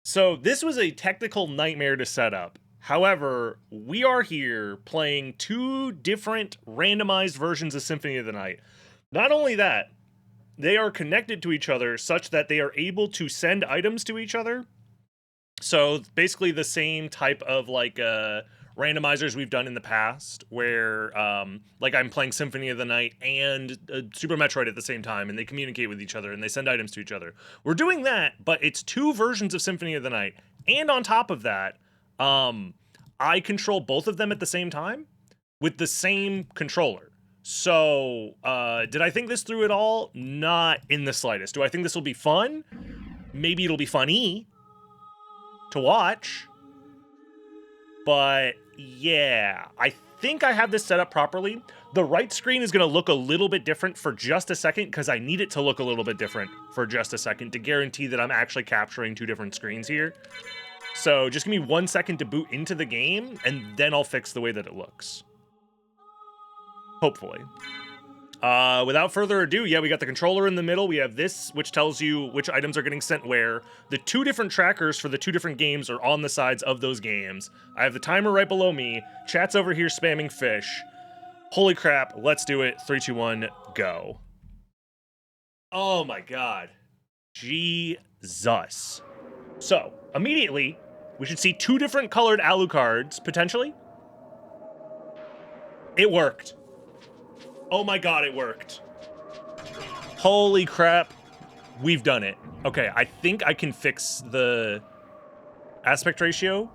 So this was a technical nightmare to set up. However, we are here playing two different randomized versions of Symphony of the Night. Not only that, they are connected to each other such that they are able to send items to each other. So basically the same type of randomizers we've done in the past, where like I'm playing Symphony of the Night and Super Metroid at the same time, and they communicate with each other and they send items to each other. We're doing that, but it's two versions of Symphony of the Night, and on top of that, I control both of them at the same time with the same controller. So did I think this through at all? Not in the slightest. Do I think this will be fun? Maybe it'll be funny to watch. But yeah, I think I have this set up properly. The right screen is going to look a little bit different for just a second because I need it to look a little bit different for just a second to guarantee that I'm actually capturing two different screens here. So just give me 1 second to boot into the game, and then I'll fix the way that it looks. Hopefully. Without further ado, yeah, we got the controller in the middle. We have this, which tells you which items are getting sent where. The two different trackers for the two different games are on the sides of those games. I have the timer right below me. Chat's over here spamming fish. Holy crap, let's do it. 3, 2, 1, go. Oh my god. Jesus. So, immediately, we should see two different colored Alucards, potentially. It worked. Oh my god, it worked. Holy crap. We've done it. Okay, I think I can fix the aspect ratio.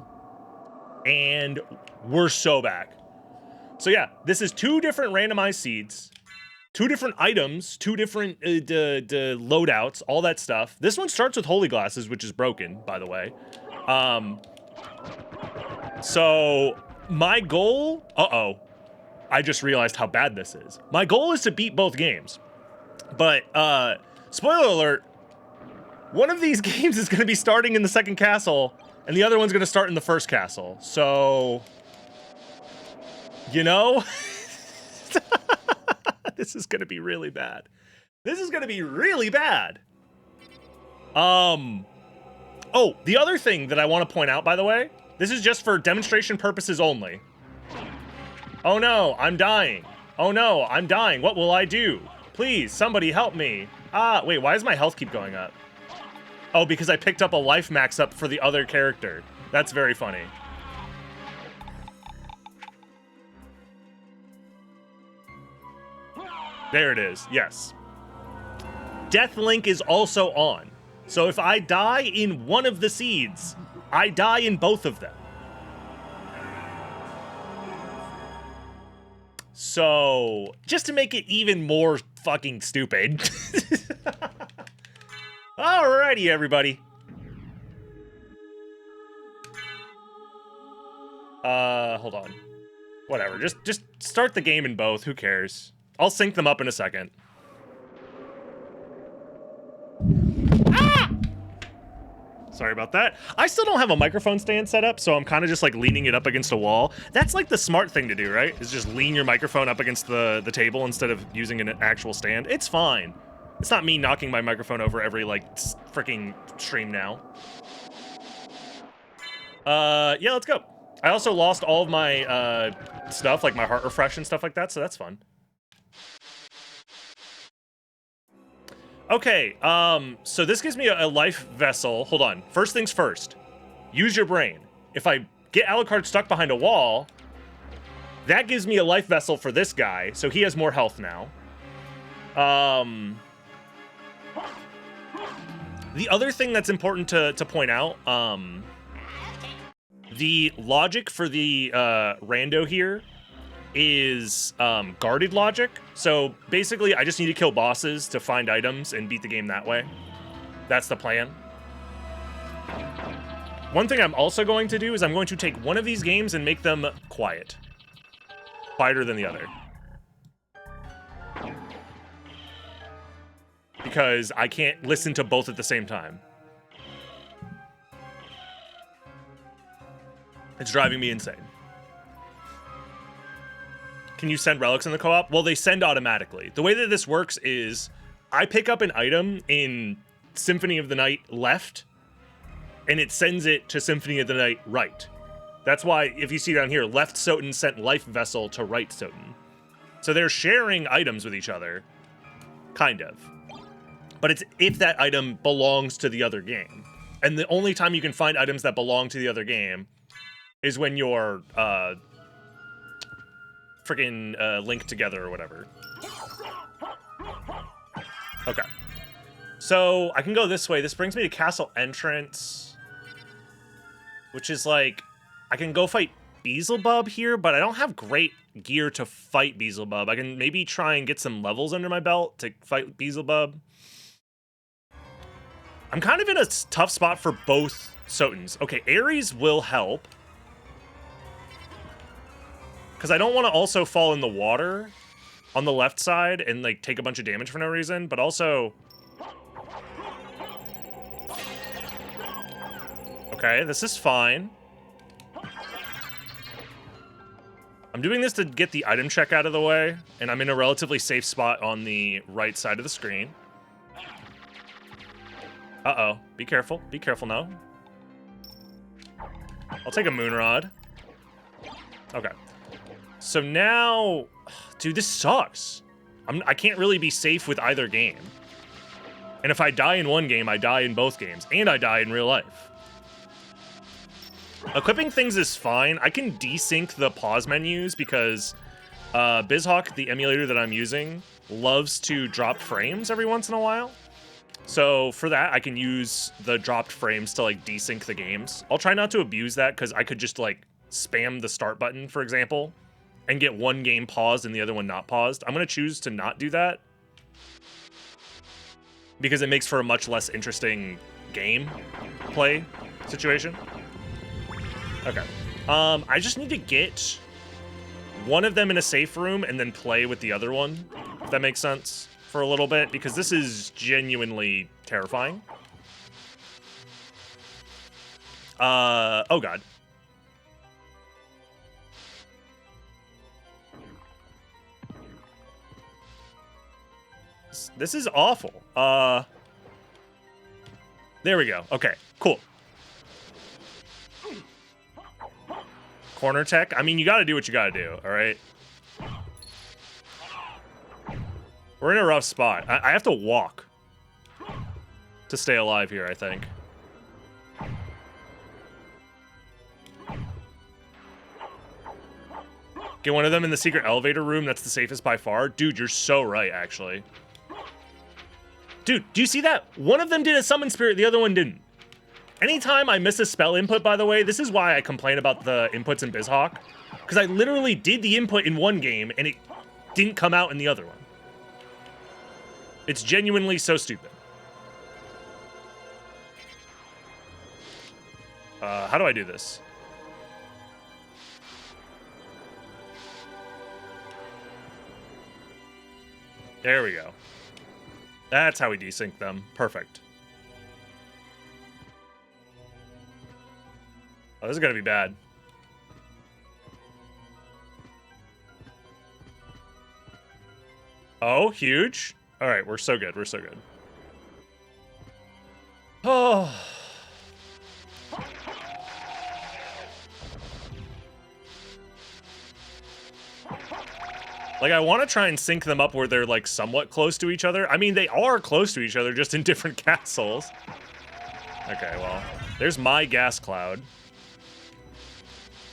And we're so back. So yeah, this is two different randomized seeds. Two different items, two different loadouts, all that stuff. This one starts with Holy Glasses, which is broken, by the way. So my goal... Uh-oh. I just realized how bad this is. My goal is to beat both games. But, spoiler alert, one of these games is going to be starting in the second castle, and the other one's going to start in the first castle. So, you know, this is going to be really bad. This is going to be really bad. Oh, the other thing that I want to point out, by the way, this is just for demonstration purposes only. Oh no, I'm dying. Oh no, I'm dying. What will I do? Please, somebody help me. Wait, why does my health keep going up? Oh, because I picked up a life max up for the other character. That's very funny. There it is, yes. Death Link is also on. So if I die in one of the seeds, I die in both of them. So, just to make it even more fucking stupid. Alrighty, everybody. Hold on. Whatever, just start the game in both, who cares? I'll sync them up in a second. Sorry about that. I still don't have a microphone stand set up, so I'm kind of just like leaning it up against a wall. That's like the smart thing to do, right? Is just lean your microphone up against the table instead of using an actual stand. It's fine. It's not me knocking my microphone over every like freaking stream now. Yeah, let's go. I also lost all of my stuff, like my heart refresh and stuff like that, so that's fun. Okay, so this gives me a life vessel. Hold on. First things first. Use your brain. If I get Alucard stuck behind a wall, that gives me a life vessel for this guy, so he has more health now. The other thing that's important to point out, the logic for the rando here is guarded logic. So basically, I just need to kill bosses to find items and beat the game that way. That's the plan. One thing I'm also going to do is I'm going to take one of these games and make them quiet. Quieter than the other. Because I can't listen to both at the same time. It's driving me insane. Can you send relics in the co-op? Well, they send automatically. The way that this works is I pick up an item in Symphony of the Night left, and it sends it to Symphony of the Night right. That's why, if you see down here, left SotN sent Life Vessel to right SotN. So they're sharing items with each other, kind of. But it's if that item belongs to the other game. And the only time you can find items that belong to the other game is when you're freaking linked together or whatever. Okay. So I can go this way. This brings me to Castle Entrance, which is like, I can go fight Beelzebub here, but I don't have great gear to fight Beelzebub. I can maybe try and get some levels under my belt to fight Beelzebub. I'm kind of in a tough spot for both SotNs. Okay, Ares will help, because I don't want to also fall in the water on the left side and like take a bunch of damage for no reason, but also... Okay, this is fine. I'm doing this to get the item check out of the way, and I'm in a relatively safe spot on the right side of the screen. Uh-oh. Be careful. Be careful now. I'll take a Moonrod. Okay. So now... Dude, this sucks. I can't really be safe with either game. And if I die in one game, I die in both games. And I die in real life. Equipping things is fine. I can desync the pause menus because BizHawk, the emulator that I'm using, loves to drop frames every once in a while. So for that, I can use the dropped frames to like desync the games. I'll try not to abuse that because I could just like spam the start button, for example, and get one game paused and the other one not paused. I'm going to choose to not do that because it makes for a much less interesting game play situation. Okay. I just need to get one of them in a safe room and then play with the other one, if that makes sense, for a little bit, because this is genuinely terrifying. Oh god. This is awful. There we go. Okay, cool. Corner tech. I mean, you gotta do what you gotta do, all right? We're in a rough spot. I have to walk to stay alive here, I think. Get one of them in the secret elevator room. That's the safest by far. Dude, you're so right, actually. Dude, do you see that? One of them did a summon spirit, the other one didn't. Anytime I miss a spell input, by the way, this is why I complain about the inputs in BizHawk. Because I literally did the input in one game, and it didn't come out in the other one. It's genuinely so stupid. How do I do this? There we go. That's how we desync them. Perfect. Oh, this is gonna be bad. Oh, huge. All right, we're so good. We're so good. Oh. Like, I want to try and sync them up where they're, like, somewhat close to each other. I mean, they are close to each other, just in different castles. Okay, well, there's my gas cloud.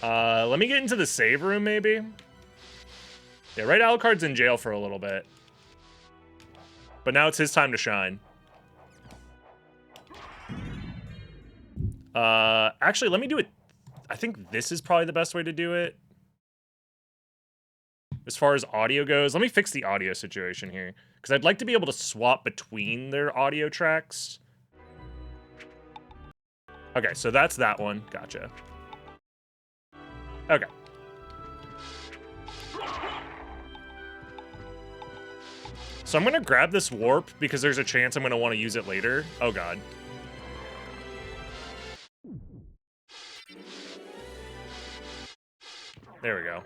Let me get into the save room, maybe. Yeah, right, Alucard's in jail for a little bit. But now it's his time to shine. Actually, let me do it. I think this is probably the best way to do it. As far as audio goes, let me fix the audio situation here. Because I'd like to be able to swap between their audio tracks. Okay, so that's that one. Gotcha. Okay. So I'm going to grab this warp because there's a chance I'm going to want to use it later. Oh, God. There we go.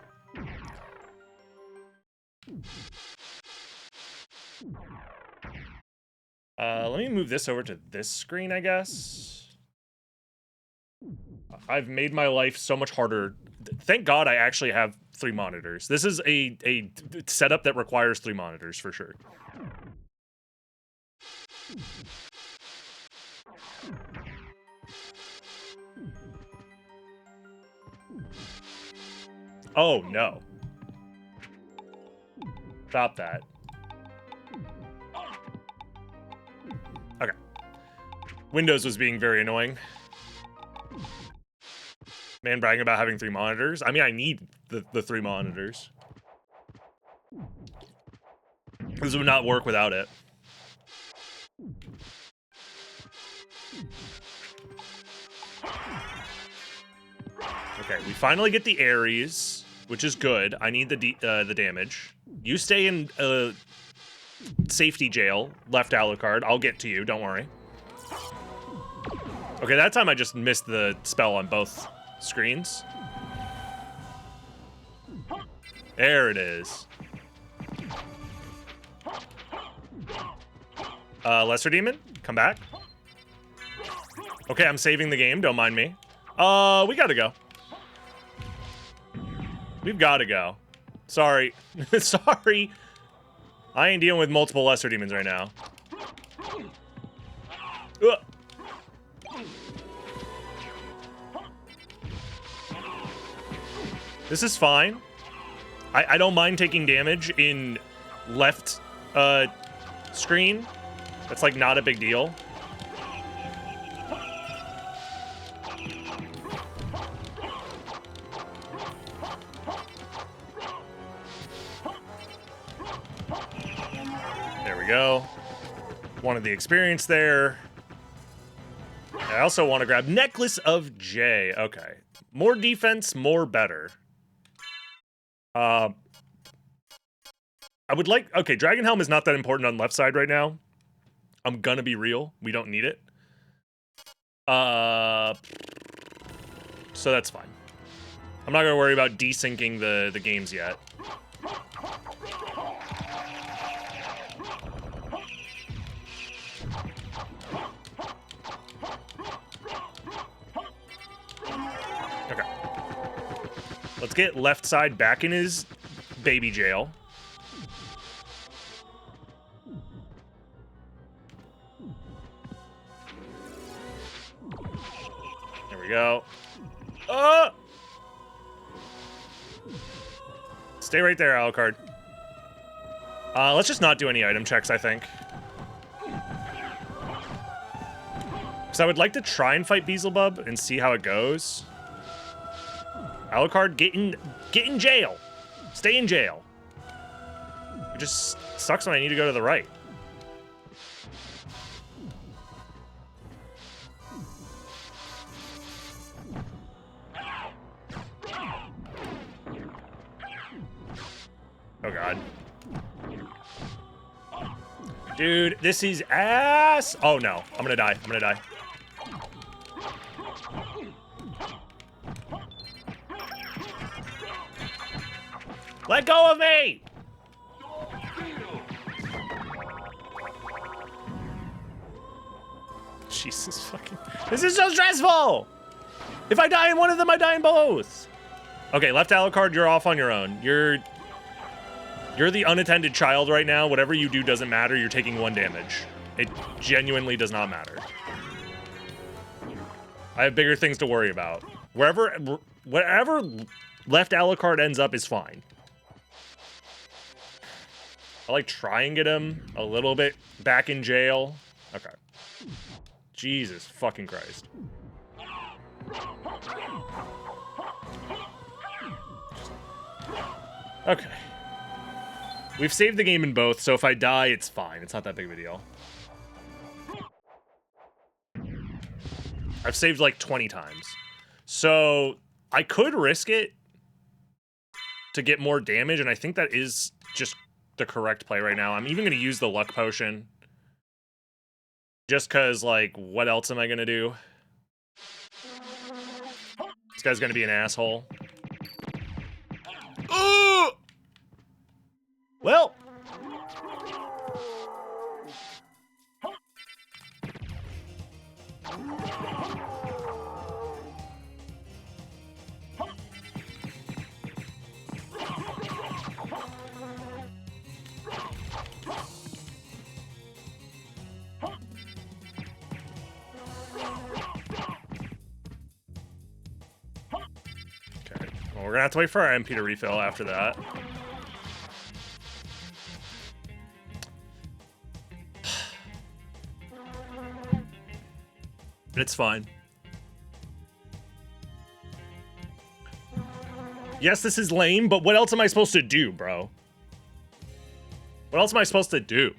Let me move this over to this screen, I guess. I've made my life so much harder. Thank God I actually have 3 monitors. This is a setup that requires 3 monitors for sure. Oh, no. Stop that. Okay. Windows was being very annoying. Man bragging about having 3 monitors. I mean, I need the 3 monitors. This would not work without it. Okay, we finally get the Ares, which is good. I need the damage. You stay in safety jail, left Alucard. I'll get to you, don't worry. Okay, that time I just missed the spell on both screens. There it is. Lesser Demon, come back. Okay, I'm saving the game, don't mind me. We gotta go. We've gotta go. Sorry. Sorry. I ain't dealing with multiple Lesser Demons right now. Ugh. This is fine. I don't mind taking damage in left screen. That's like not a big deal. There we go. Wanted the experience there. I also want to grab Necklace of J. Okay. More defense, more better. I would like... Okay, Dragon Helm is not that important on left side right now. I'm gonna be real. We don't need it. So that's fine. I'm not gonna worry about desyncing the games yet. Okay. Let's get left side back in his baby jail. There we go. Stay right there, Alucard. Let's just not do any item checks, I think. Because I would like to try and fight Beelzebub and see how it goes. Alucard, get in jail. Stay in jail. It just sucks when I need to go to the right. Oh god. Dude, this is ass. Oh no, I'm gonna die. I'm gonna die. Let go of me! Jesus fucking... This is so stressful! If I die in one of them, I die in both! Okay, left Alucard, you're off on your own. You're the unattended child right now. Whatever you do doesn't matter. You're taking 1 damage. It genuinely does not matter. I have bigger things to worry about. Whatever left Alucard ends up is fine. I like try and get him a little bit back in jail. Okay. Jesus fucking Christ. Okay. We've saved the game in both, so if I die, it's fine. It's not that big of a deal. I've saved like 20 times. So I could risk it to get more damage, and I think that is just the correct play right now. I'm even going to use the luck potion. Just because, like, what else am I going to do? This guy's going to be an asshole. Ooh! Well. we're gonna have to wait for our MP to refill after that. It's fine. Yes, this is lame, but what else am I supposed to do, bro? What else am I supposed to do?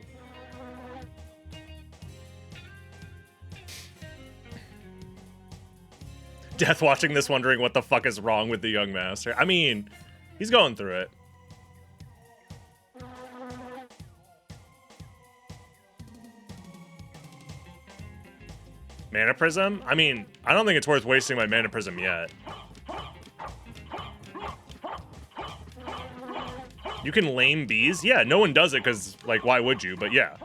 Death watching this wondering what the fuck is wrong with the young master. I mean, he's going through it. Mana Prism? I mean, I don't think it's worth wasting my Mana Prism yet. You can lame bees? Yeah, no one does it because, like, why would you? But yeah.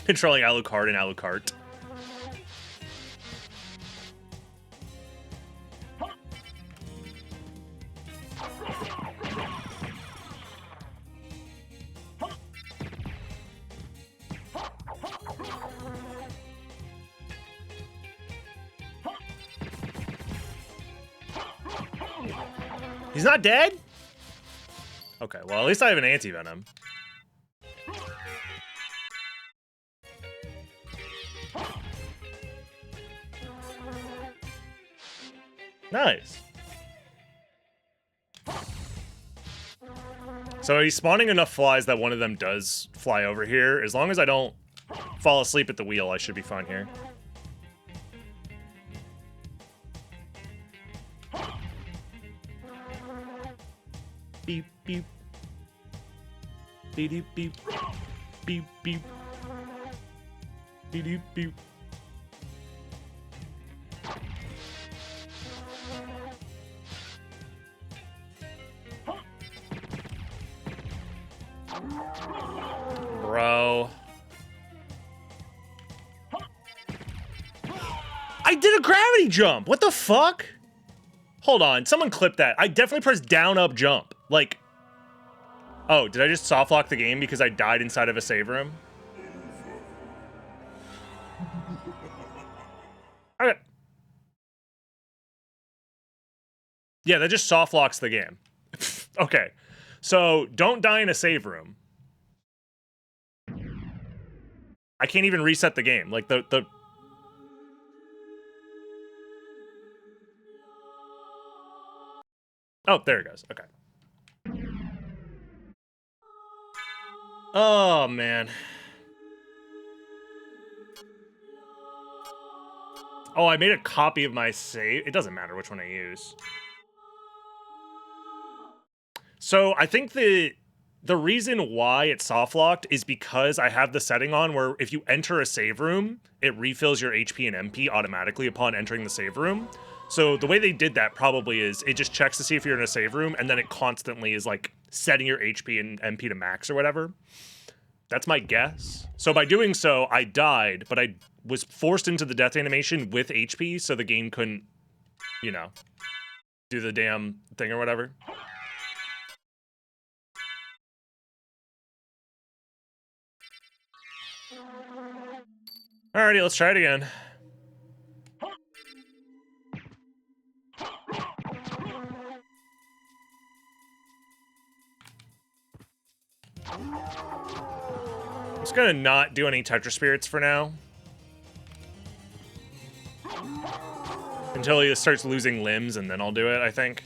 Controlling Alucard and Alucard. He's not dead? Okay, well, at least I have an anti-venom. Nice. So he's spawning enough flies that one of them does fly over here. As long as I don't fall asleep at the wheel, I should be fine here. Beep, beep. Beep, beep, beep. Beep, beep. Beep, beep, beep. Bro. I did a gravity jump! What the fuck? Hold on, someone clip that. I definitely pressed down, up, jump. Like, oh, did I just soft lock the game because I died inside of a save room? Okay. Yeah, that just soft locks the game. Okay, so don't die in a save room. I can't even reset the game. Like, the... Oh, there it goes. Okay. Oh, man. Oh, I made a copy of my save. It doesn't matter which one I use. So I think the reason why it's soft locked is because I have the setting on where if you enter a save room, it refills your HP and MP automatically upon entering the save room. So the way they did that probably is it just checks to see if you're in a save room, and then it constantly is like setting your HP and MP to max or whatever. That's my guess. So by doing so, I died, but I was forced into the death animation with HP, so the game couldn't, you know, do the damn thing or whatever. Alrighty, let's try it again. I'm just gonna not do any Tetra Spirits for now. Until he starts losing limbs, and then I'll do it, I think.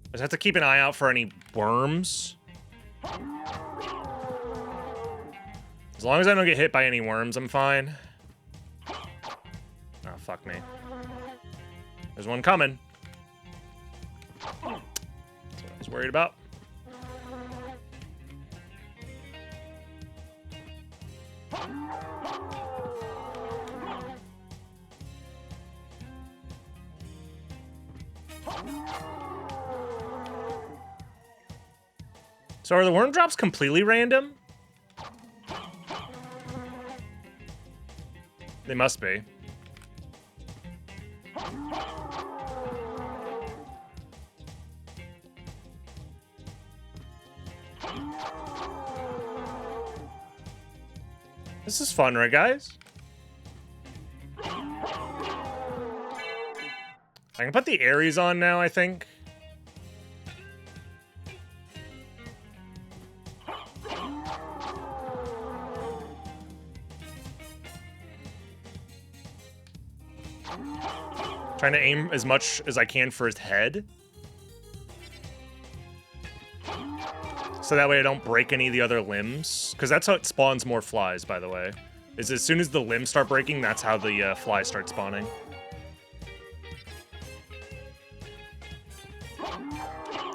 I just have to keep an eye out for any worms. As long as I don't get hit by any worms, I'm fine. Oh, fuck me. There's one coming. That's what I was worried about. So are the worm drops completely random? They must be. This is fun, right, guys? I can put the Aries on now, I think. Trying to aim as much as I can for his head. So that way I don't break any of the other limbs. Because that's how it spawns more flies, by the way. Is as soon as the limbs start breaking, that's how the flies start spawning.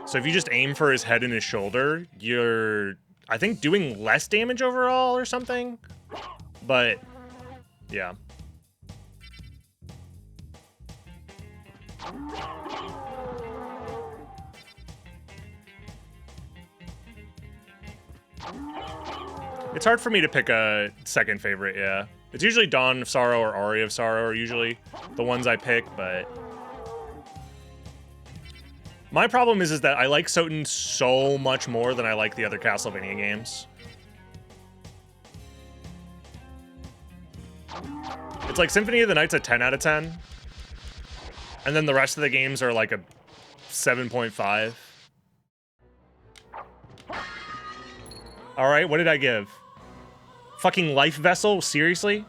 So if you just aim for his head and his shoulder, you're, I think, doing less damage overall or something. But, yeah. It's hard for me to pick a second favorite, yeah. It's usually Dawn of Sorrow or Aria of Sorrow are usually the ones I pick, but... My problem is that I like SotN so much more than I like the other Castlevania games. It's like Symphony of the Night's a 10 out of 10. And then the rest of the games are like a 7.5. Alright, what did I give? Fucking Life Vessel? Seriously?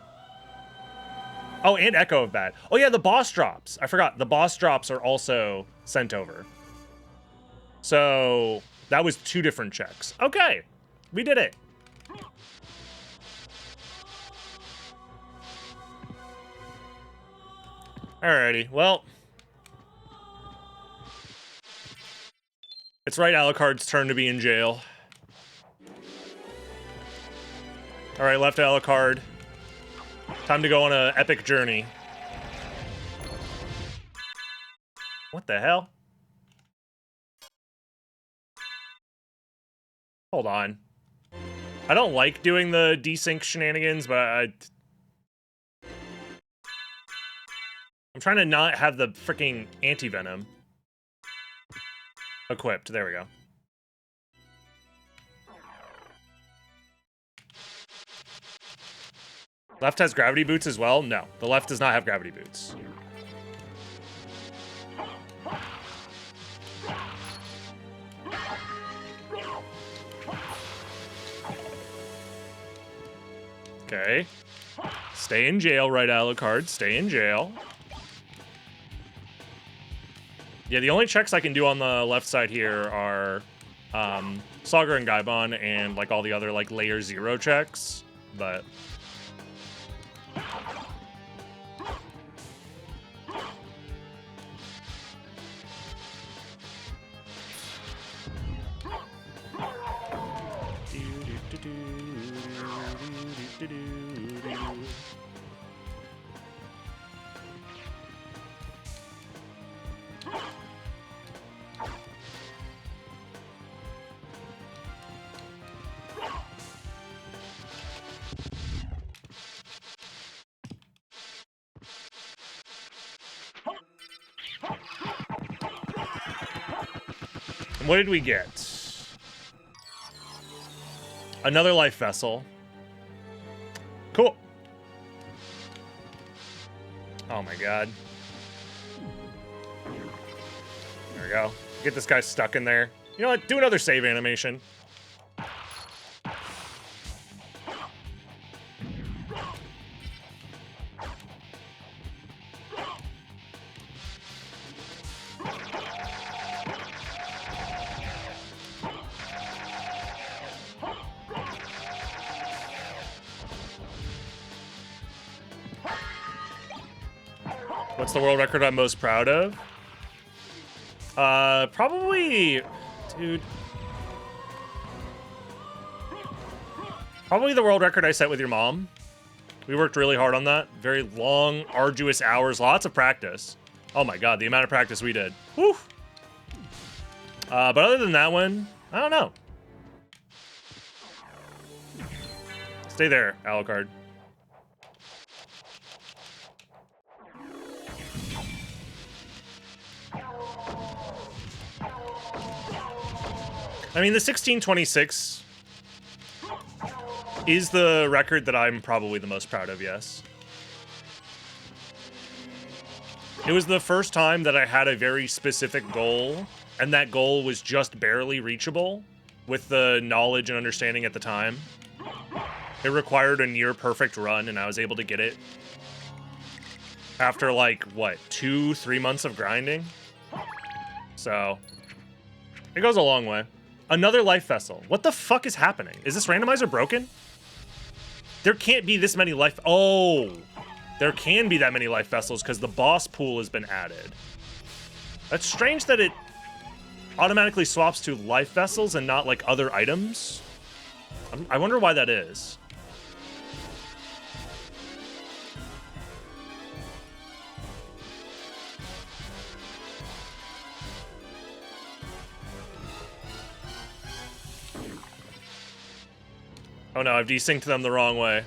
Oh, and Echo of Bat. Oh yeah, the boss drops. I forgot. The boss drops are also sent over. So, that was 2 different checks. Okay, we did it. Alrighty, well. It's right Alucard's turn to be in jail. Alright, left Alucard. Time to go on an epic journey. What the hell? Hold on. I don't like doing the desync shenanigans, but I'm trying to not have the freaking anti-venom equipped. There we go. Left has gravity boots as well? No, the left does not have gravity boots. Okay. Stay in jail, right, Alucard. Stay in jail. Yeah, the only checks I can do on the left side here are Sagar and Gaibon and like all the other like layer 0 checks, but... What did we get? Another life vessel. Cool. Oh my god. There we go. Get this guy stuck in there. You know what? Do another save animation. What's the world record I'm most proud of? Probably, dude. Probably the world record I set with your mom. We worked really hard on that. Very long, arduous hours, lots of practice. Oh my god, the amount of practice we did. Whew. But other than that one, I don't know. Stay there, Alucard. I mean, the 1626 is the record that I'm probably the most proud of, yes. It was the first time that I had a very specific goal, and that goal was just barely reachable with the knowledge and understanding at the time. It required a near perfect run, and I was able to get it after, like, what, 2-3 months of grinding? So, it goes a long way. Another life vessel. What the fuck is happening? Is this randomizer broken? There can't be this many life... Oh! There can be that many life vessels because the boss pool has been added. That's strange that it automatically swaps to life vessels and not, like, other items. I wonder why that is. Oh no, I've desynced them the wrong way.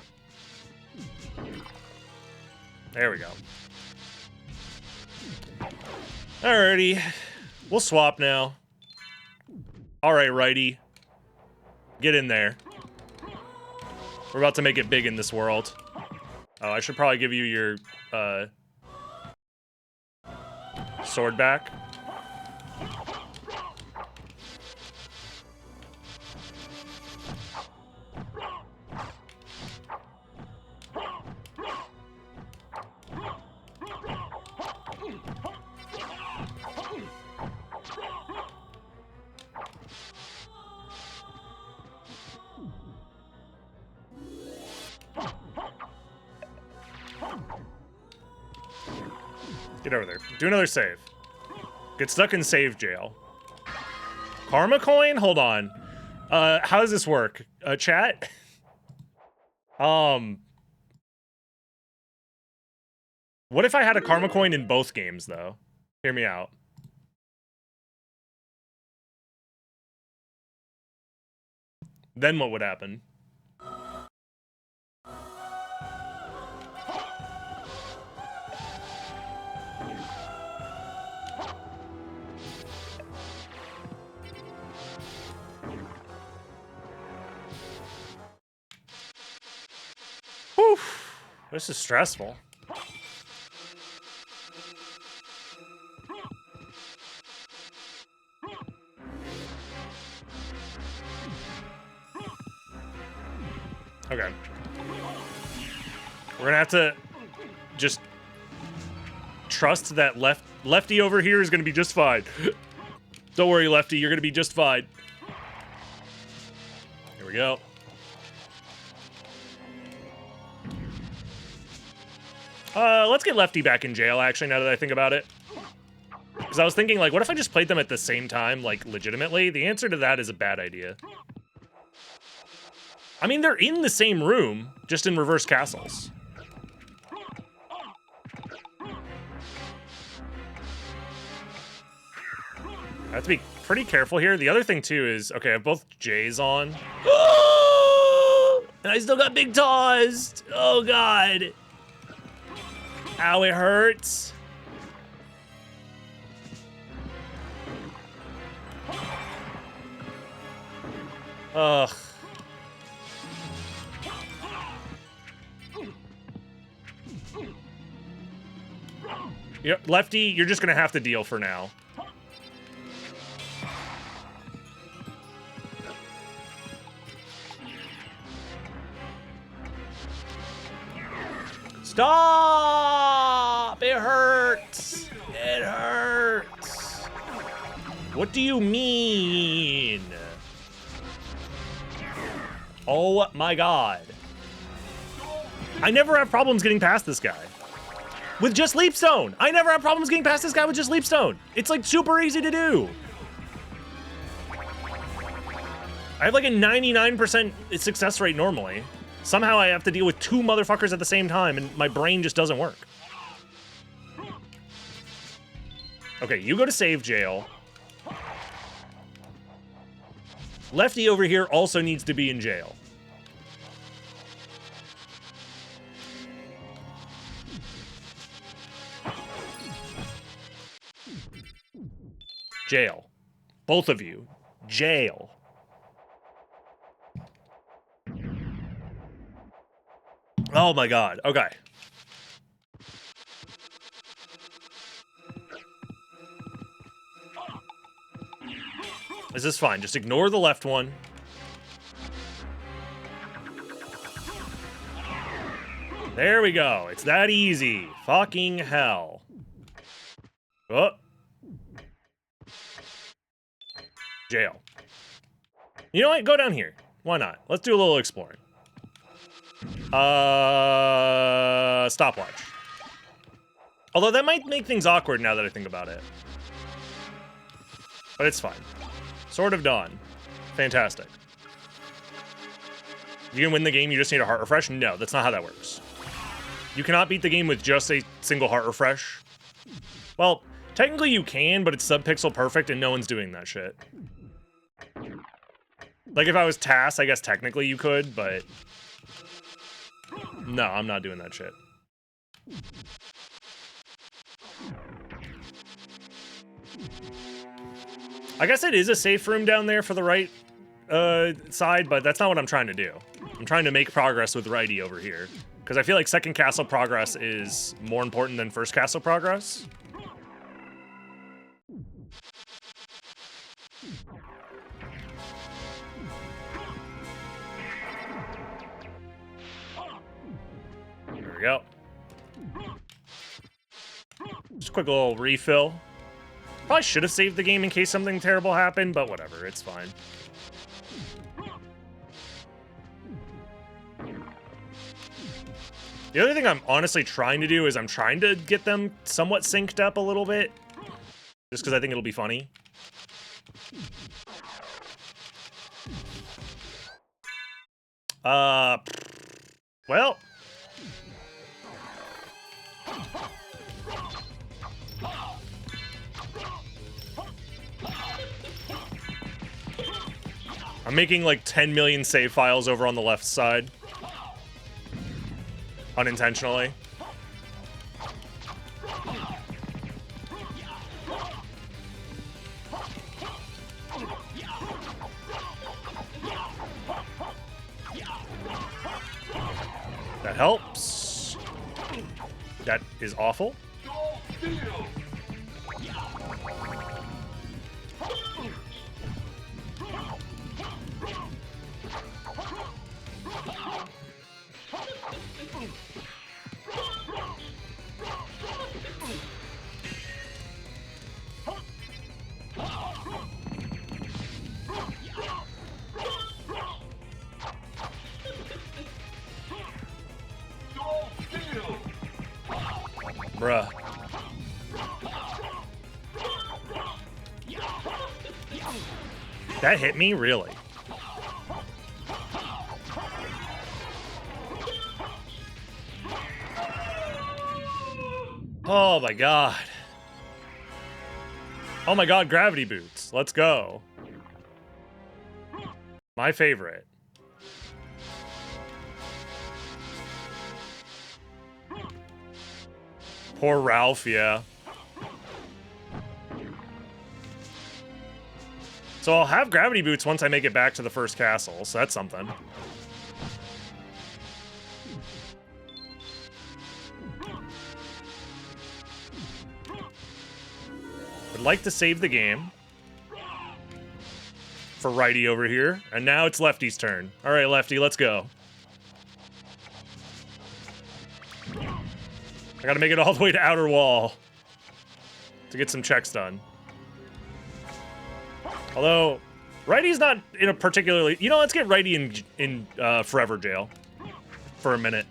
There we go. Alrighty. We'll swap now. Alright, righty. Get in there. We're about to make it big in this world. Oh, I should probably give you your, sword back. Get over there. Do another save. Get stuck in save jail. Karma coin? Hold on. How does this work? Chat? What if I had a karma coin in both games, though? Hear me out. Then what would happen? Whew. This is stressful. Okay. We're gonna have to just trust that Lefty over here is gonna be just fine. Don't worry, Lefty, you're gonna be just fine. Here we go. Let's get Lefty back in jail, actually, now that I think about it. Because I was thinking, like, what if I just played them at the same time, like, legitimately? The answer to that is a bad idea. I mean, they're in the same room, just in reverse castles. I have to be pretty careful here. The other thing, too, is... Okay, I have both J's on. And I still got big tossed! Oh, God! Ow, it hurts. Ugh. Lefty, you're just gonna have to deal for now. Stop! It hurts! It hurts! What do you mean? Oh my god. I never have problems getting past this guy. With just Leapstone! I never have problems getting past this guy with just Leapstone! It's like super easy to do! I have like a 99% success rate normally. Somehow I have to deal with two motherfuckers at the same time, and my brain just doesn't work. Okay, you go to save jail. Lefty over here also needs to be in jail. Jail. Both of you. Jail. Oh my god. Okay. This is fine. Just ignore the left one. There we go. It's that easy. Fucking hell. Oh. Jail. You know what? Go down here. Why not? Let's do a little exploring. Stopwatch. Although that might make things awkward now that I think about it. But it's fine. Sword of Dawn. Fantastic. You can win the game, you just need a heart refresh? No, that's not how that works. You cannot beat the game with just a single heart refresh. Well, technically you can, but it's subpixel perfect and no one's doing that shit. Like if I was TAS, I guess technically you could, but... No, I'm not doing that shit. I guess it is a safe room down there for the right side, but that's not what I'm trying to do. I'm trying to make progress with righty over here. Because I feel like second castle progress is more important than first castle progress. There we go. Just a quick little refill. Probably should have saved the game in case something terrible happened, but whatever, it's fine. The other thing I'm honestly trying to do is I'm trying to get them somewhat synced up a little bit. Just because I think it'll be funny. Well. I'm making like 10 million save files over on the left side. Unintentionally. That helps. That is awful. Bruh. That hit me? Really? Oh my god. Oh my god, gravity boots. Let's go. My favorite. Poor Ralph, yeah. So I'll have gravity boots once I make it back to the first castle, so that's something. Would like to save the game. For righty over here. And now it's lefty's turn. Alright, lefty, let's go. I gotta make it all the way to outer wall to get some checks done. Although, righty's not in a particularly... You know, let's get righty in forever jail for a minute.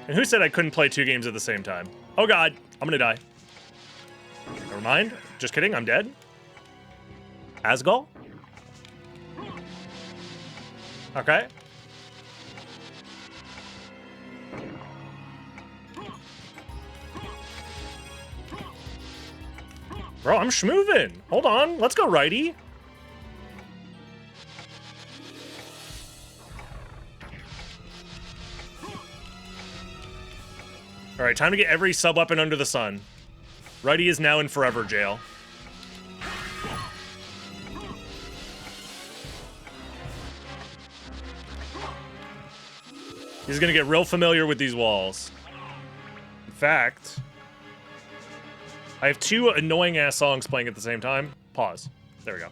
And who said I couldn't play 2 games at the same time? Oh god, I'm gonna die. Never mind. Just kidding, I'm dead. Asgol? Okay. Bro, I'm schmoovin'. Hold on, let's go righty. Alright, time to get every sub-weapon under the sun. Righty is now in forever jail. He's gonna get real familiar with these walls. In fact, I have two annoying-ass songs playing at the same time. Pause. There we go.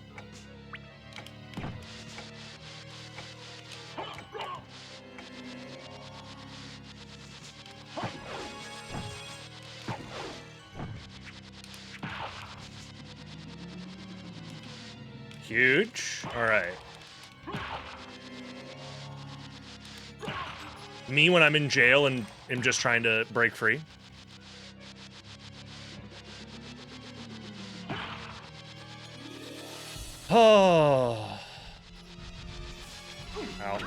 Huge. All right. Me when I'm in jail and am just trying to break free. Oh. Ow.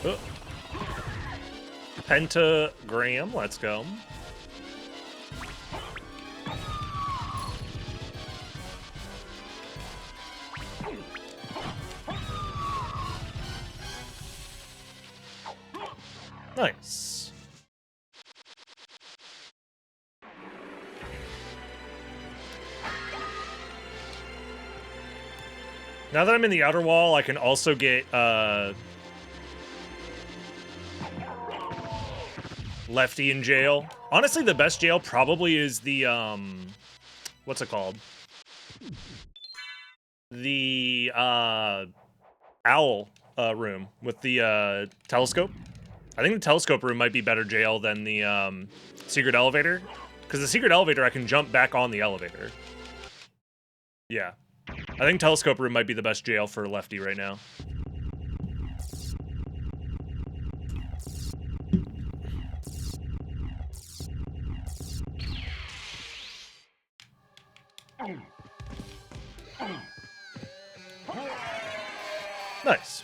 Oh. Pentagram, let's go. Nice. Now that I'm in the outer wall, I can also get Lefty in jail. Honestly, the best jail probably is the what's it called? The owl room with the telescope. I think the telescope room might be better jail than the secret elevator, because the secret elevator I can jump back on the elevator. Yeah, I think telescope room might be the best jail for Lefty right now. Nice.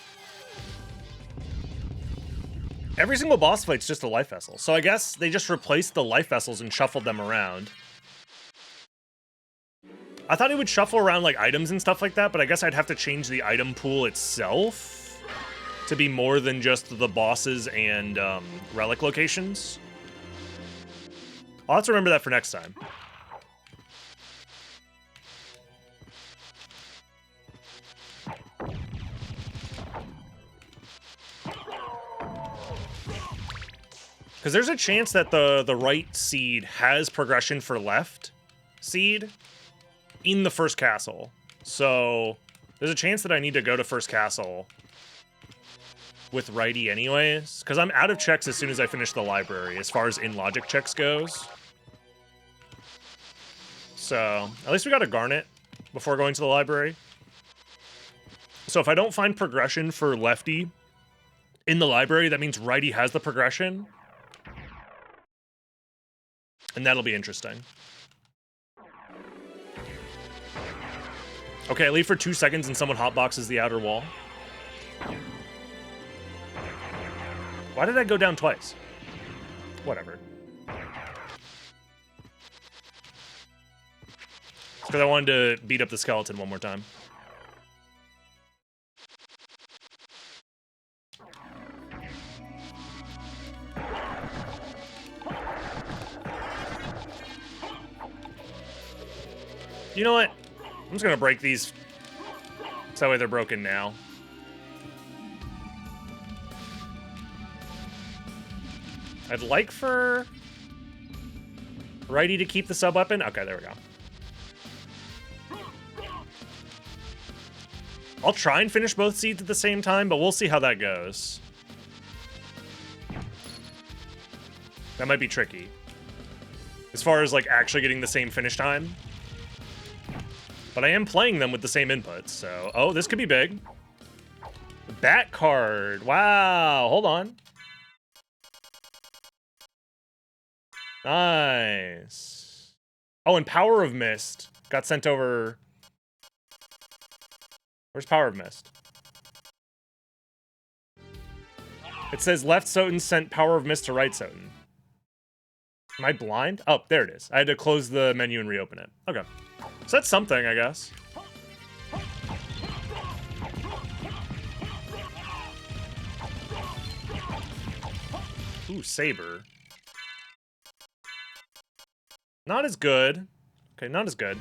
Every single boss fight's just a life vessel, so I guess they just replaced the life vessels and shuffled them around. I thought it would shuffle around like items and stuff like that, but I guess I'd have to change the item pool itself to be more than just the bosses and relic locations. I'll have to remember that for next time. Because there's a chance that the right seed has progression for left seed in the first castle. So there's a chance that I need to go to first castle with righty anyways. Because I'm out of checks as soon as I finish the library, as far as in-logic checks goes. So at least we got a garnet before going to the library. So if I don't find progression for lefty in the library, that means righty has the progression. And that'll be interesting. Okay, I leave for 2 seconds and someone hotboxes the outer wall. Why did I go down twice? Whatever. It's because I wanted to beat up the skeleton one more time. You know what? I'm just gonna break these so that way they're broken now. I'd like for righty to keep the sub weapon. Okay, there we go. I'll try and finish both seeds at the same time, but we'll see how that goes. That might be tricky. As far as like actually getting the same finish time. But I am playing them with the same inputs, so... Oh, this could be big. Bat card. Wow, hold on. Nice. Oh, and Power of Mist got sent over... Where's Power of Mist? It says left SotN sent Power of Mist to right SotN. Am I blind? Oh, there it is. I had to close the menu and reopen it. Okay. So that's something, I guess. Ooh, Saber. Not as good, Okay, not as good.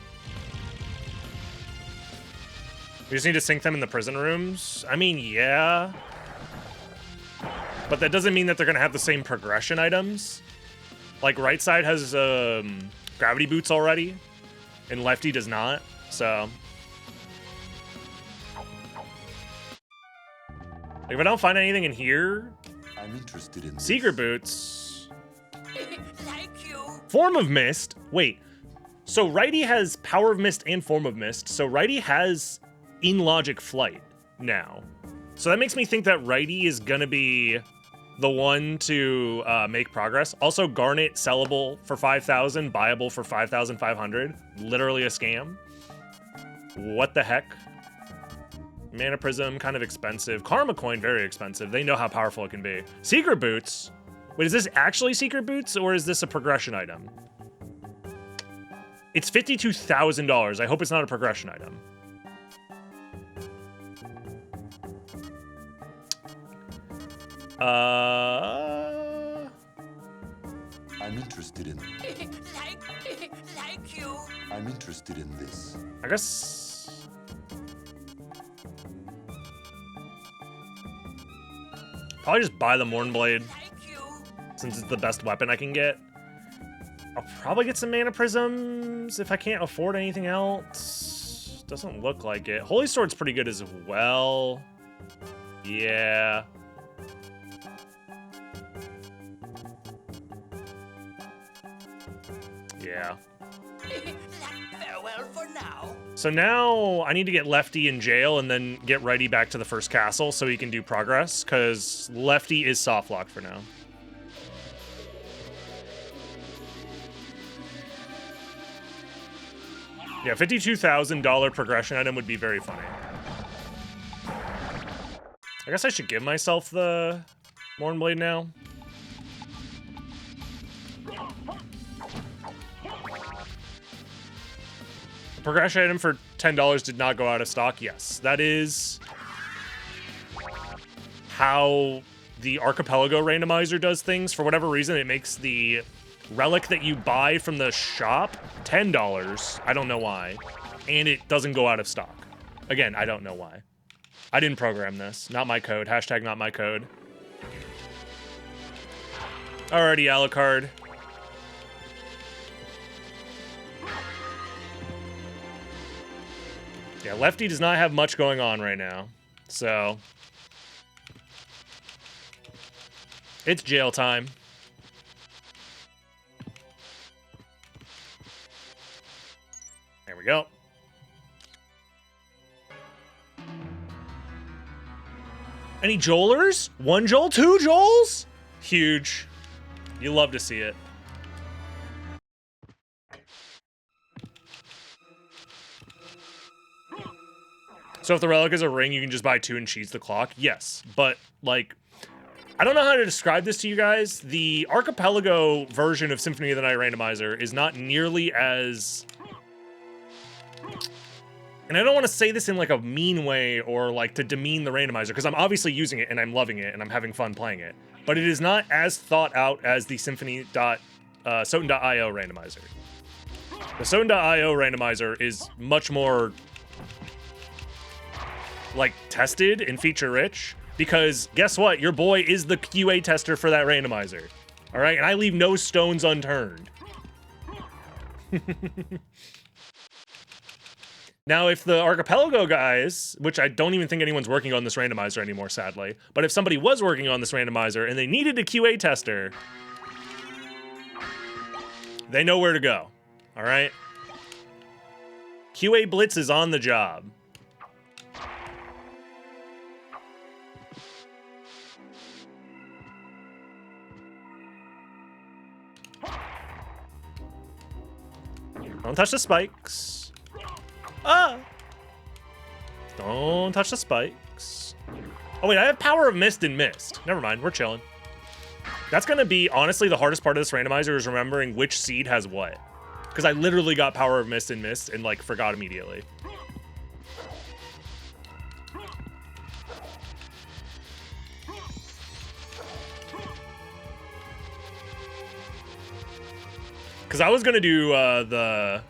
We just need to sync them in the prison rooms. I mean, yeah. But that doesn't mean that they're going to have the same progression items. Like, right side has gravity boots already, and lefty does not, so... Like, if I don't find anything in here... I'm interested in Secret boots... Like you. Form of Mist? Wait. So righty has Power of Mist and Form of Mist, so righty has in-logic flight now. So that makes me think that righty is gonna be the one to make progress. Also, Garnet sellable for 5,000, buyable for 5,500. Literally a scam. What the heck? Mana Prism, kind of expensive. Karma Coin, very expensive. They know how powerful it can be. Secret Boots? Wait, is this actually Secret Boots, or is this a progression item? It's $52,000. I hope it's not a progression item. I'm interested in Like you. I'm interested in this. I guess... Probably just buy the Mournblade, Like you. since it's the best weapon I can get. I'll probably get some Mana Prisms if I can't afford anything else. Doesn't look like it. Holy Sword's pretty good as well. Yeah. Yeah. Farewell for now. So now I need to get Lefty in jail and then get Righty back to the first castle so he can do progress, because Lefty is softlock for now. Yeah, $52,000 progression item would be very funny. I guess I should give myself the Mournblade now. The progression item for $10 did not go out of stock. Yes, that is how the Archipelago randomizer does things. For whatever reason, it makes the relic that you buy from the shop $10. I don't know why. And it doesn't go out of stock. Again, I don't know why. I didn't program this. Not my code. Hashtag not my code. Alrighty, Alucard. Yeah, Lefty does not have much going on right now. So... it's jail time. There we go. Any Joelers? One Joel? Two Joels? Huge. You love to see it. So if the relic is a ring, you can just buy two and cheese the clock? Yes, but, like... I don't know how to describe this to you guys. The Archipelago version of Symphony of the Night Randomizer is not nearly as... And I don't want to say this in like a mean way or like to demean the randomizer, because I'm obviously using it and I'm loving it and I'm having fun playing it. But it is not as thought out as the SotN.io randomizer. The SotN.io randomizer is much more like tested and feature rich. Because guess what? Your boy is the QA tester for that randomizer. All right, and I leave no stones unturned. Now, if the Archipelago guys, which I don't even think anyone's working on this randomizer anymore, sadly, but if somebody was working on this randomizer and they needed a QA tester, they know where to go. All right? QA Blitz is on the job. Don't touch the spikes. Ah! Don't touch the spikes. Oh wait, I have Power of Mist and Mist. Never mind, we're chilling. That's gonna be, honestly, the hardest part of this randomizer is remembering which seed has what. Because I literally got Power of Mist and Mist and, like, forgot immediately. Because I was gonna do the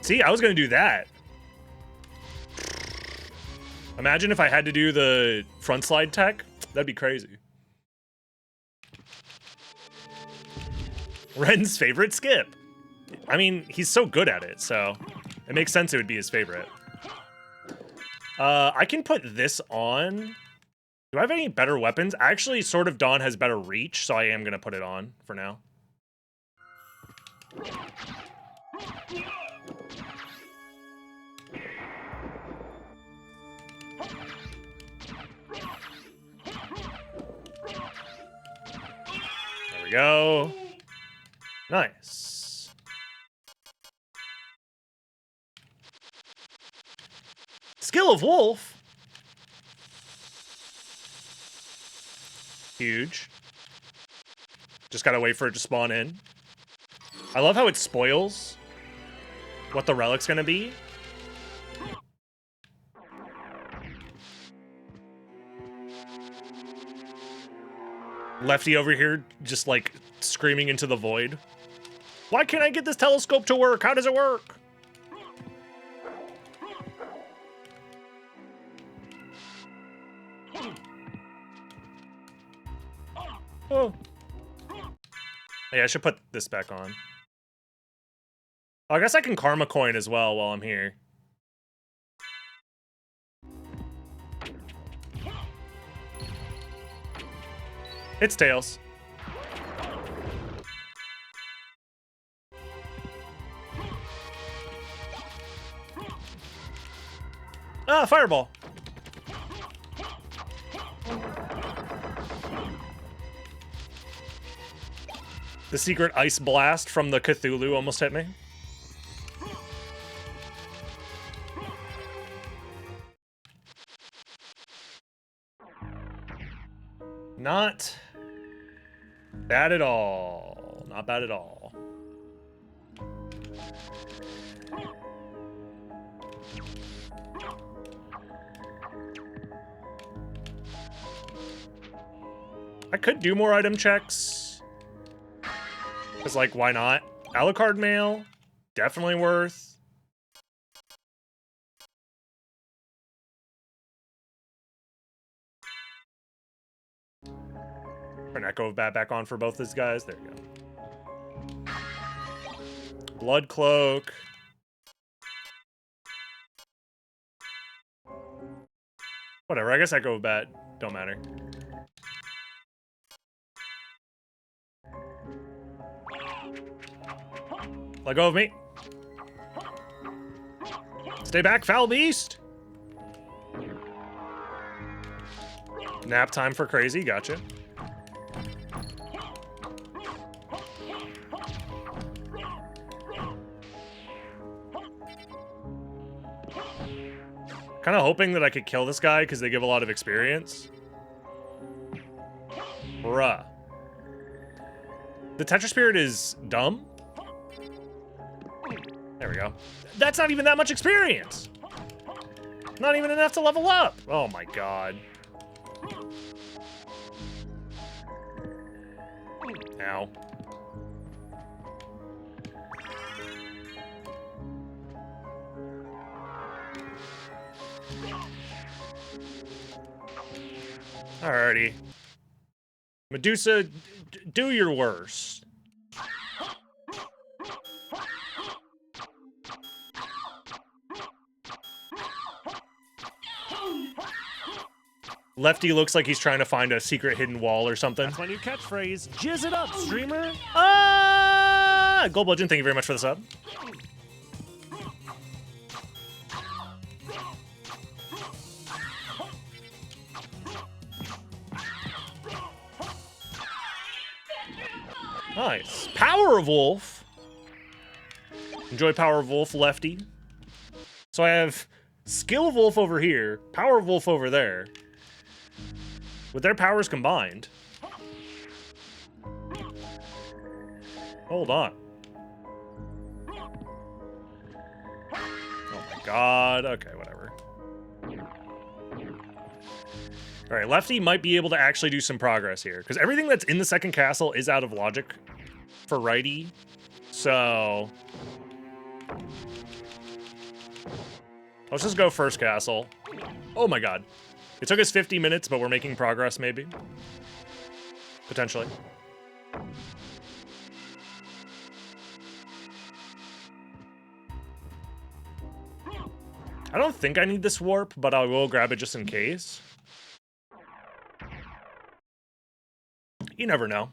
See, I was gonna do that. Imagine if I had to do the front slide tech. That'd be crazy. Ren's favorite skip. I mean, he's so good at it, so it makes sense it would be his favorite. I can put this on. Do I have any better weapons? Actually, Sword of Dawn has better reach, so I am gonna put it on for now. There we go. Nice. Skill of Wolf. Huge. Just gotta wait for it to spawn in. I love how it spoils what the relic's gonna be. Lefty over here just like screaming into the void. Why can't I get this telescope to work? How does it work? Oh. Yeah, I should put this back on. Oh, I guess I can karma coin as well while I'm here. It's Tails. Ah, fireball. The secret ice blast from the Cthulhu almost hit me. Not bad at all. Not bad at all. I could do more item checks. Because, like, why not? Alucard mail, definitely worth. An Echo of Bat back on for both these guys. There you go. Blood Cloak. Whatever, I guess Echo of Bat don't matter. Let go of me. Stay back, foul beast. Nap time for crazy, gotcha. Kind of hoping that I could kill this guy because they give a lot of experience. Bruh. The Tetra Spirit is dumb. There we go. That's not even that much experience. Not even enough to level up. Oh my god. Ow. Alrighty. Medusa, do your worst. Lefty looks like he's trying to find a secret hidden wall or something. That's my new catchphrase. Jizz it up, streamer. Ah! Gold Bludgeon, thank you very much for the sub. Nice. Power of Wolf. Enjoy Power of Wolf, Lefty. So I have Skill of Wolf over here, Power of Wolf over there. With their powers combined. Hold on. Oh my god. Okay, whatever. Alright, Lefty might be able to actually do some progress here. Because everything that's in the second castle is out of logic for Righty. So... Let's just go first castle. Oh my god. It took us 50 minutes, but we're making progress, maybe. Potentially. I don't think I need this warp, but I will grab it just in case. You never know.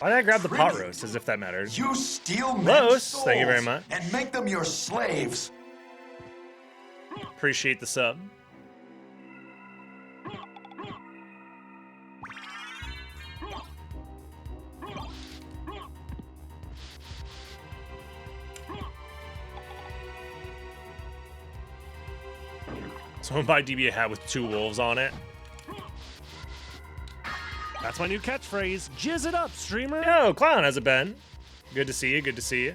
Why did I grab the pot roast, as if that mattered? You steal men's Los, souls thank you very much. and make them your slaves. Appreciate the sub. Someone buy DB a hat with 2 wolves on it. That's my new catchphrase. Jizz it up, streamer. Yo, Clown, how's it been? Good to see you, good to see you.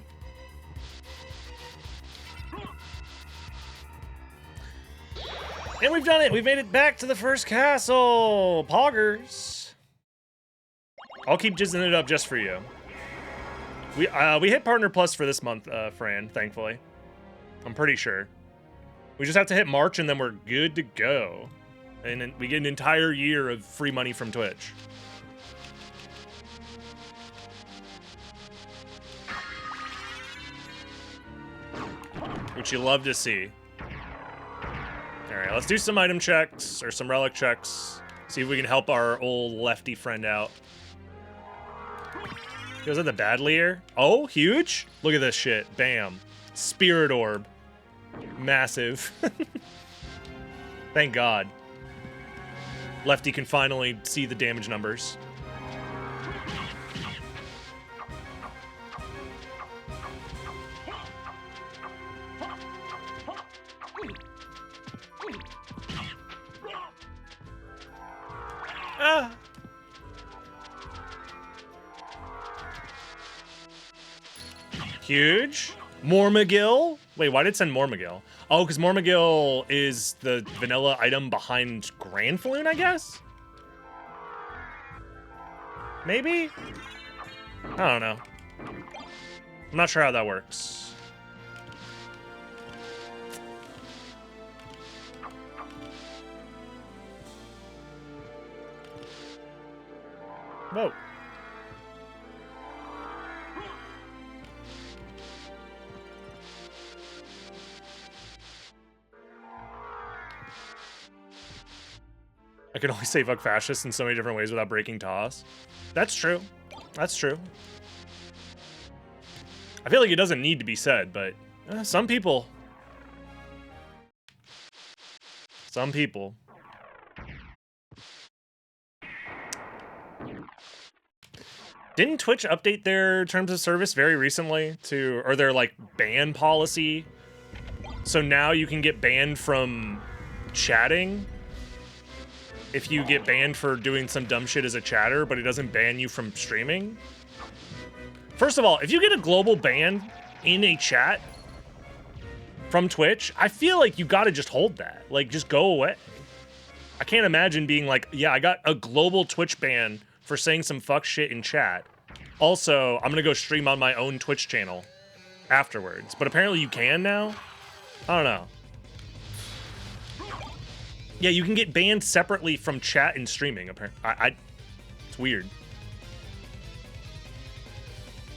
And we've done it! We've made it back to the first castle! Poggers! I'll keep jizzing it up just for you. We hit Partner Plus for this month, Fran, thankfully. I'm pretty sure. We just have to hit March and then we're good to go. And then we get an entire year of free money from Twitch. Which you love to see. Alright, let's do some item checks, or some relic checks. See if we can help our old lefty friend out. Was that the Badlier? Oh, huge? Look at this shit. Bam. Spirit Orb. Massive. Thank God. Lefty can finally see the damage numbers. Ah. Huge. Mormagil? Wait, why did it send Mormagil? Oh, because Mormagil is the vanilla item behind Granfloon, I guess? Maybe? I don't know. I'm not sure how that works. Whoa. I can only say fuck fascists in so many different ways without breaking toss. That's true. That's true. I feel like it doesn't need to be said, but some people. Some people. Didn't Twitch update their terms of service very recently to, or their like ban policy? So now you can get banned from chatting if you get banned for doing some dumb shit as a chatter, but it doesn't ban you from streaming. First of all, if you get a global ban in a chat from Twitch, I feel like you gotta just hold that. Like, just go away. I can't imagine being like, yeah, I got a global Twitch ban for saying some fuck shit in chat. Also, I'm gonna go stream on my own Twitch channel afterwards. But apparently you can now? I don't know. Yeah, you can get banned separately from chat and streaming, apparently. It's weird.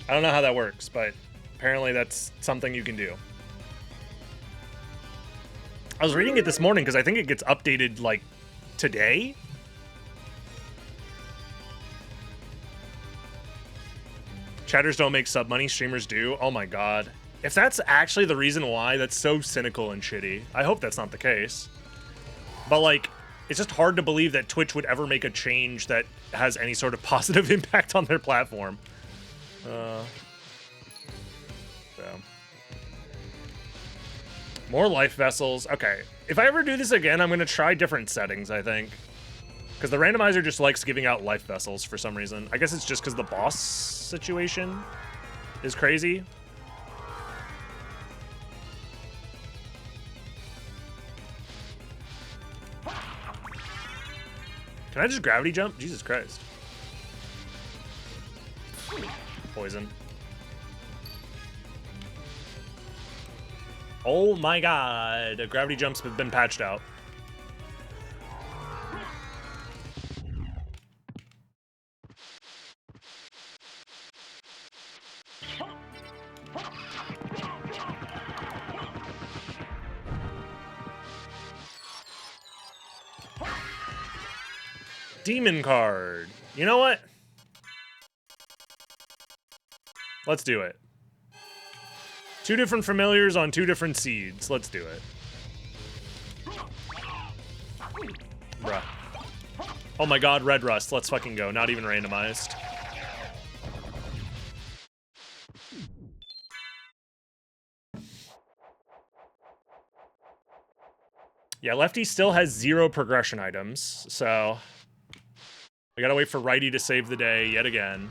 I don't know how that works, but apparently that's something you can do. I was reading it this morning because I think it gets updated, like, today? Chatters don't make sub money, streamers do. Oh my god. If that's actually the reason why, that's so cynical and shitty. I hope that's not the case. But, like, it's just hard to believe that Twitch would ever make a change that has any sort of positive impact on their platform. So. More life vessels. Okay. If I ever do this again, I'm going to try different settings, I think. Because the randomizer just likes giving out life vessels for some reason. I guess it's just because the boss situation is crazy. Can I just gravity jump? Jesus Christ. Poison. Oh my god. Gravity jumps have been patched out. Demon card. You know what? Let's do it. 2 different familiars on 2 different seeds. Let's do it. Bruh. Oh my god, red rust. Let's fucking go. Not even randomized. Yeah, lefty still has 0 progression items, so we gotta wait for righty to save the day yet again.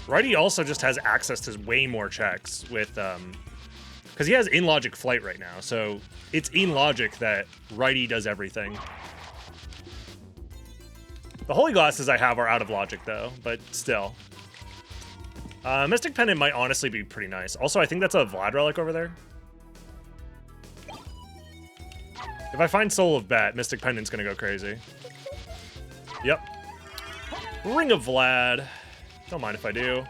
Righty also just has access to way more checks with, because he has in-logic flight right now, so it's in logic that righty does everything. The holy glasses I have are out of logic though, but still. Mystic Pendant might honestly be pretty nice. Also, I think that's a Vlad relic over there. If I find Soul of Bat, Mystic Pendant's gonna go crazy. Yep. Ring of Vlad. Don't mind if I do.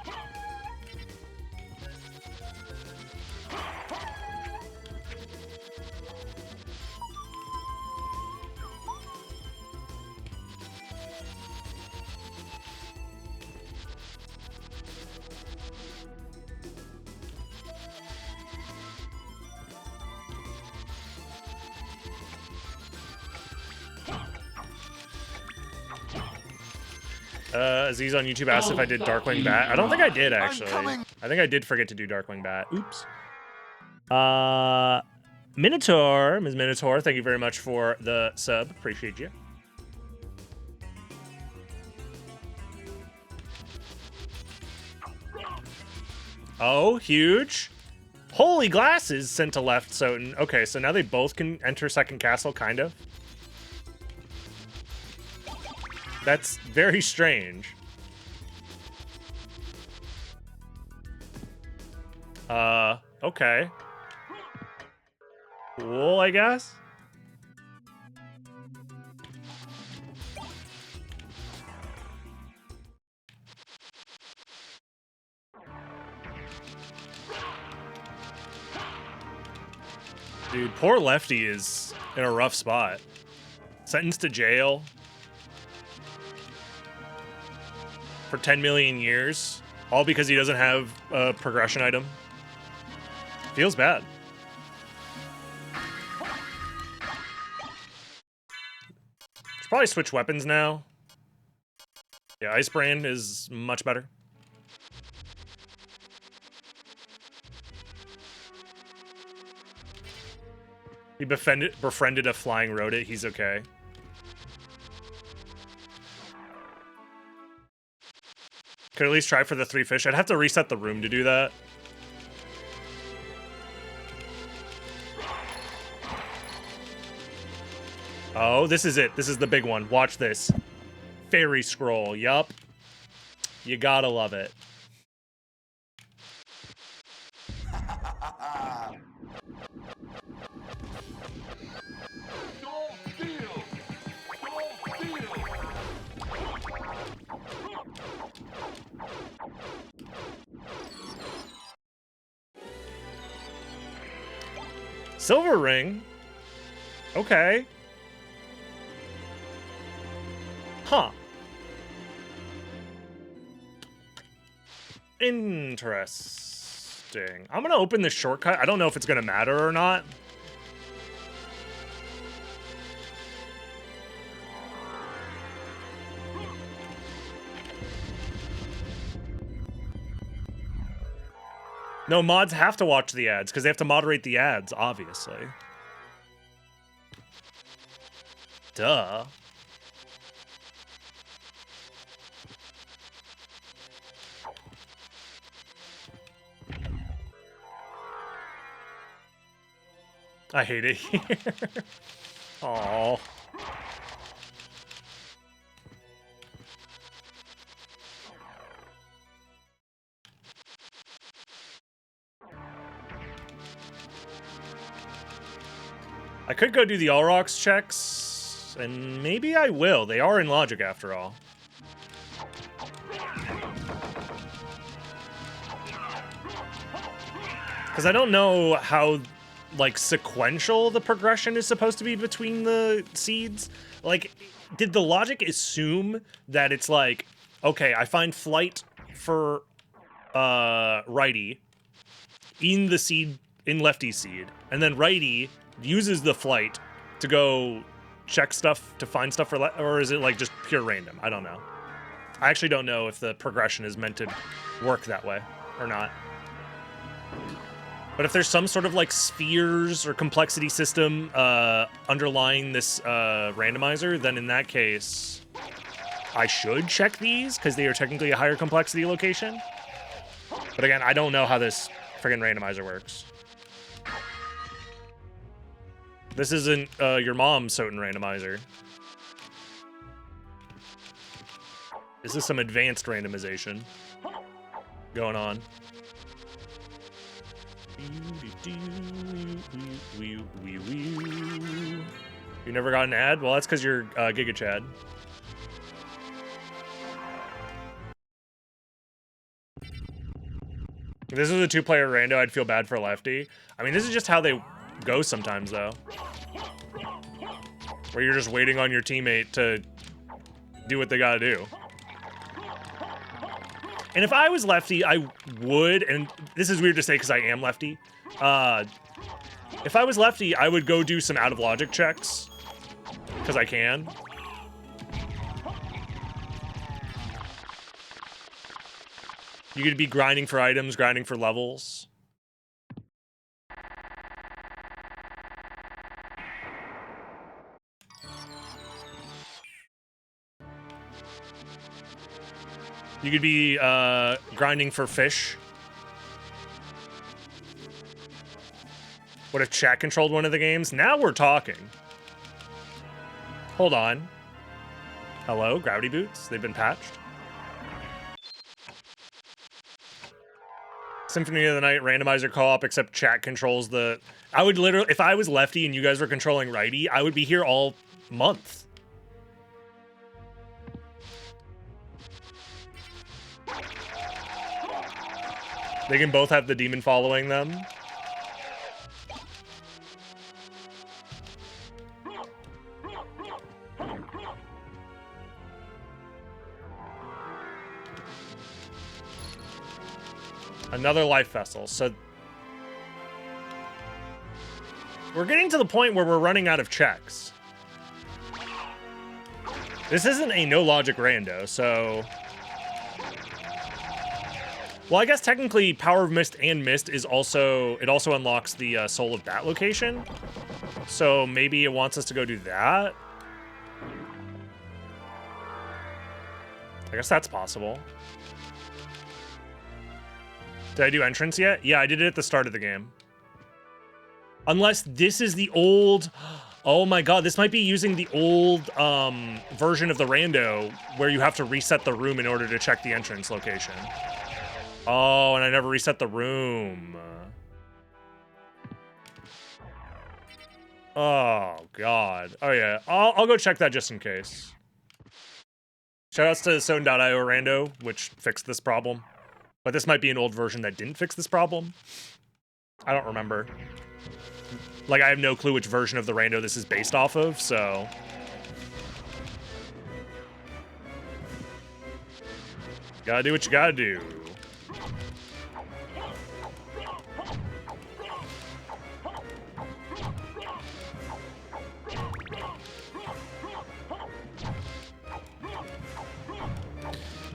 Aziz on YouTube asked if I did Darkwing Bat. I don't think I did, actually. I think I did forget to do Darkwing Bat. Oops. Minotaur, Ms. Minotaur, thank you very much for the sub. Appreciate you. Oh, huge. Holy glasses sent to left SotN. Okay, so now they both can enter second castle, kind of. That's very strange. Okay. Cool, I guess. Dude, poor Lefty is in a rough spot. Sentenced to jail for 10 million years, all because he doesn't have a progression item. Feels bad. Should probably switch weapons now. Yeah, Ice Brand is much better. He befriended a flying rodent. He's okay. Could at least try for the 3 fish. I'd have to reset the room to do that. Oh, this is it. This is the big one. Watch this. Fairy scroll. Yup. You gotta love it. Silver ring. Okay. Huh. Interesting. I'm gonna open the shortcut. I don't know if it's gonna matter or not. No, mods have to watch the ads because they have to moderate the ads, obviously. Duh. I hate it here. Aww. I could go do the All Rocks checks, and maybe I will. They are in logic after all. Because I don't know how, like, sequential the progression is supposed to be between the seeds. Like, did the logic assume that it's like, okay, I find flight for righty in the seed, in lefty's seed, and then righty uses the flight to go check stuff to find stuff for or is it like just pure random? I don't know. I actually don't know if the progression is meant to work that way or not. But if there's some sort of like spheres or complexity system underlying this randomizer, then in that case, I should check these because they are technically a higher complexity location. But again, I don't know how this friggin' randomizer works. This isn't your mom's SotN randomizer. This is some advanced randomization going on. You never got an ad? Well, that's because you're Giga Chad. If this was a two-player rando, I'd feel bad for Lefty. I mean, this is just how they go sometimes, though. Where you're just waiting on your teammate to do what they gotta do. And if I was lefty, I would, and this is weird to say because I am lefty. If I was lefty, I would go do some out-of-logic checks. Because I can. You could be grinding for items, grinding for levels. You could be grinding for fish. What if chat controlled one of the games? Now we're talking. Hold on. Hello, Gravity Boots. They've been patched. Symphony of the Night randomizer co-op, except chat controls the... I would literally... If I was lefty and you guys were controlling righty, I would be here all month. They can both have the demon following them. Another life vessel. So we're getting to the point where we're running out of checks. This isn't a no logic rando, so... Well, I guess technically Power of Mist and Mist is also... It also unlocks the Soul of Bat location. So maybe it wants us to go do that. I guess that's possible. Did I do entrance yet? Yeah, I did it at the start of the game. Unless this is the old... Oh my god, this might be using the old version of the rando where you have to reset the room in order to check the entrance location. Oh, and I never reset the room. Oh, god. Oh, yeah. I'll go check that just in case. Shoutouts to SotN.io rando, which fixed this problem. But this might be an old version that didn't fix this problem. I don't remember. Like, I have no clue which version of the rando this is based off of, so... Gotta do what you gotta do.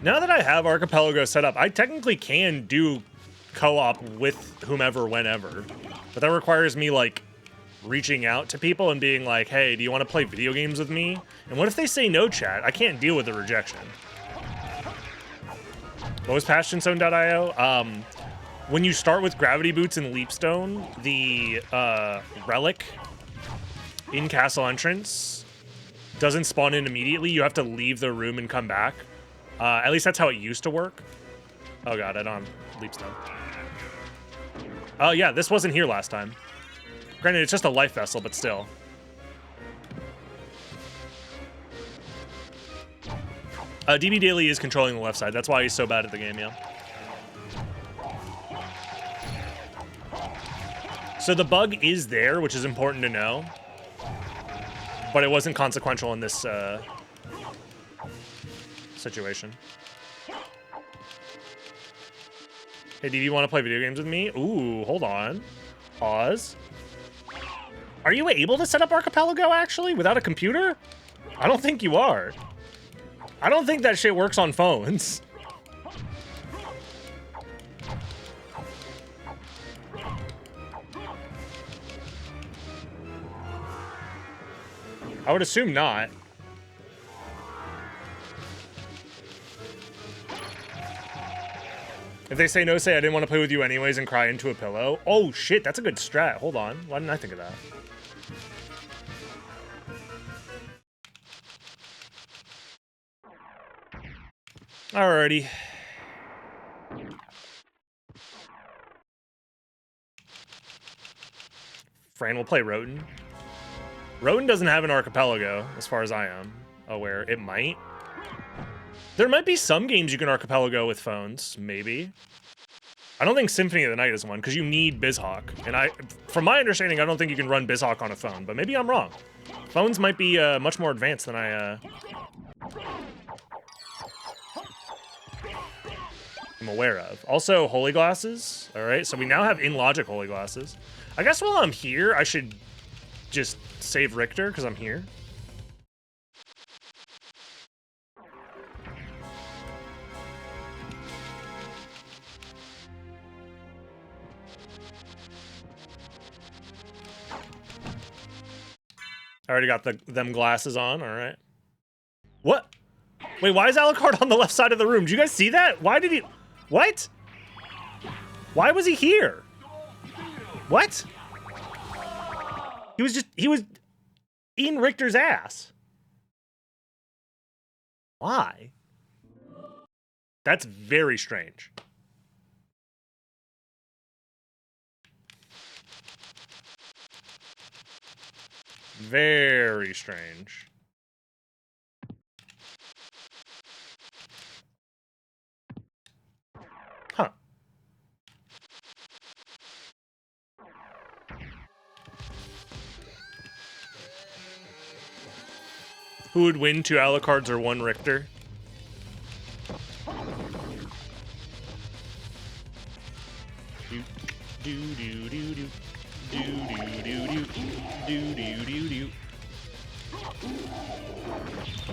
Now that I have Archipelago set up, I technically can do co-op with whomever whenever. But that requires me, like, reaching out to people and being like, hey, do you want to play video games with me? And what if they say no, chat? I can't deal with the rejection. What was PassionZone.io? When you start with Gravity Boots and Leapstone, the Relic in Castle Entrance doesn't spawn in immediately. You have to leave the room and come back. At least that's how it used to work. Oh god, I don't have Leapstone. Oh yeah, this wasn't here last time. Granted, it's just a life vessel, but still. DB Daily is controlling the left side. That's why he's so bad at the game, yeah. So the bug is there, which is important to know. But it wasn't consequential in this situation. Hey, do you want to play video games with me? Ooh, hold on. Pause. Are you able to set up Archipelago, actually, without a computer? I don't think you are. I don't think that shit works on phones. I would assume not. If they say no, say I didn't want to play with you anyways and cry into a pillow. Oh shit, that's a good strat. Hold on. Why didn't I think of that? Alrighty. Fran will play Roten. Roten doesn't have an archipelago, as far as I am aware. It might. There might be some games you can archipelago with phones, maybe. I don't think Symphony of the Night is one, because you need BizHawk. And from my understanding, I don't think you can run BizHawk on a phone, but maybe I'm wrong. Phones might be much more advanced than I'm aware of. Also, Holy Glasses. All right, so we now have in-logic Holy Glasses. I guess while I'm here, I should just save Richter, because I'm here. I already got them glasses on, all right. What? Wait, why is Alucard on the left side of the room? Did you guys see that? Why did he... What? Why was he here? What? He was eating Richter's ass. Why? That's very strange. Very strange. Huh. Who would win, 2 Alucards or 1 Richter?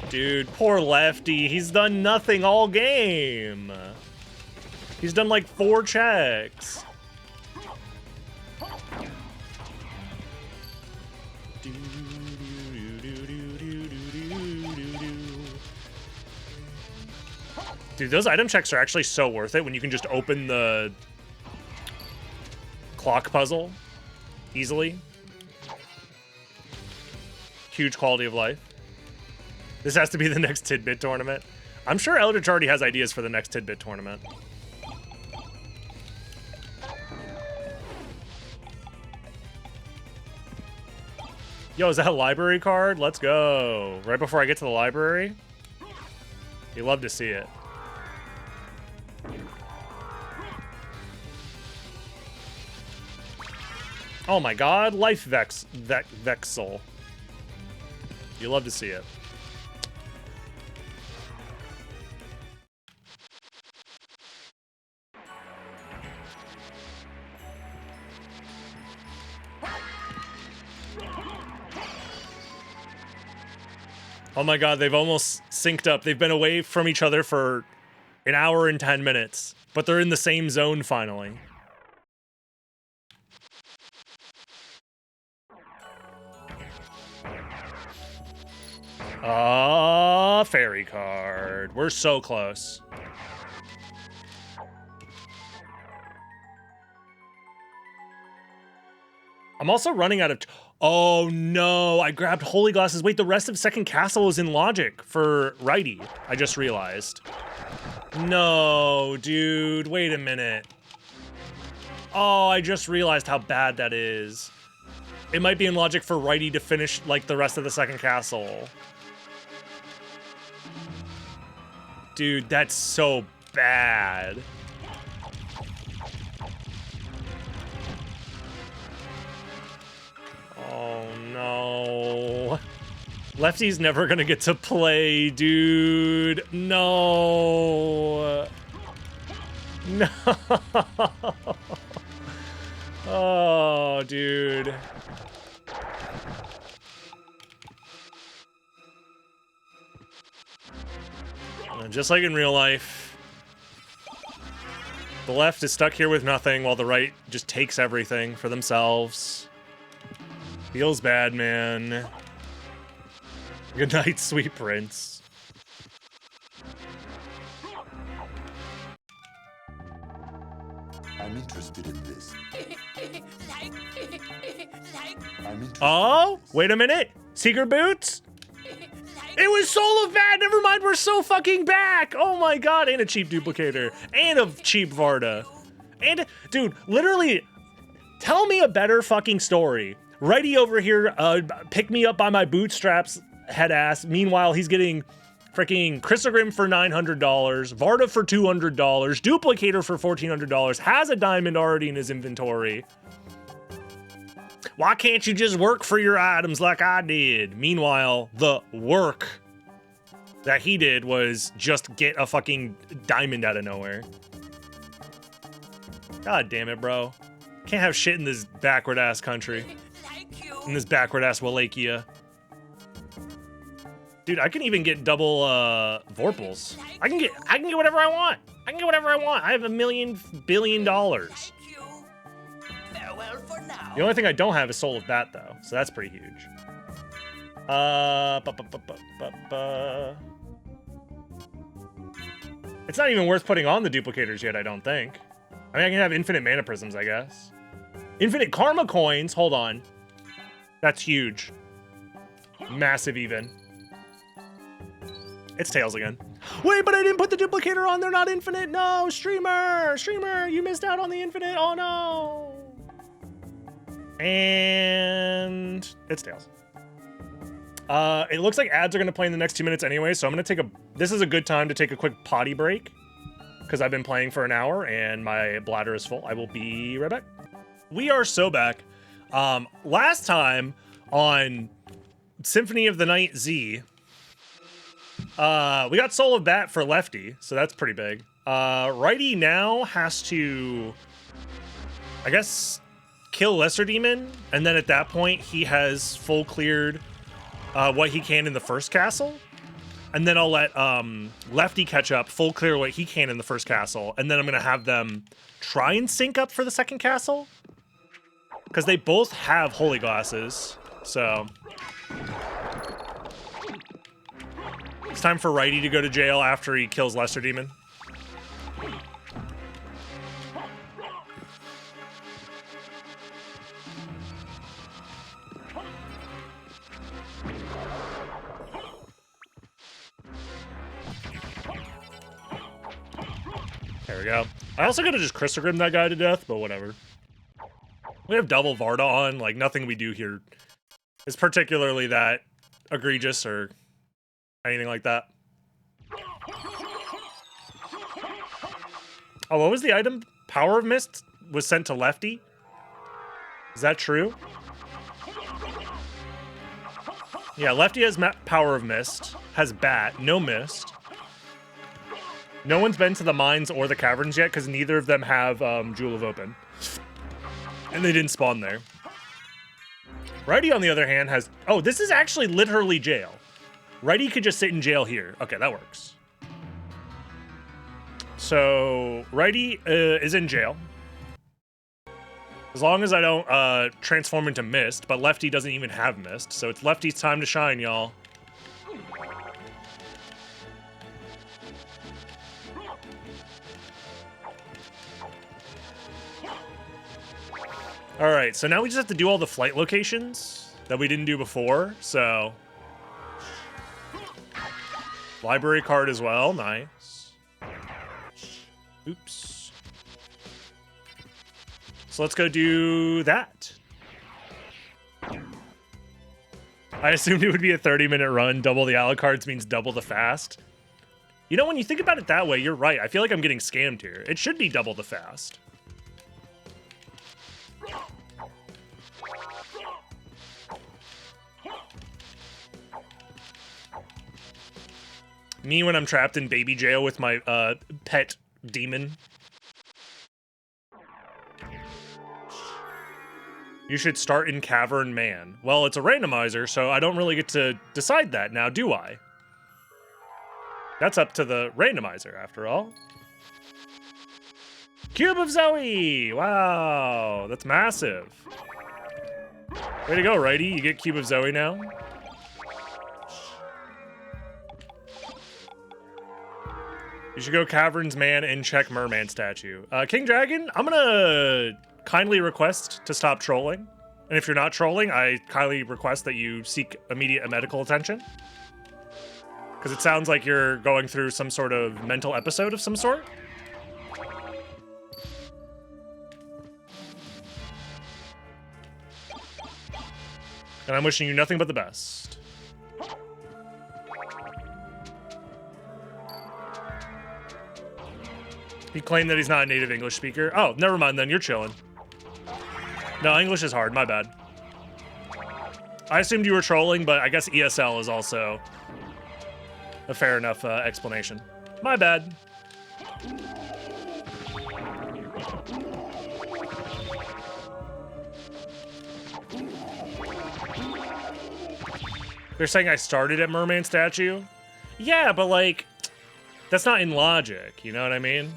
Dude, poor Lefty. He's done nothing all game. He's done like 4 checks. Dude, those item checks are actually so worth it when you can just open the clock puzzle easily. Huge quality of life. This has to be the next Tidbit tournament. I'm sure Eldritch already has ideas for the next Tidbit tournament. Yo, is that a library card? Let's go. Right before I get to the library? You love to see it. Oh my god, Life Vexel. You love to see it. Oh my god, they've almost synced up. They've been away from each other for an hour and 10 minutes, but they're in the same zone finally. Fairy card. We're so close. I'm also running out of... Oh no, I grabbed holy glasses. Wait, the rest of second castle is in logic for righty. I just realized. No, dude, wait a minute. Oh, I just realized how bad that is. It might be in logic for righty to finish like the rest of the second castle. Dude, that's so bad. Oh no. Lefty's never gonna get to play, dude. No. No. Oh, dude. Just like in real life, the left is stuck here with nothing while the right just takes everything for themselves. Feels bad, man. Good night, sweet prince. I'm interested in this. I'm interested. Oh, wait a minute. Secret boots? It was Soul of Bad. Never mind, we're so fucking back. Oh my god, and a cheap duplicator. And a cheap Varda. And, dude, literally, tell me a better fucking story. Righty over here, pick me up by my bootstraps, head ass. Meanwhile, he's getting freaking Chrysogrim for $900, Varda for $200, Duplicator for $1,400, has a diamond already in his inventory. Why can't you just work for your items like I did? Meanwhile, the work that he did was just get a fucking diamond out of nowhere. God damn it, bro. Can't have shit in this backward ass country. In this backward ass Wallachia. Dude, I can even get double Vorpals. I can get whatever I want. I can get whatever I want. I have $1 billion. Farewell for now. The only thing I don't have is Soul of Bat, though, so that's pretty huge. It's not even worth putting on the duplicators yet, I don't think. I mean, I can have infinite mana prisms, I guess. Infinite karma coins, hold on. That's huge. Massive even. It's Tails again. Wait, but I didn't put the duplicator on, they're not infinite. No, streamer, you missed out on the infinite, oh no. And it's Tails. It looks like ads are gonna play in the next 2 minutes anyway, so I'm gonna take this is a good time to take a quick potty break because I've been playing for an hour and my bladder is full. I will be right back. We are so back. Last time on Symphony of the Night Z, we got Soul of Bat for Lefty, so that's pretty big. Righty now has to, I guess, kill Lesser Demon, and then at that point he has full cleared what he can in the first castle, and then I'll let Lefty catch up, full clear what he can in the first castle, and then I'm gonna have them try and sync up for the second castle, because they both have holy glasses. So it's time for Righty to go to jail after he kills Lesser Demon. There we go. I also gotta just Chrysogrim that guy to death, but whatever. We have double Varda on, like nothing we do here is particularly that egregious or anything like that. Oh, what was the item? Power of Mist was sent to Lefty? Is that true? Yeah, Lefty has Power of Mist, has Bat, no Mist. No one's been to the mines or the caverns yet because neither of them have Jewel of Open. And they didn't spawn there. Righty, on the other hand, has... Oh, this is actually literally jail. Righty could just sit in jail here. Okay, that works. So Righty is in jail. As long as I don't transform into Mist, but Lefty doesn't even have Mist, so it's Lefty's time to shine, y'all. Alright, so now we just have to do all the flight locations that we didn't do before, so... Library card as well, nice. Oops. So let's go do that. I assumed it would be a 30-minute run. Double the Alucards means double the fast. You know, when you think about it that way, you're right. I feel like I'm getting scammed here. It should be double the fast. Me when I'm trapped in baby jail with my pet demon. You should start in Cavern Man. Well, it's a randomizer, so I don't really get to decide that now, do I? That's up to the randomizer, after all. Cube of Zoe! Wow, that's massive. Way to go, Righty. You get Cube of Zoe now. You should go Caverns Man and check Merman statue. King Dragon, I'm gonna kindly request to stop trolling. And if you're not trolling, I kindly request that you seek immediate medical attention. Because it sounds like you're going through some sort of mental episode of some sort. And I'm wishing you nothing but the best. He claimed that he's not a native English speaker. Oh, never mind then, you're chilling. No, English is hard, my bad. I assumed you were trolling, but I guess ESL is also a fair enough explanation. My bad. They're saying I started at Merman statue? Yeah, but like, that's not in logic, you know what I mean?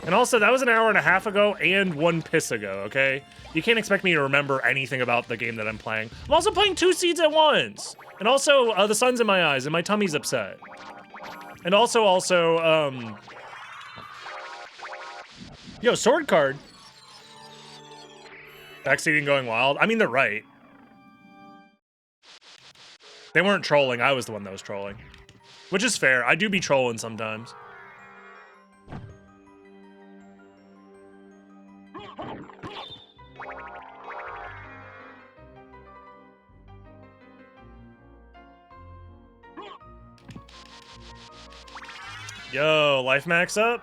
And also, that was an hour and a half ago and 1 piss ago, okay? You can't expect me to remember anything about the game that I'm playing. I'm also playing 2 seeds at once! And also, the sun's in my eyes and my tummy's upset. And also, yo, sword card. Backseating going wild. I mean, they're right. They weren't trolling, I was the one that was trolling. Which is fair, I do be trolling sometimes. Yo, life max up.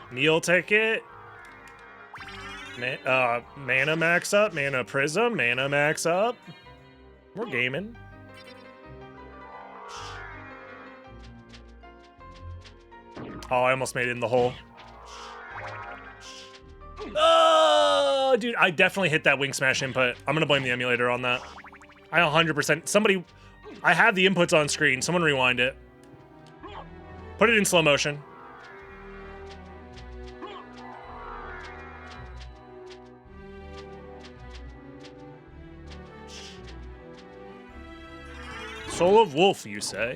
Meal ticket. Mana max up. Mana prism. Mana max up. We're gaming. Oh, I almost made it in the hole. Oh, dude, I definitely hit that wing smash input. I'm gonna blame the emulator on that. I 100%. Somebody, I have the inputs on screen. Someone rewind it. Put it in slow motion. Soul of Wolf, you say?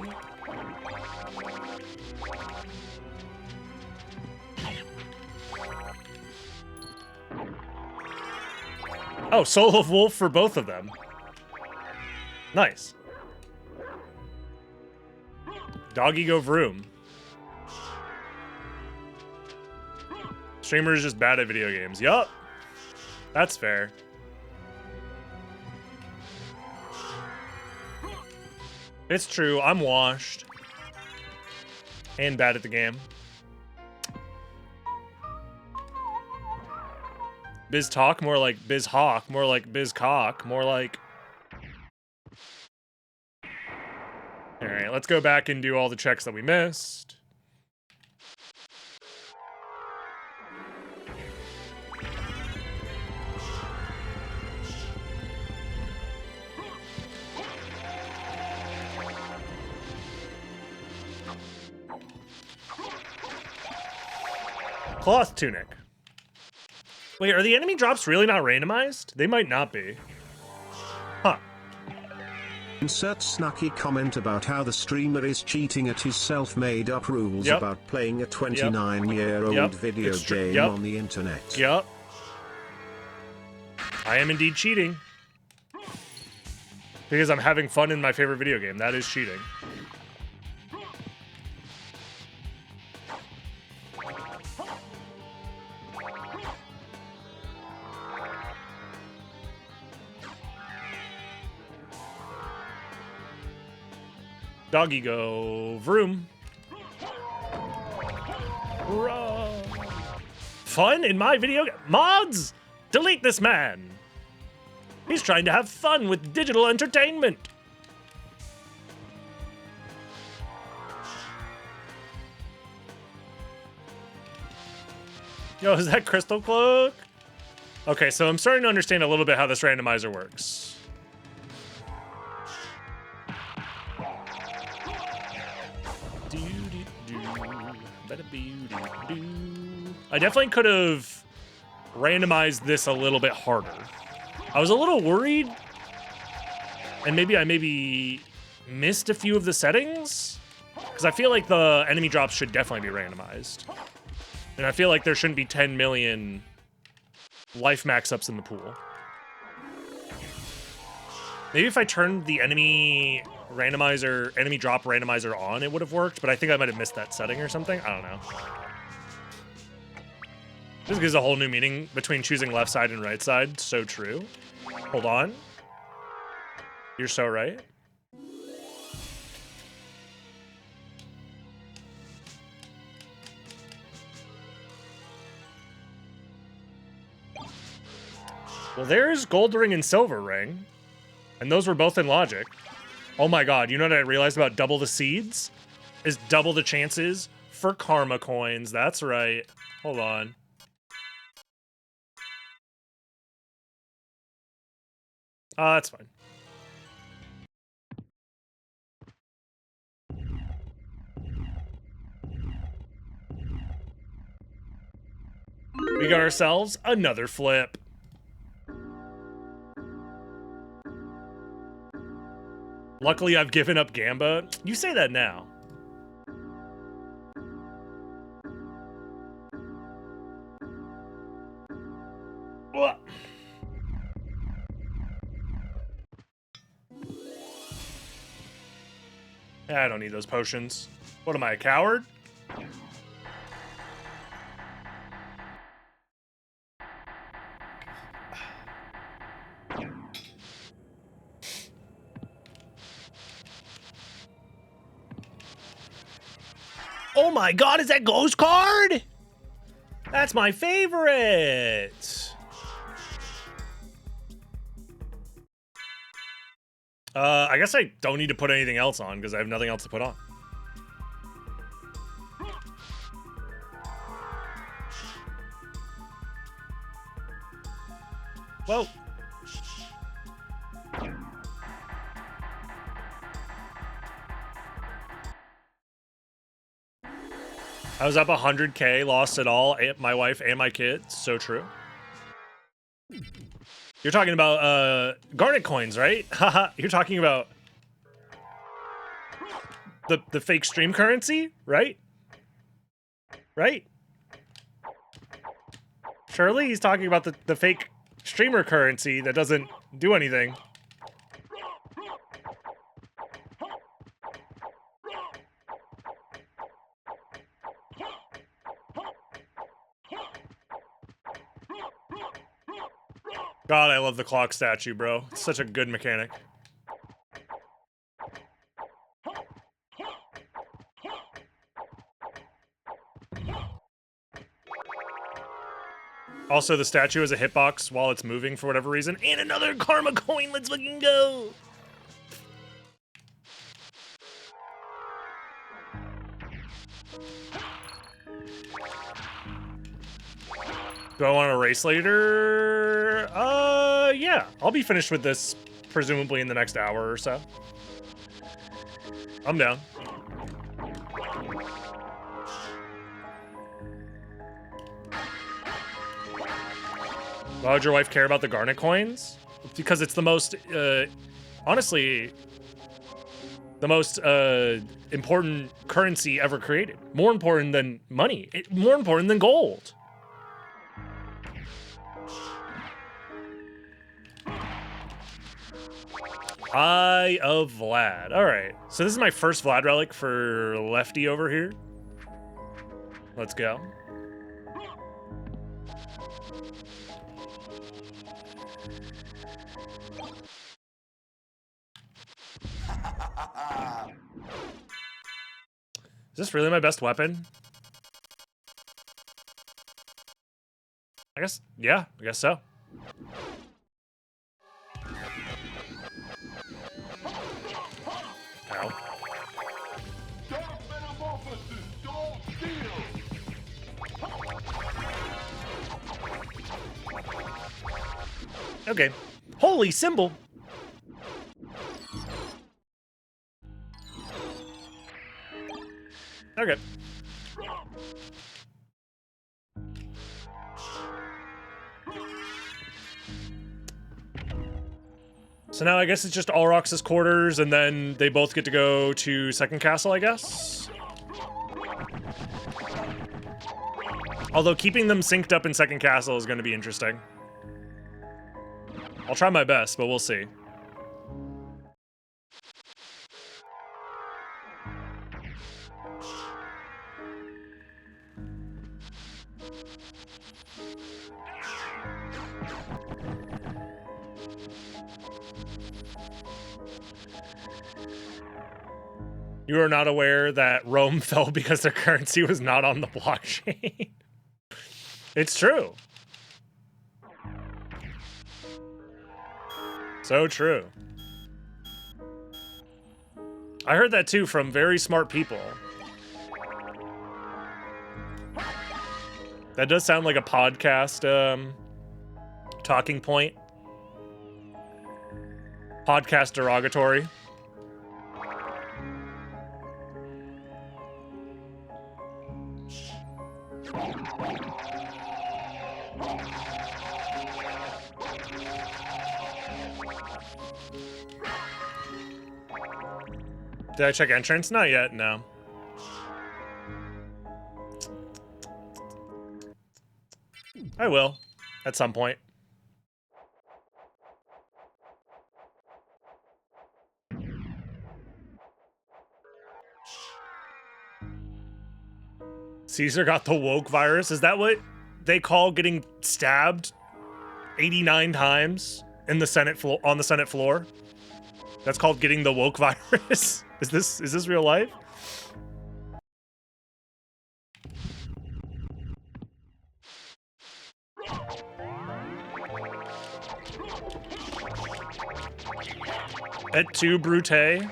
Oh, Soul of Wolf for both of them. Nice. Doggy go vroom. Streamer is just bad at video games. Yup. That's fair. It's true, I'm washed. And bad at the game. Biz talk, more like biz hawk, more like biz cock, more like... Alright, let's go back and do all the checks that we missed. Cloth tunic. Wait, are the enemy drops really not randomized? They might not be. Huh. Insert snarky comment about how the streamer is cheating at his self-made up rules Yep. about playing a 29-year-old video It's true. game Yep. on the internet. Yup. I am indeed cheating. Because I'm having fun in my favorite video game. That is cheating. Doggy go. Vroom. Run. Fun in my video game. Mods! Delete this man. He's trying to have fun with digital entertainment. Yo, is that Crystal Cloak? Okay, so I'm starting to understand a little bit how this randomizer works. I definitely could have randomized this a little bit harder. I was a little worried, and maybe I missed a few of the settings, because I feel like the enemy drops should definitely be randomized. And I feel like there shouldn't be 10 million life max ups in the pool. Maybe if I turned the enemy drop randomizer on, it would have worked, but I think I might have missed that setting or something. I don't know. This gives a whole new meaning between choosing left side and right side. So true. Hold on. You're so right. Well, there's gold ring and silver ring. And those were both in logic. Oh my god, you know what I realized about double the seeds? Is double the chances for karma coins. That's right. Hold on. That's fine. We got ourselves another flip. Luckily, I've given up Gamba. You say that now. What? I don't need those potions. What am I, a coward? Oh my god, is that Ghost card? That's my favorite. I guess I don't need to put anything else on because I have nothing else to put on. Whoa. I was up 100K, lost it all, my wife and my kids. So true. You're talking about garnet coins, right? Haha, you're talking about the fake stream currency, right? Right? Surely he's talking about the fake streamer currency that doesn't do anything. God, I love the clock statue, bro. It's such a good mechanic. Also, the statue is a hitbox while it's moving for whatever reason. And another karma coin. Let's fucking go. Do I want to race later? Yeah. I'll be finished with this presumably in the next hour or so. I'm down. Why would your wife care about the garnet coins? Because it's the most, honestly, the most important currency ever created. More important than money. More important than gold. Eye of Vlad. All right. So this is my first Vlad relic for Lefty over here. Let's go. Is this really my best weapon? I guess, yeah, I guess so. Ow. Okay. Holy symbol! Okay. So now I guess it's just Alrox's quarters, and then they both get to go to second castle, I guess? Although keeping them synced up in second castle is going to be interesting. I'll try my best, but we'll see. You are not aware that Rome fell because their currency was not on the blockchain. It's true. So true. I heard that too from very smart people. That does sound like a podcast talking point. Podcast derogatory. Did I check entrance? Not yet, no. I will, at some point. Caesar got the woke virus. Is that what they call getting stabbed 89 times in the Senate on the Senate floor? That's called getting the woke virus. Is this real life? Et tu, Brute?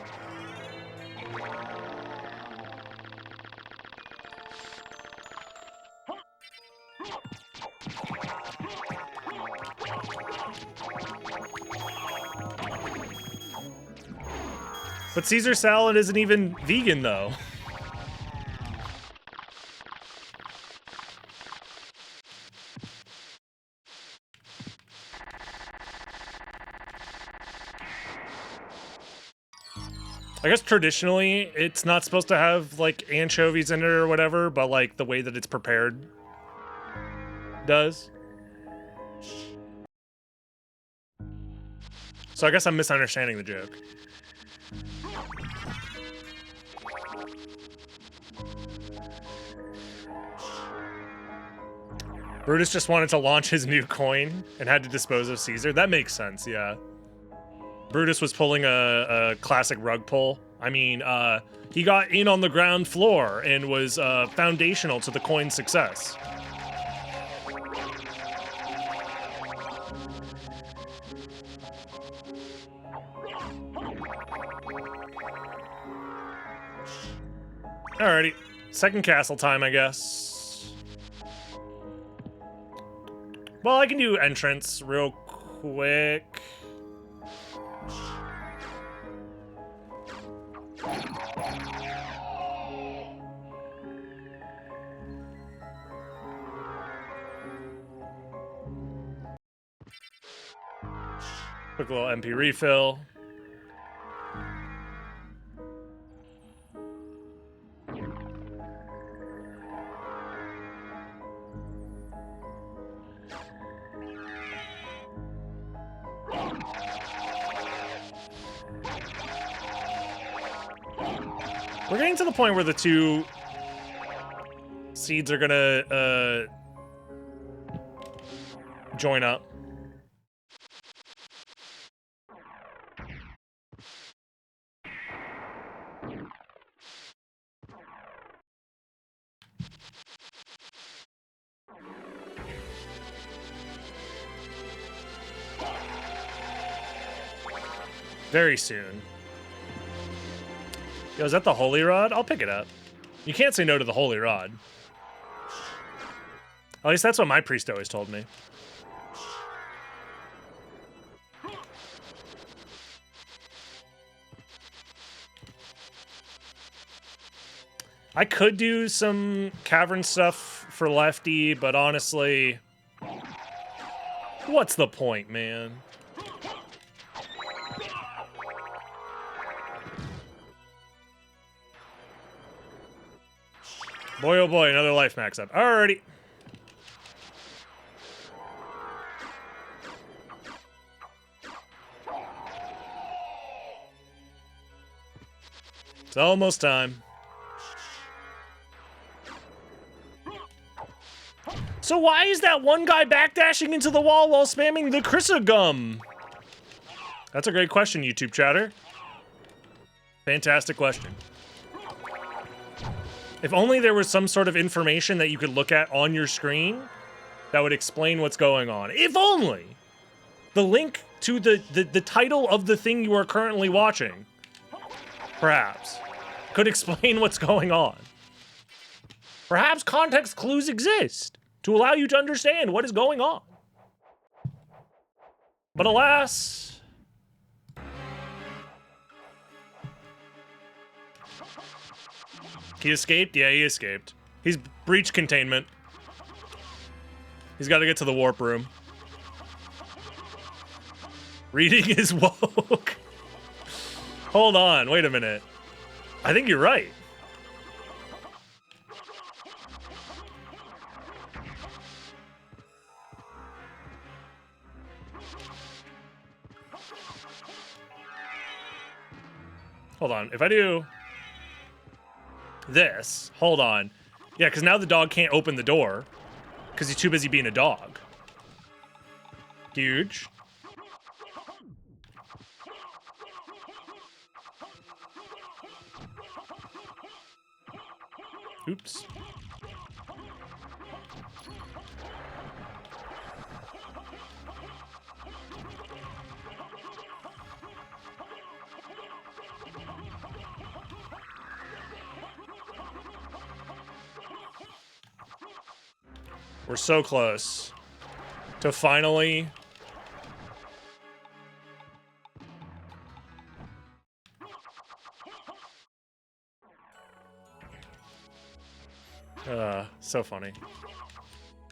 But Caesar salad isn't even vegan, though. I guess traditionally, it's not supposed to have, like, anchovies in it or whatever, but, like, the way that it's prepared does. So I guess I'm misunderstanding the joke. Brutus just wanted to launch his new coin and had to dispose of Caesar. That makes sense, yeah. Brutus was pulling a classic rug pull. I mean, he got in on the ground floor and was foundational to the coin's success. Alrighty, second castle time, I guess. Well, I can do entrance real quick. Quick little MP refill. We're getting to the point where the two seeds are gonna join up. Very soon. Yo, is that the Holy Rod? I'll pick it up. You can't say no to the Holy Rod. At least that's what my priest always told me. I could do some Cavern stuff for Lefty, but honestly, what's the point, man? Boy, oh boy, another life max up. Alrighty. It's almost time. So why is that one guy backdashing into the wall while spamming the Chrysogum? That's a great question, YouTube chatter. Fantastic question. If only there was some sort of information that you could look at on your screen that would explain what's going on. If only! The link to the title of the thing you are currently watching, perhaps, could explain what's going on. Perhaps context clues exist to allow you to understand what is going on. But alas... He escaped? Yeah, he escaped. He's breached containment. He's got to get to the warp room. Reading is woke. Hold on, wait a minute. I think you're right. Hold on, if I do... this, hold on. Yeah, because now the dog can't open the door because he's too busy being a dog. Huge. Oops. We're so close to finally so funny.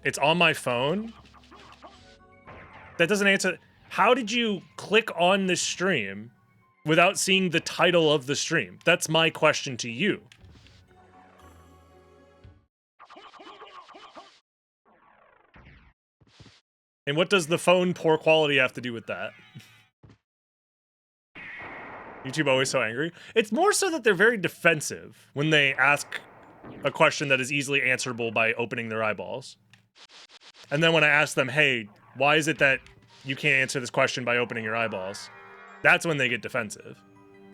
It's on my phone. That doesn't answer. How did you click on this stream without seeing the title of the stream? That's my question to you. And what does the phone poor quality have to do with that? YouTube always so angry. It's more so that they're very defensive when they ask a question that is easily answerable by opening their eyeballs. And then when I ask them, hey, why is it that you can't answer this question by opening your eyeballs? That's when they get defensive.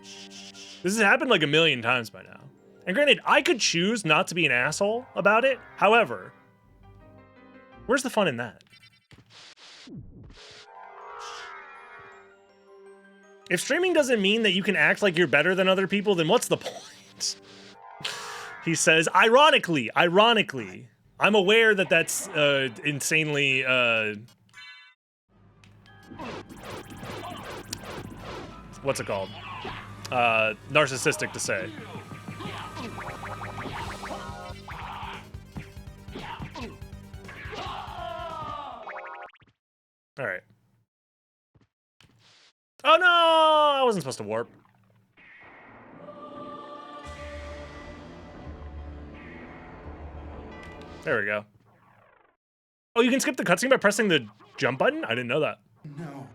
This has happened like a million times by now. And granted, I could choose not to be an asshole about it. However, where's the fun in that? If streaming doesn't mean that you can act like you're better than other people, then what's the point? He says, ironically, I'm aware that that's insanely, what's it called? Narcissistic to say. All right. Oh no! I wasn't supposed to warp. There we go. Oh, you can skip the cutscene by pressing the jump button? I didn't know that. No.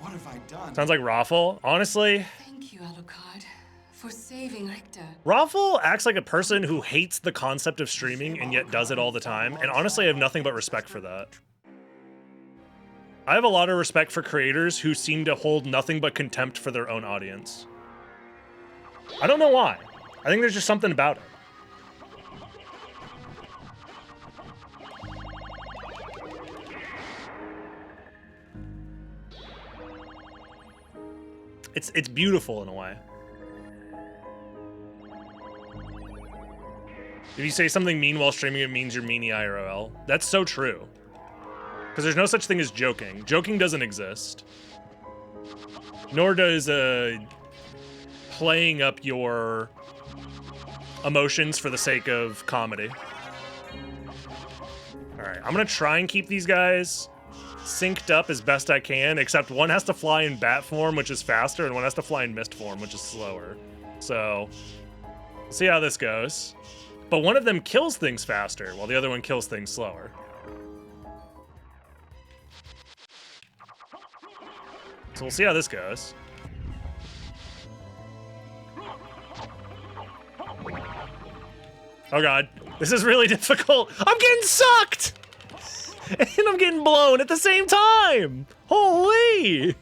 What have I done? Sounds like Raffle. Honestly, Thank you, Alucard, for saving Richter. Raffle acts like a person who hates the concept of streaming and yet does it all the time. And honestly, I have nothing but respect for that. I have a lot of respect for creators who seem to hold nothing but contempt for their own audience. I don't know why. I think there's just something about it. It's beautiful in a way. If you say something mean while streaming, it means you're meanie IRL. That's so true. Because there's no such thing as joking. Joking doesn't exist. Nor does playing up your emotions for the sake of comedy. Alright, I'm gonna try and keep these guys synced up as best I can, except one has to fly in bat form, which is faster, and one has to fly in mist form, which is slower. So, we'll see how this goes. But one of them kills things faster, while the other one kills things slower. So we'll see how this goes. Oh god, this is really difficult. I'm getting sucked! And I'm getting blown at the same time! Holy!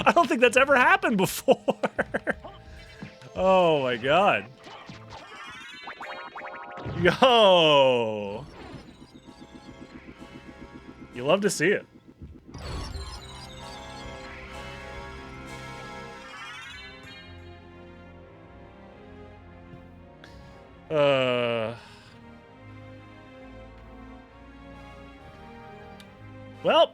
I don't think that's ever happened before. Oh my god. Yo! You love to see it. Well,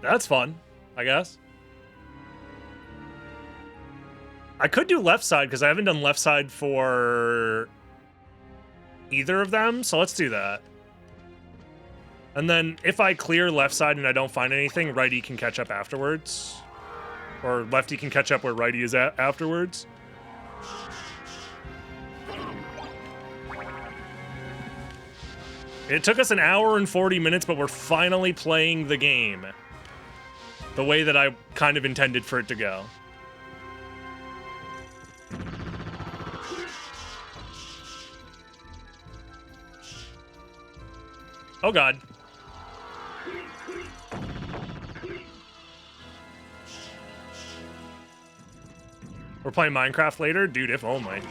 that's fun, I guess. I could do left side because I haven't done left side for either of them, so let's do that. And then if I clear left side and I don't find anything, righty can catch up afterwards. Or lefty can catch up where righty is at afterwards. It took us an hour and 40 minutes, but we're finally playing the game the way that I kind of intended for it to go. Oh god. We're playing Minecraft later? Dude, if only.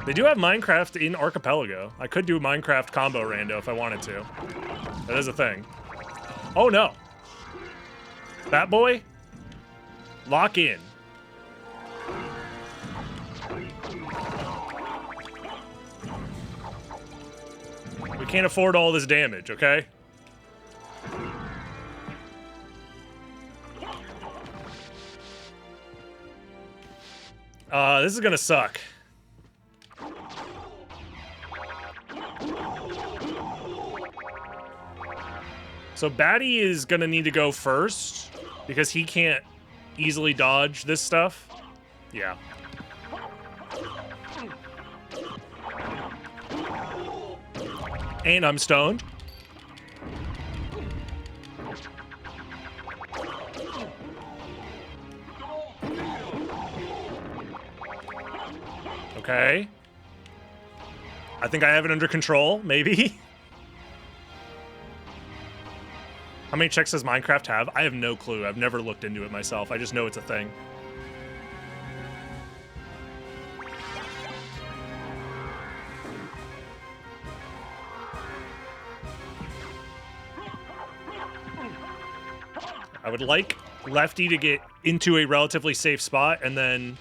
They do have Minecraft in Archipelago. I could do Minecraft combo rando if I wanted to. That is a thing. Oh no. Bat boy? Lock in. We can't afford all this damage, okay? This is gonna suck. So Batty is gonna need to go first because he can't easily dodge this stuff. Yeah. And I'm stoned. Okay. I think I have it under control, maybe. How many checks does Minecraft have? I have no clue. I've never looked into it myself. I just know it's a thing. I would like Lefty to get into a relatively safe spot and then...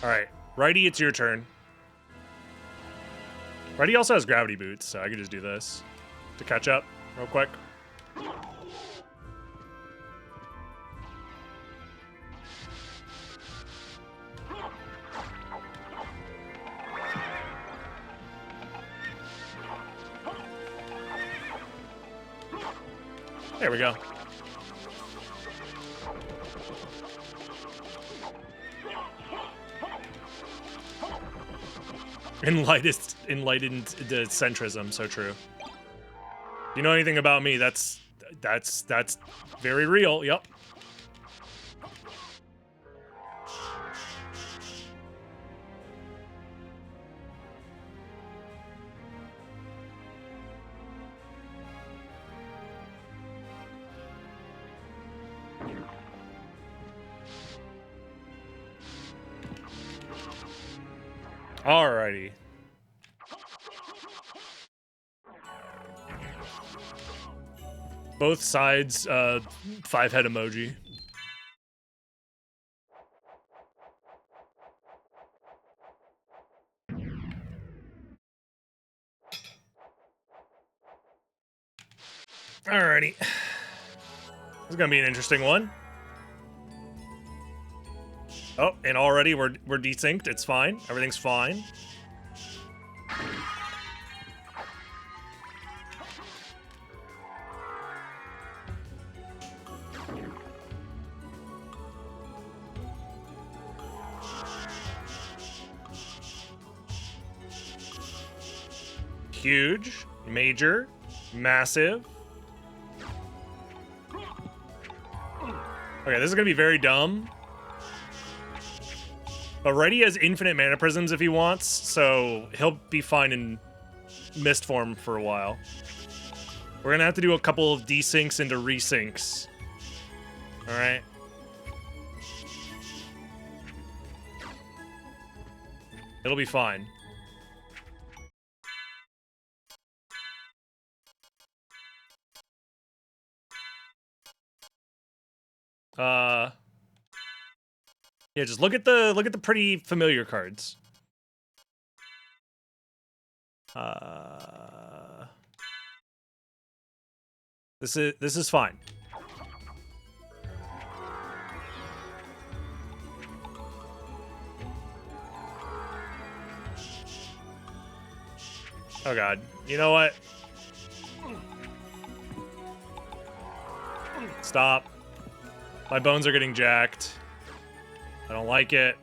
Alright, Righty, it's your turn. Righty also has gravity boots, so I could just do this to catch up real quick. There we go. Enlightened centrism, so true. You know anything about me? That's very real. Yep. Alrighty. Both sides, 5-head emoji. Alrighty. This is gonna be an interesting one. Oh, and already we're desynced. It's fine. Everything's fine. Huge, major, massive. Okay, this is gonna be very dumb. But Righty has infinite mana prisms if he wants, so he'll be fine in mist form for a while. We're gonna have to do a couple of desyncs into resyncs. Alright. It'll be fine. Yeah, just look at the pretty familiar cards. This is fine. Oh god. You know what? Stop. My bones are getting jacked. I don't like it.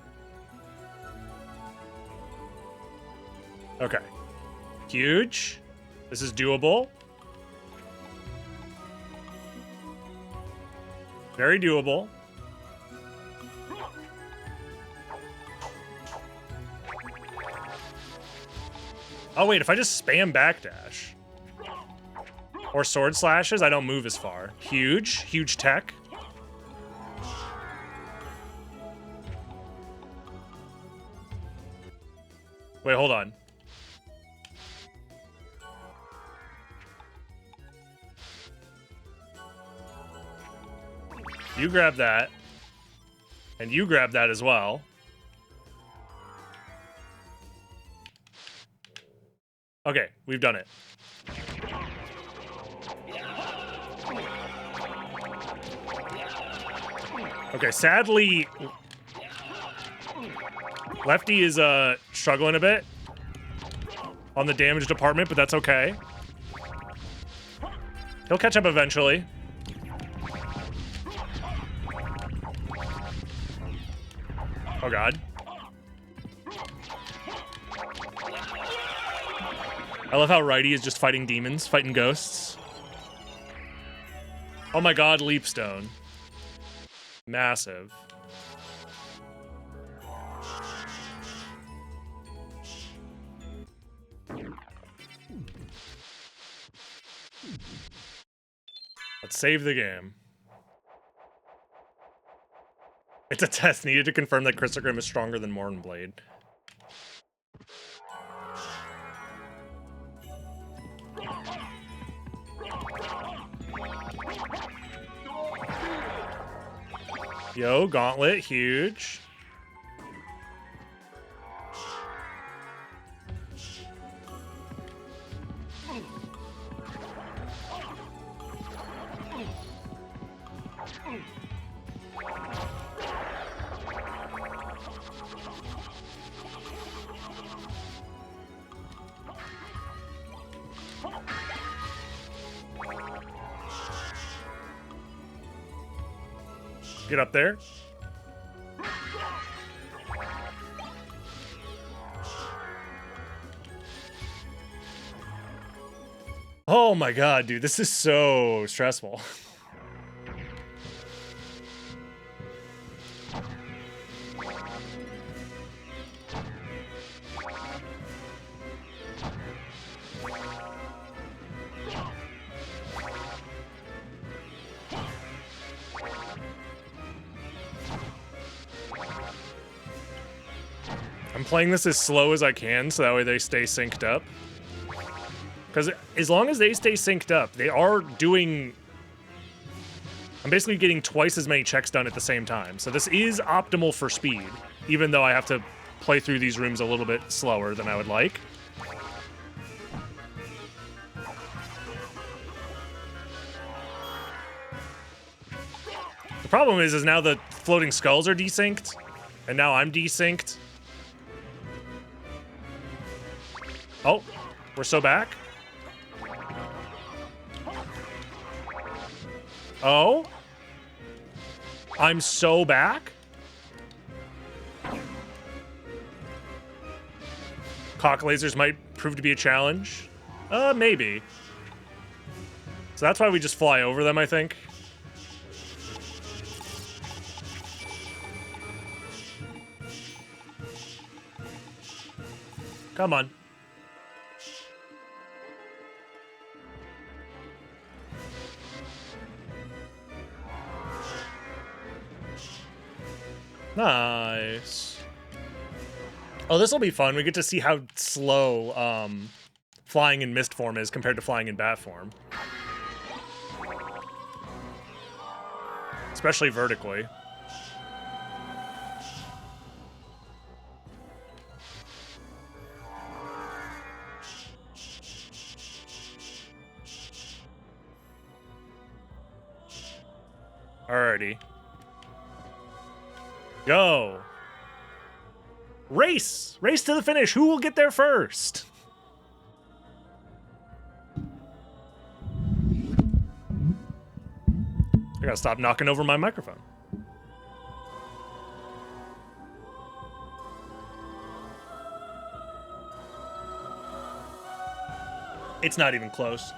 Okay. Huge. This is doable. Very doable. Oh wait, if I just spam backdash or sword slashes, I don't move as far. Huge, huge tech. Wait, hold on. You grab that. And you grab that as well. Okay, we've done it. Okay, sadly, Lefty is struggling a bit on the damage department, but that's okay. He'll catch up eventually. Oh god. I love how Righty is just fighting demons, fighting ghosts. Oh my god, Leapstone. Massive. Let's save the game. It's a test needed to confirm that Crystogrim is stronger than Mornblade. Yo, Gauntlet, huge. Get up there. Oh my god, dude, this is so stressful. I'm playing this as slow as I can so that way they stay synced up. Because as long as they stay synced up, they are doing... I'm basically getting twice as many checks done at the same time. So this is optimal for speed, even though I have to play through these rooms a little bit slower than I would like. The problem is now the floating skulls are desynced, and now I'm desynced. Oh, we're so back. Oh, I'm so back. Cock lasers might prove to be a challenge. Maybe. So that's why we just fly over them, I think. Come on. Nice. Oh, this will be fun. We get to see how slow flying in mist form is compared to flying in bat form. Especially vertically. Alrighty. Go. Race! Race to the finish. Who will get there first? I gotta stop knocking over my microphone. It's not even close.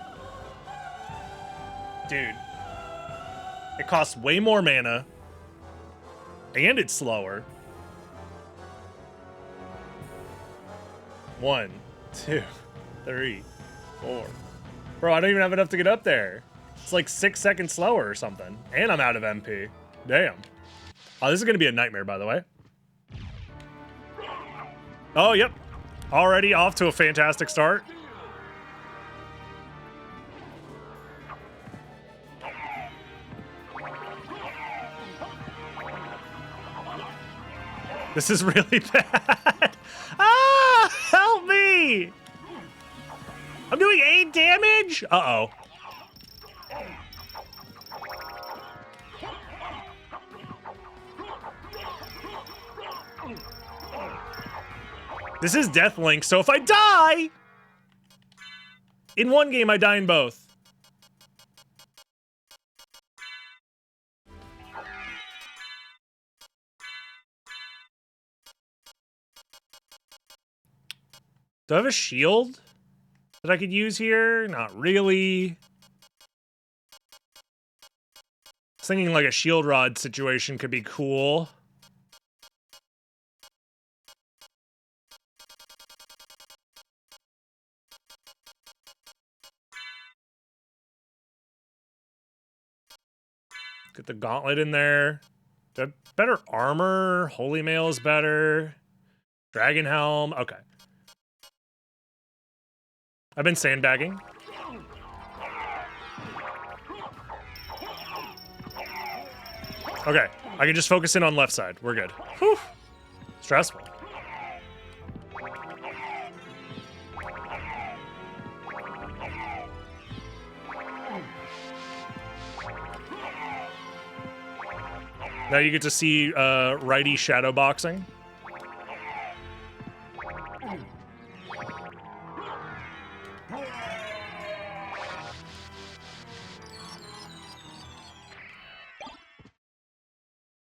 Dude. It costs way more mana. And it's slower. 1, 2, 3, 4. Bro, I don't even have enough to get up there. It's like 6 seconds slower or something. And I'm out of MP. Damn. Oh, this is going to be a nightmare, by the way. Oh, yep. Already off to a fantastic start. This is really bad. Ah! Help me! I'm doing 8 damage? Uh-oh. This is Deathlink, so if I die... In one game, I die in both. Do I have a shield that I could use here? Not really. I was thinking like a shield rod situation could be cool. Get the gauntlet in there. Better armor. Holy mail is better. Dragon helm. Okay. I've been sandbagging. Okay, I can just focus in on left side. We're good. Whew. Stressful. Now you get to see righty shadow boxing.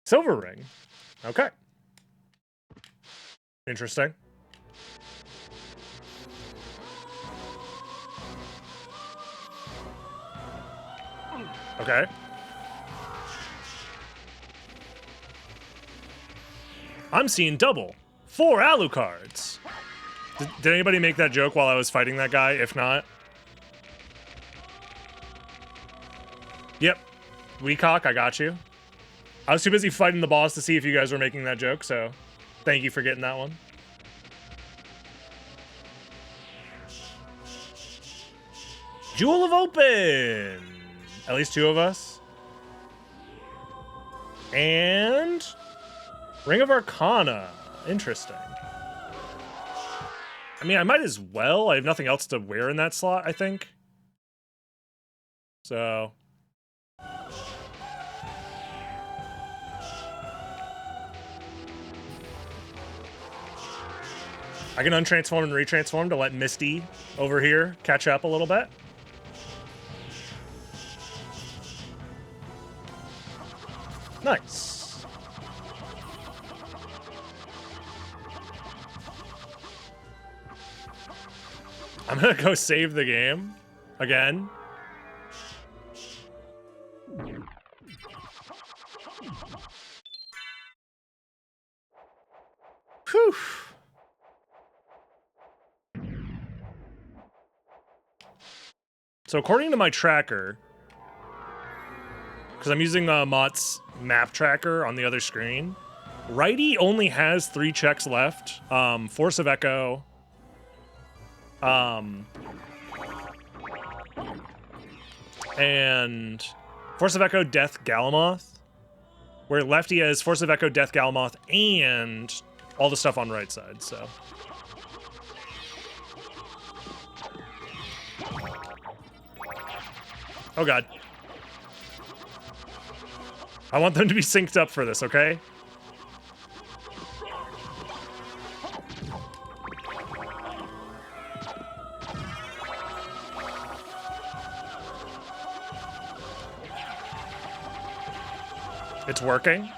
Silver ring. Okay. Interesting. Okay. I'm seeing double. 4 Alucards. Did anybody make that joke while I was fighting that guy? If not. Yep. Weacock, I got you. I was too busy fighting the boss to see if you guys were making that joke, so thank you for getting that one. Jewel of Open! At least 2 of us. And Ring of Arcana. Interesting. I mean, I might as well. I have nothing else to wear in that slot, I think. So... I can untransform and retransform to let Misty over here catch up a little bit. Nice. I'm gonna go save the game again. Whew. So according to my tracker, because I'm using Mott's map tracker on the other screen, Righty only has 3 checks left. Force of Echo, and Force of Echo, Death, Galamoth, where Lefty has Force of Echo, Death, Galamoth, and all the stuff on right side, so... Oh god. I want them to be synced up for this, okay? It's working.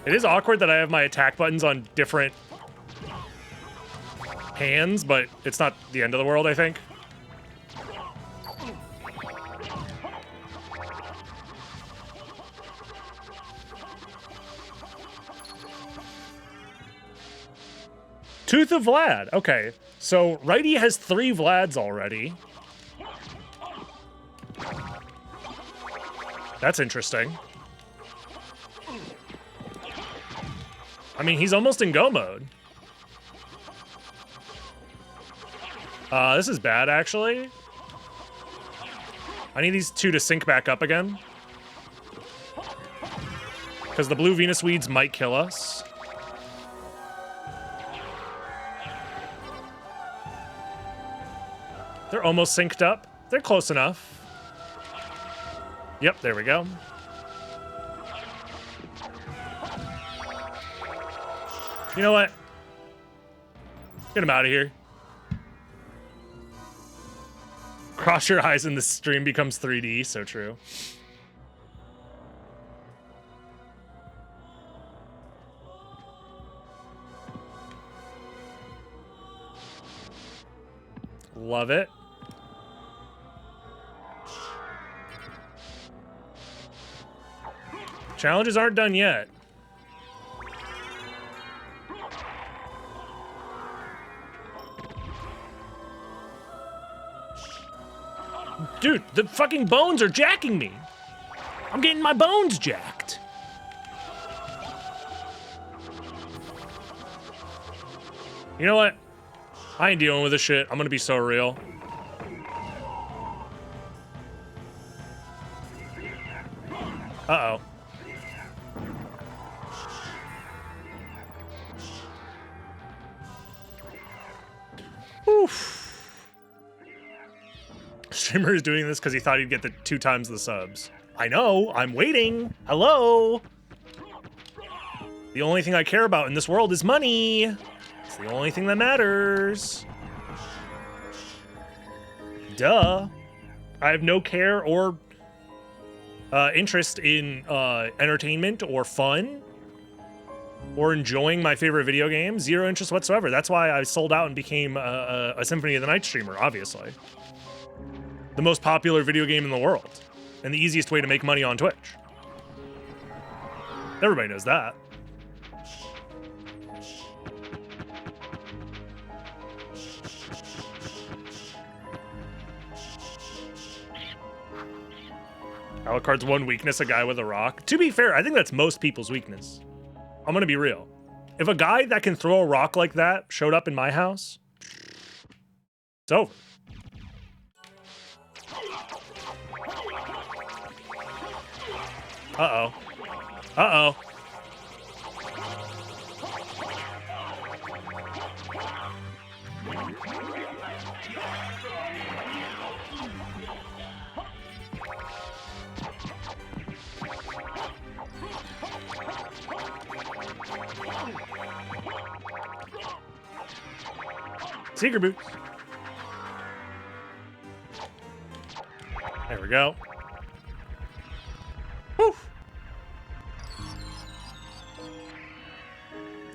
It is awkward that I have my attack buttons on different hands, but it's not the end of the world, I think. Tooth of Vlad. Okay, so Righty has 3 Vlads already. That's interesting. I mean, he's almost in go mode. This is bad, actually. I need these 2 to sync back up again. Because the blue Venus Weeds might kill us. They're almost synced up. They're close enough. Yep, there we go. You know what? Get him out of here. Cross your eyes and the stream becomes 3D. So true. Love it. Challenges aren't done yet. Dude, the fucking bones are jacking me. I'm getting my bones jacked. You know what? I ain't dealing with this shit. I'm gonna be so real. Uh-oh. Oof. Streamer is doing this because he thought he'd get the 2 times the subs. I know, I'm waiting. Hello. The only thing I care about in this world is money. It's the only thing that matters. Duh. I have no care or interest in entertainment or fun or enjoying my favorite video game. Zero interest whatsoever. That's why I sold out and became a Symphony of the Night streamer, obviously. The most popular video game in the world. And the easiest way to make money on Twitch. Everybody knows that. Alucard's one weakness, a guy with a rock. To be fair, I think that's most people's weakness. I'm gonna be real. If a guy that can throw a rock like that showed up in my house, it's over. Uh-oh. Uh-oh. Secret boots. There we go. Whew.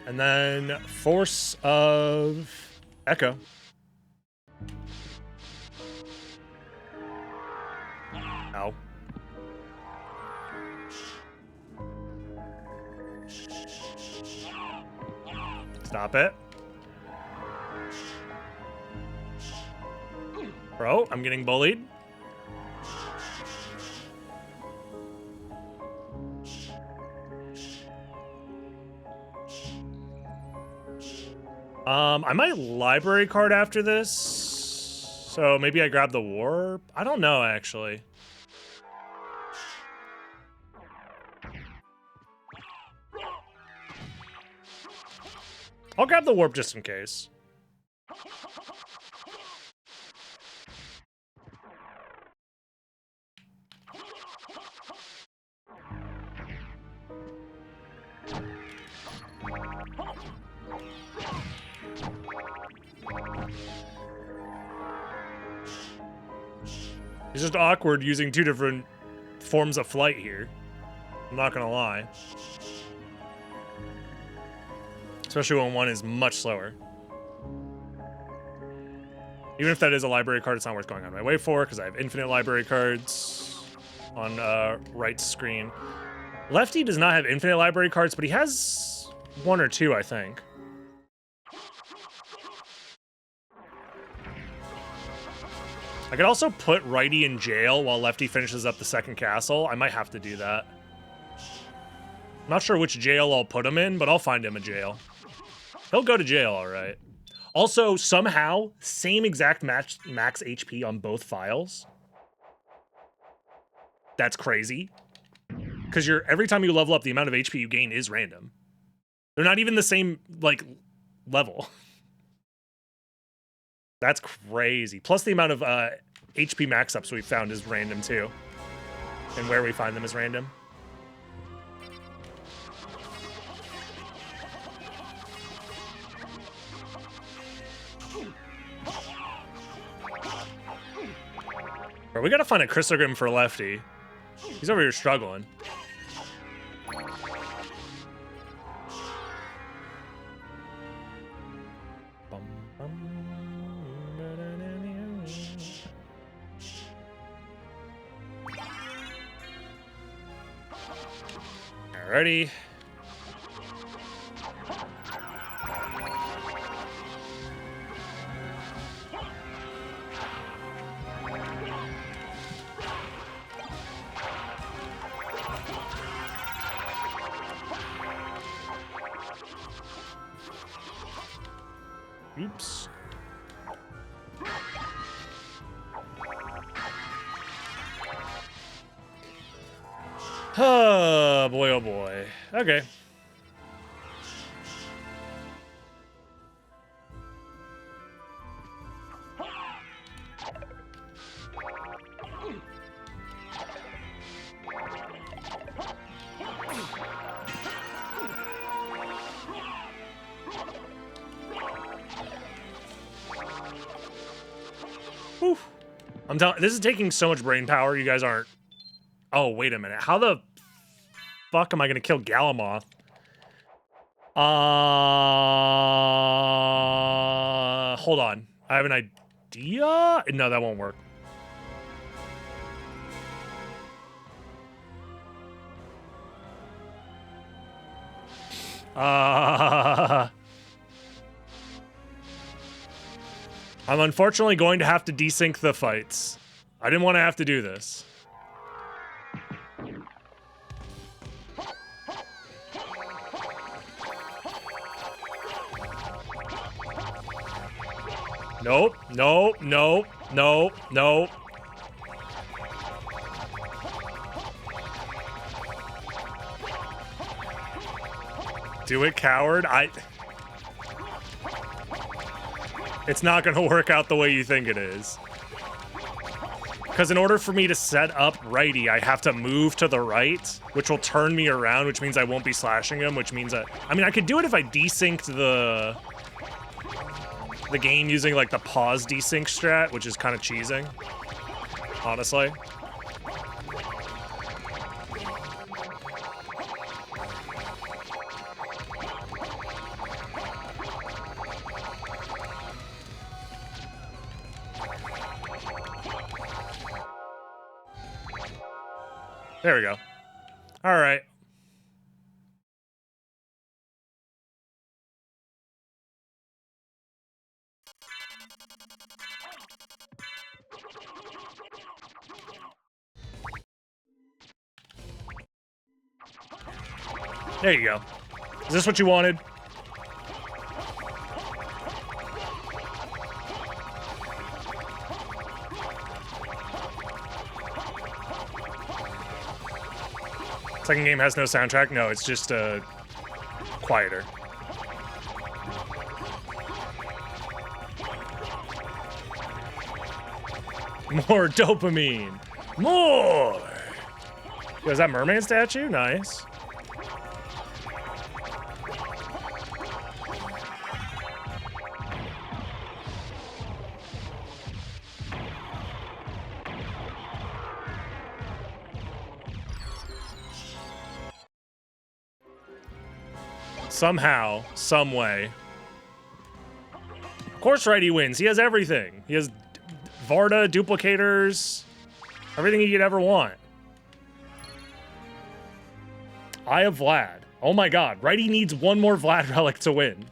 And then Force of Echo. Ow. Stop it. Bro, I'm getting bullied. I might library card after this. So maybe I grab the warp. I don't know, actually. I'll grab the warp just in case. It's just awkward using two different forms of flight here. I'm not gonna lie. Especially when one is much slower. Even if that is a library card, it's not worth going on my way for, because I have infinite library cards on right screen. Lefty does not have infinite library cards, but he has one or two, I think. I could also put righty in jail while lefty finishes up the second castle. I might have to do that. I'm not sure which jail I'll put him in, but I'll find him a jail. He'll go to jail, all right. Also, somehow, same exact max HP on both files. That's crazy. Because every time you level up, the amount of HP you gain is random. They're not even the same, like, level. That's crazy. Plus the amount of HP max ups we found is random too. And where we find them is random. Bro, we gotta find a Chrysogrim for Lefty. He's over here struggling. Alrighty. Oops. Oh boy, oh boy. Okay. I'm telling. This is taking so much brain power. You guys aren't. Oh, wait a minute. How the fuck am I gonna kill Galamoth? Hold on. I have an idea. No, that won't work. I'm unfortunately going to have to desync the fights. I didn't want to have to do this. Nope, nope, nope, nope, nope. Do it, coward. It's not gonna work out the way you think it is. Because in order for me to set up righty, I have to move to the right, which will turn me around, which means I won't be slashing him, which means that... I mean, I could do it if I desynced the game using, like, the pause desync strat, which is kind of cheesing, honestly. There we go. All right. There you go. Is this what you wanted? Second game has no soundtrack? No, it's just quieter. More dopamine. More! Yo, is that mermaid statue? Nice. Somehow, some way. Of course Righty wins. He has everything. He has Varda, duplicators, everything he could ever want. Eye of Vlad. Oh my god. Righty needs one more Vlad relic to win.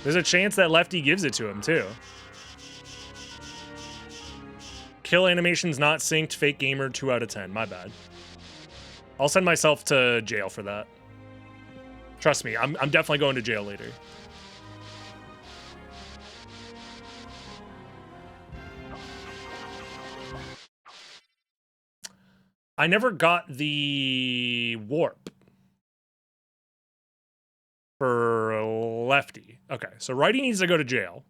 There's a chance that Lefty gives it to him, too. Kill animation's not synced. Fake gamer, 2 out of 10. My bad. I'll send myself to jail for that. Trust me, I'm definitely going to jail later. I never got the warp for Lefty. Okay, so Righty needs to go to jail.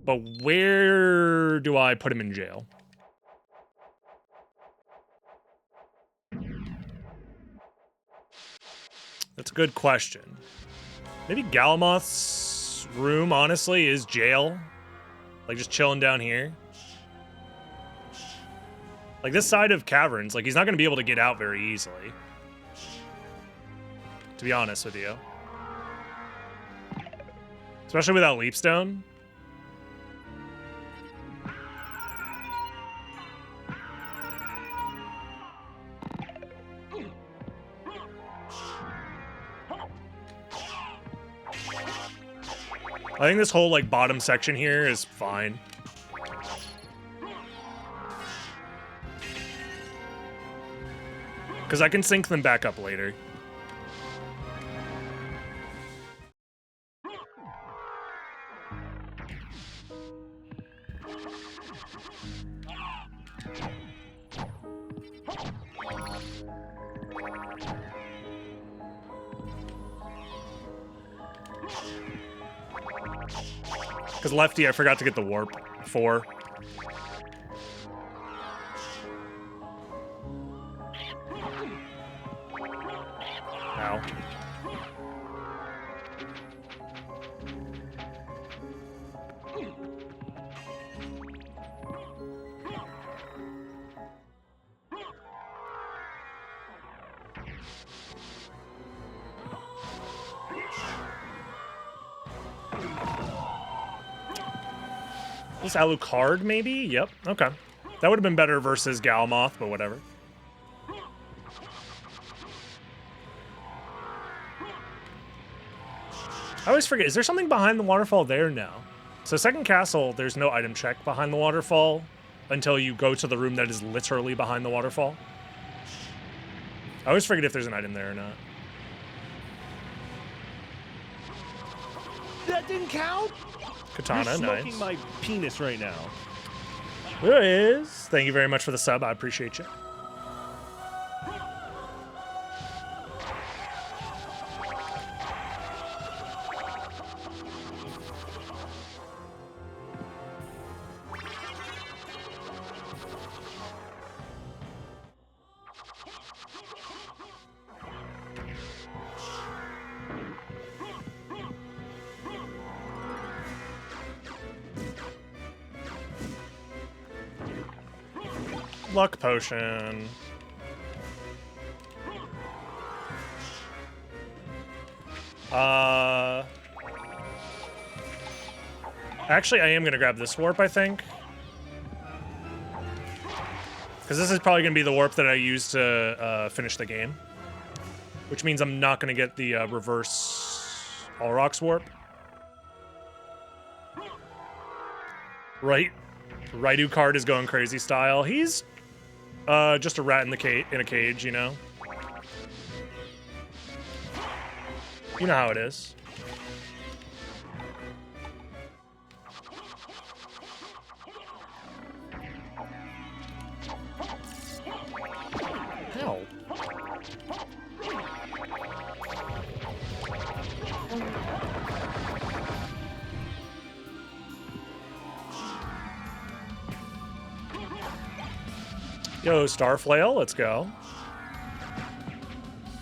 But where do I put him in jail? That's a good question. Maybe Galamoth's room, honestly, is jail. Like, just chilling down here. Like, this side of Caverns, like, he's not going to be able to get out very easily. To be honest with you. Especially without Leapstone. I think this whole, like, bottom section here is fine. Because I can sync them back up later. Because Lefty, I forgot to get the warp for. Ow. This Alucard, maybe? Yep, okay. That would have been better versus Galamoth, but whatever. I always forget, is there something behind the waterfall there? No. So second castle, there's no item check behind the waterfall until you go to the room that is literally behind the waterfall. I always forget if there's an item there or not. That didn't count? Katana, You're smoking nice. my penis right now. There is. Thank you very much for the sub. I appreciate you. Luck potion. Actually, I am going to grab this warp, I think. Because this is probably going to be the warp that I use to finish the game. Which means I'm not going to get the reverse All Rocks warp. Right. Raidu card is going crazy style. He's just a rat in a cage, you know? You know how it is. Hell. Yo, Starflail, let's go.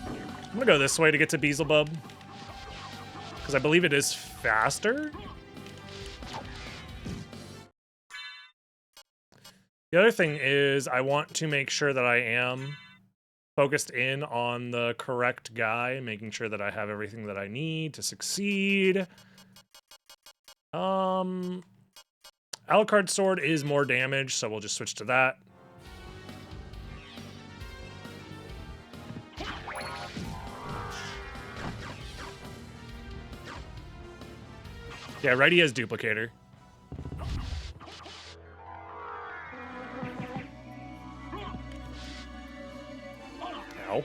I'm gonna go this way to get to Beelzebub. Because I believe it is faster. The other thing is I want to make sure that I am focused in on the correct guy, making sure that I have everything that I need to succeed. Alucard sword is more damage, so we'll just switch to that. Yeah, Righty has Duplicator. Ow.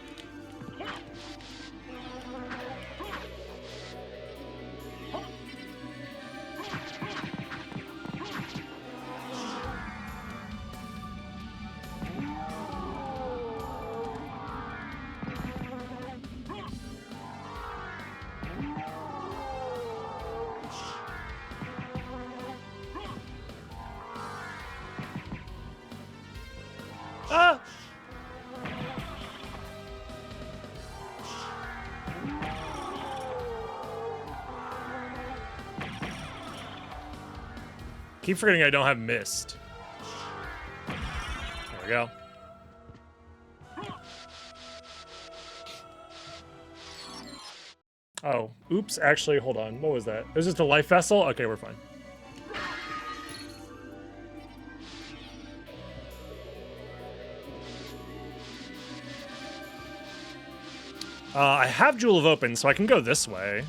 Ah! Keep forgetting I don't have mist. There we go. Oh, oops. Actually, hold on. What was that? It was just a life vessel? Okay, we're fine. I have Jewel of Open, so I can go this way.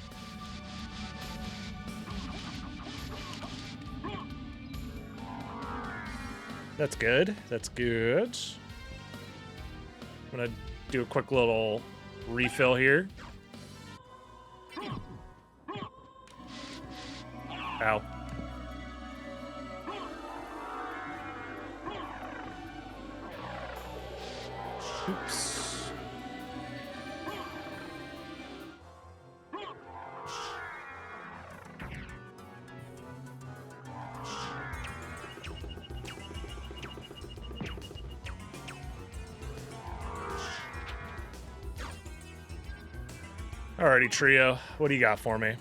That's good. That's good. I'm gonna do a quick little refill here. Ow. Oops. Alrighty, Trio. What do you got for me?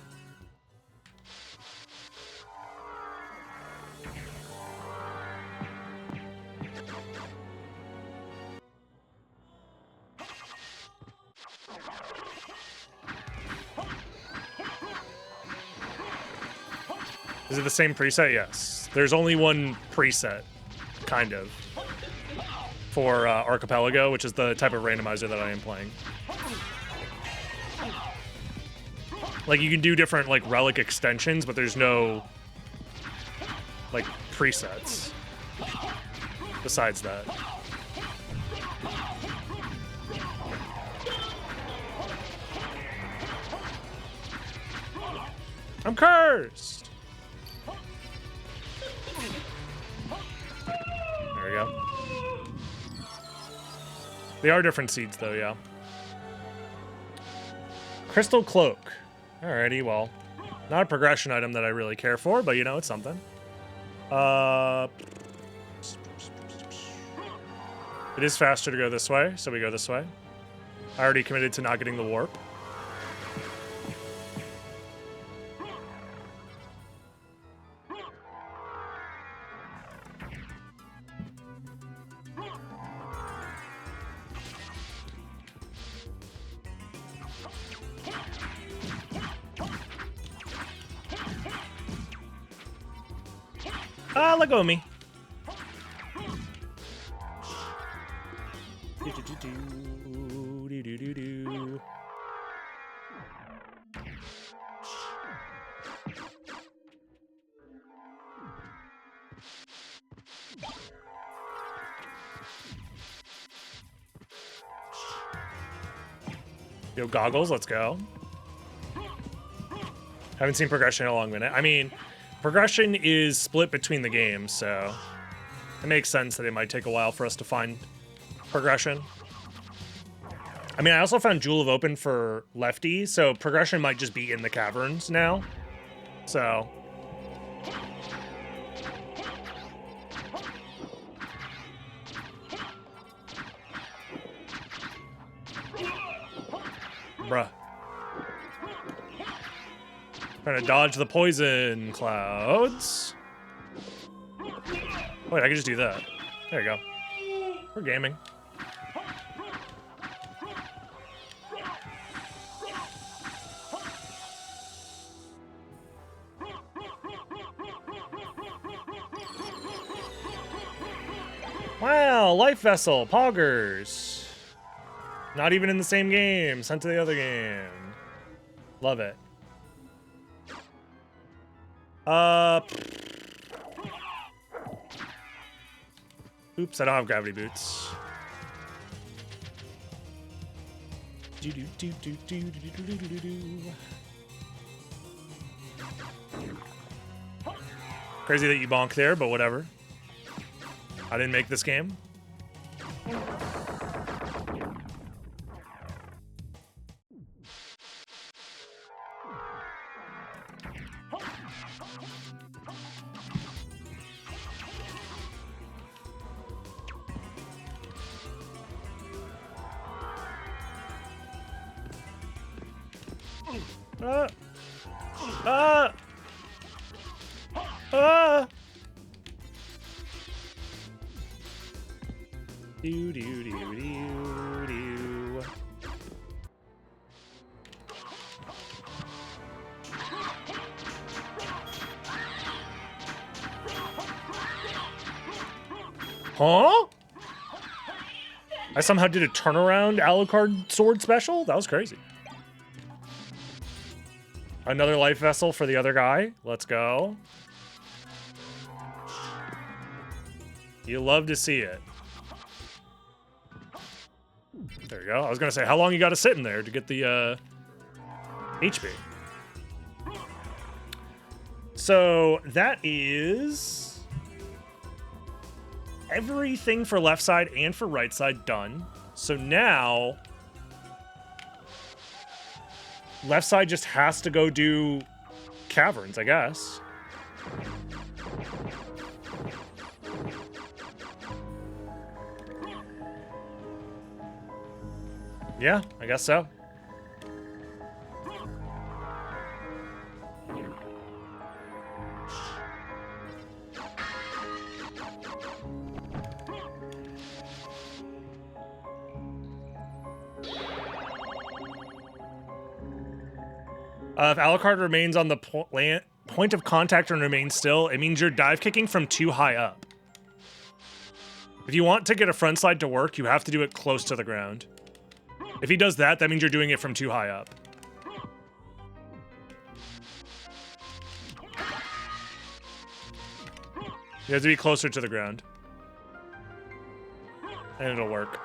Is it the same preset? Yes. There's only one preset, kind of, for Archipelago, which is the type of randomizer that I am playing. Like, you can do different, like, Relic extensions, but there's no, like, presets besides that. I'm cursed! There we go. They are different seeds, though, yeah. Crystal Cloak. Alrighty, well, not a progression item that I really care for, but, you know, it's something. It is faster to go this way, so we go this way. I already committed to not getting the warp. Let go of me. Yo, goggles, let's go. Haven't seen progression in a long minute. I mean, progression is split between the games, so it makes sense that it might take a while for us to find progression. I mean, I also found Jewel of Open for Lefty, so progression might just be in the Caverns now. So bruh. Trying to dodge the poison clouds. Wait, I can just do that. There you go. We're gaming. Wow, Life Vessel, Poggers. Not even in the same game, sent to the other game. Love it. Oops, I don't have gravity boots. Crazy that you bonk there, but whatever. I didn't make this game. Huh? I somehow did a turnaround Alucard sword special? That was crazy. Another life vessel for the other guy. Let's go. You love to see it. There you go. I was going to say, how long you got to sit in there to get the HP? So that is everything for left side and for right side done. So now left side just has to go do Caverns, I guess. Yeah, I guess so. If Alucard remains on the point of contact and remain still, it means you're dive kicking from too high up. If you want to get a front slide to work, you have to do it close to the ground. If he does that, that means you're doing it from too high up. You have to be closer to the ground. And it'll work.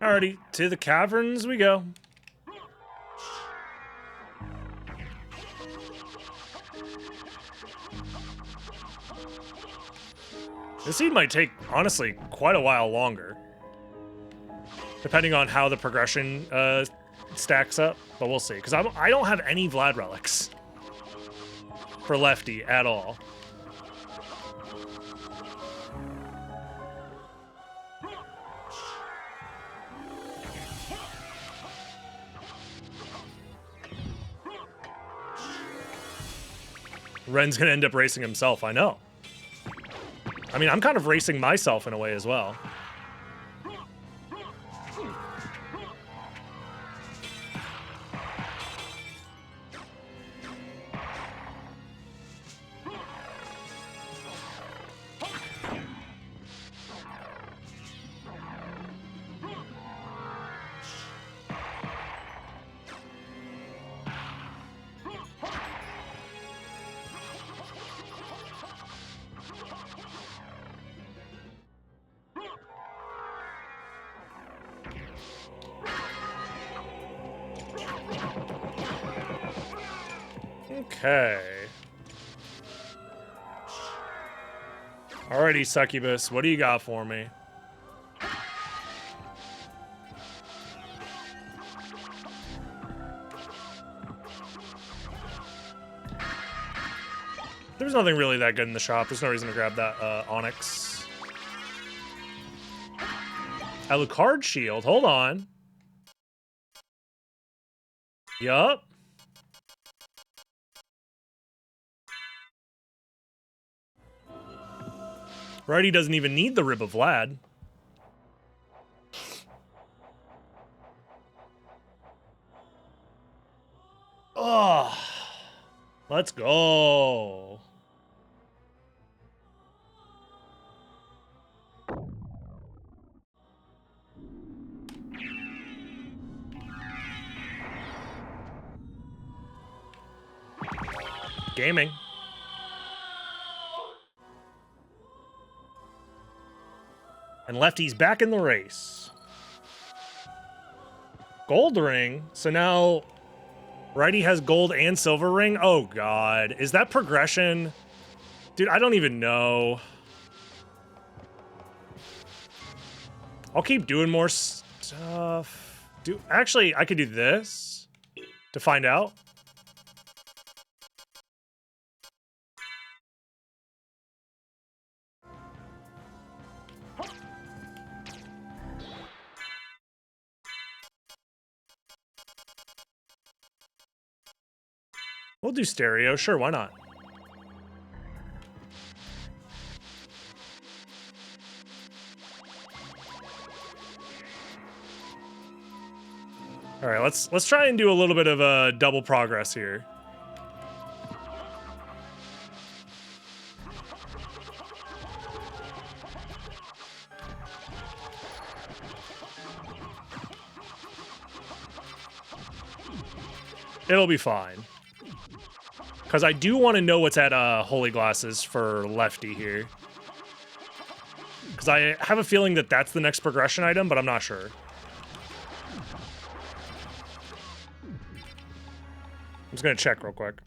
Alrighty, to the caverns we go. This seed might take, honestly, quite a while longer. Depending on how the progression stacks up, but we'll see. Because I don't have any Vlad relics for Lefty at all. Ren's gonna end up racing himself, I know. I mean, I'm kind of racing myself in a way as well. Okay. Alrighty, Succubus, what do you got for me? There's nothing really that good in the shop. There's no reason to grab that Onyx. Alucard shield, hold on. Yup. Right, he doesn't even need the Rib of Vlad. Oh, let's go. Gaming. And Lefty's back in the race. Gold ring. So now Righty has gold and silver ring. Oh, God. Is that progression? Dude, I don't even know. I'll keep doing more stuff. Actually, I could do this to find out. We'll do stereo, sure, why not? All right, let's try and do a little bit of a double progress here. It'll be fine. Because I do want to know what's at Holy Glasses for Lefty here. Because I have a feeling that that's the next progression item, but I'm not sure. I'm just going to check real quick.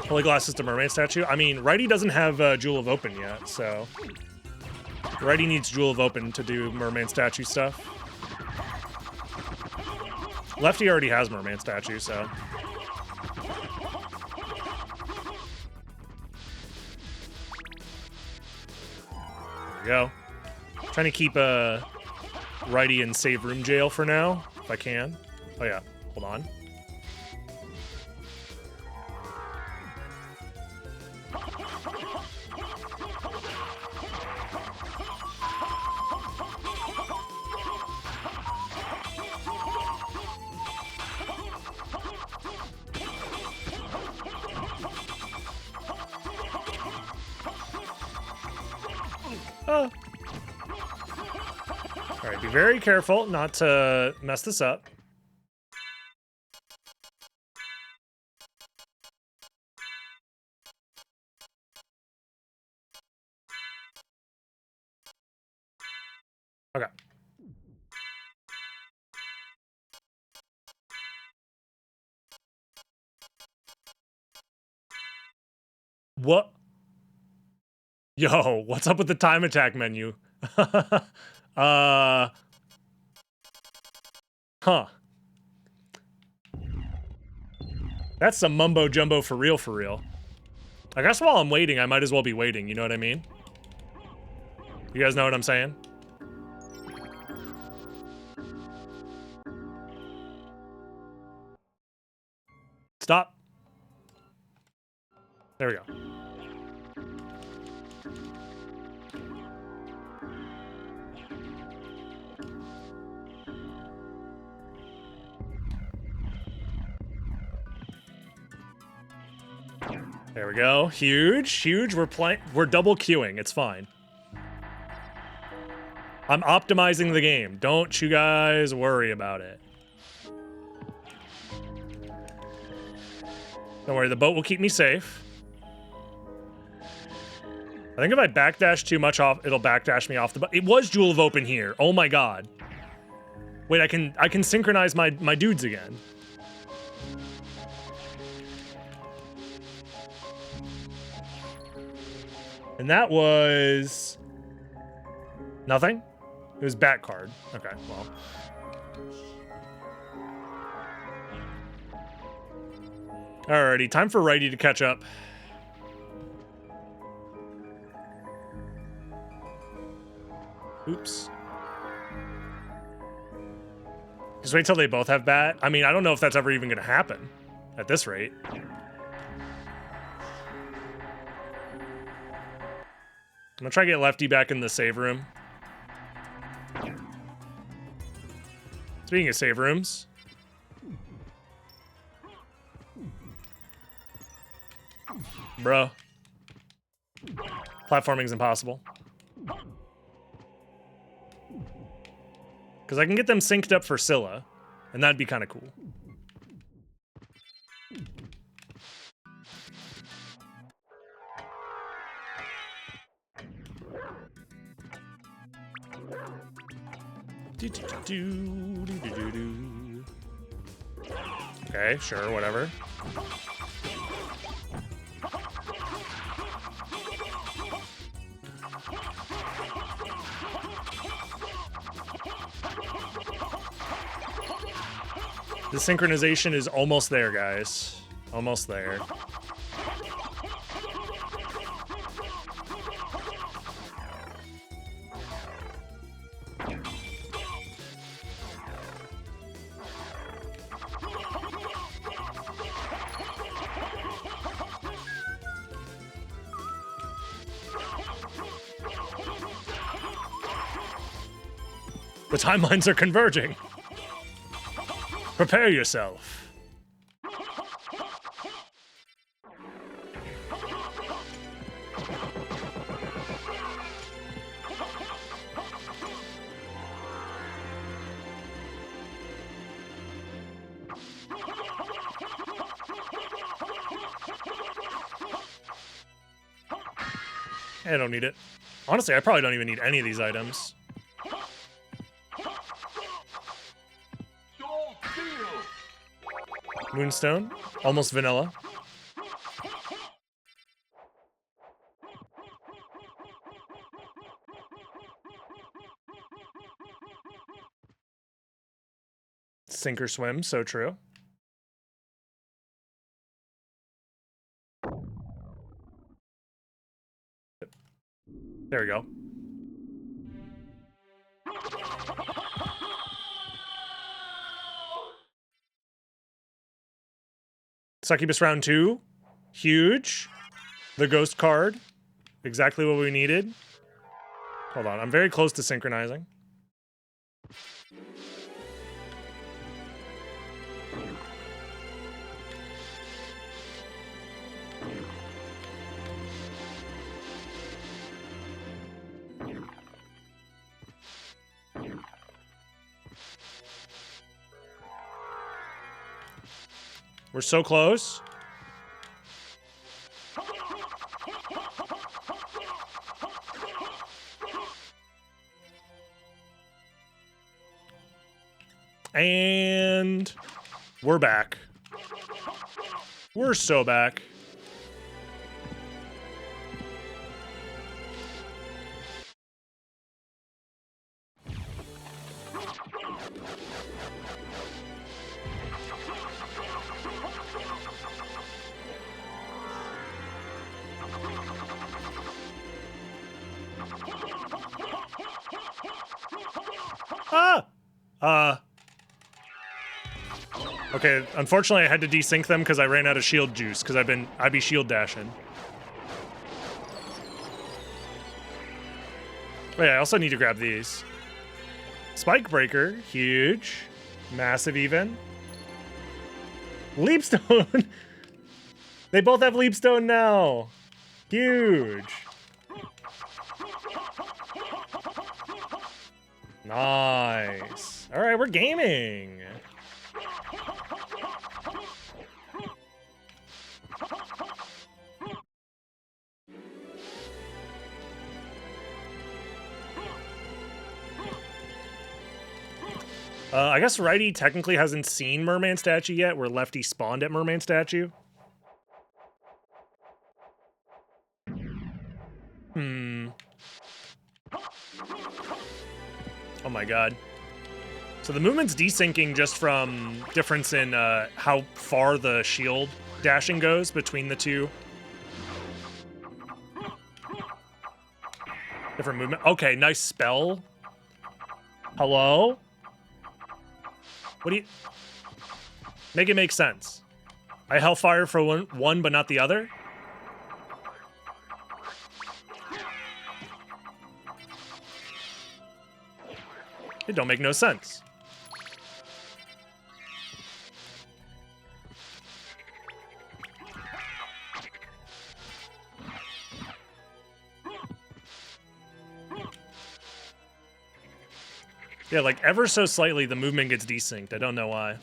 Holy Glass System Mermaid statue. I mean, Righty doesn't have Jewel of Open yet, so Righty needs Jewel of Open to do Mermaid statue stuff. Lefty already has Mermaid statue, so. There we go. Trying to keep Righty in save room jail for now, if I can. Oh yeah, hold on. Oh. All right, be very careful not to mess this up. Okay. What? Yo, what's up with the time attack menu? Huh. That's some mumbo jumbo for real, for real. I guess while I'm waiting, I might as well be waiting, you know what I mean? You guys know what I'm saying? Stop. There we go. There we go. Huge, huge. We're double queuing. It's fine. I'm optimizing the game. Don't you guys worry about it. Don't worry, the boat will keep me safe. I think if I backdash too much off, it'll backdash me off the boat. It was Jewel of Open here. Oh my god. Wait, I can synchronize my dudes again. And that was nothing? It was back card. Okay, well. Alrighty, time for Righty to catch up. Oops. Just wait till they both have bat. I mean, I don't know if that's ever even gonna happen at this rate. I'm gonna try to get Lefty back in the save room. Speaking of save rooms. Bro. Platforming's impossible. Because I can get them synced up for Scylla, and that'd be kind of cool. Okay, sure, whatever. The synchronization is almost there, guys. Almost there. The timelines are converging. Prepare yourself. I don't need it. Honestly, I probably don't even need any of these items. Moonstone, almost vanilla. Sink or swim, so true. There we go. Succubus round 2. Huge. The ghost card. Exactly what we needed. Hold on, I'm very close to synchronizing. We're so close. And we're back. We're so back. Okay, unfortunately I had to desync them because I ran out of shield juice because I'd be shield dashing. Wait, I also need to grab these. Spike breaker, huge. Massive even. Leapstone! They both have leapstone now. Huge. Nice. All right, we're gaming. I guess Righty technically hasn't seen Merman Statue yet, where Lefty spawned at Merman Statue. Oh my god. So the movement's desyncing just from difference in how far the shield dashing goes between the two. Different movement. Okay, nice spell. Hello? What do you... Make it make sense. I hellfire for one but not the other? It don't make no sense. Yeah, like ever so slightly the movement gets desynced. I don't know why.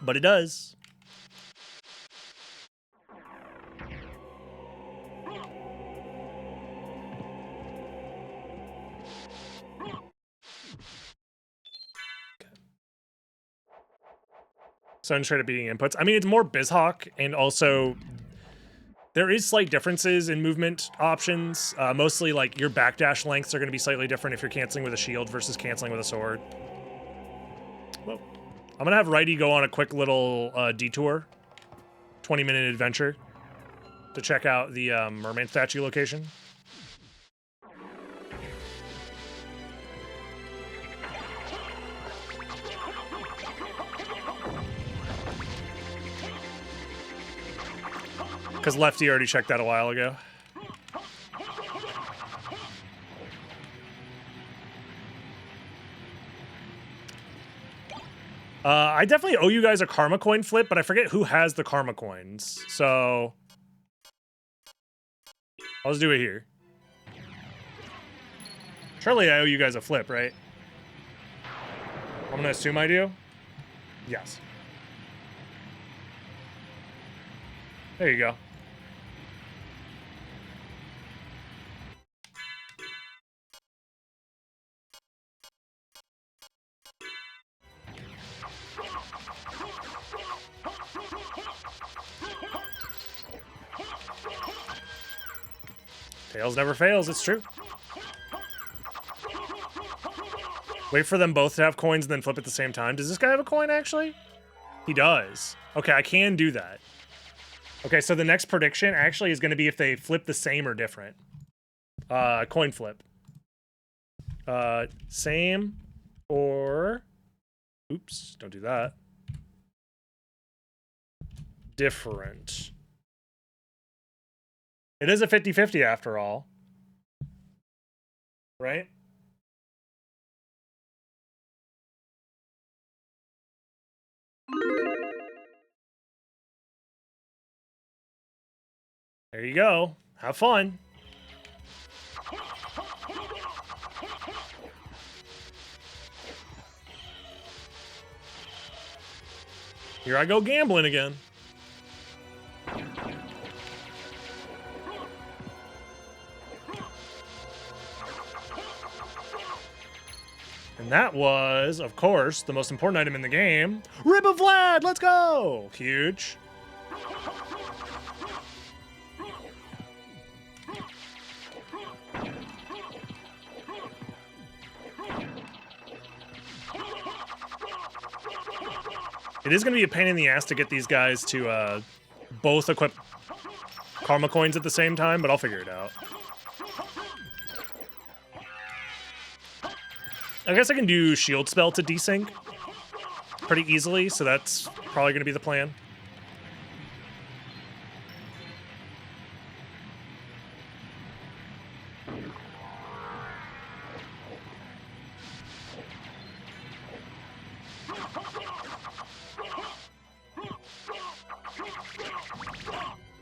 But it does. So I'm straight up beating inputs. I mean, it's more BizHawk, and also there is slight differences in movement options. Mostly, like, your backdash lengths are going to be slightly different if you're canceling with a shield versus canceling with a sword. Well, I'm going to have Righty go on a quick little detour, 20-minute adventure, to check out the Merman Statue location. Because Lefty already checked that a while ago. I definitely owe you guys a karma coin flip, but I forget who has the karma coins. So I'll just do it here. Surely I owe you guys a flip, right? I'm gonna assume I do. Yes. There you go. Tails never fails, it's true. Wait for them both to have coins and then flip at the same time. Does this guy have a coin, actually? He does. Okay, I can do that. Okay, so the next prediction actually is going to be if they flip the same or different. Coin flip. Same or... Oops, don't do that. Different. It is a 50-50 after all. Right? There you go. Have fun. Here I go gambling again. And that was, of course, the most important item in the game. Rib of Vlad, let's go! Huge. It is going to be a pain in the ass to get these guys to both equip karma coins at the same time, but I'll figure it out. I guess I can do shield spell to desync pretty easily, so that's probably going to be the plan.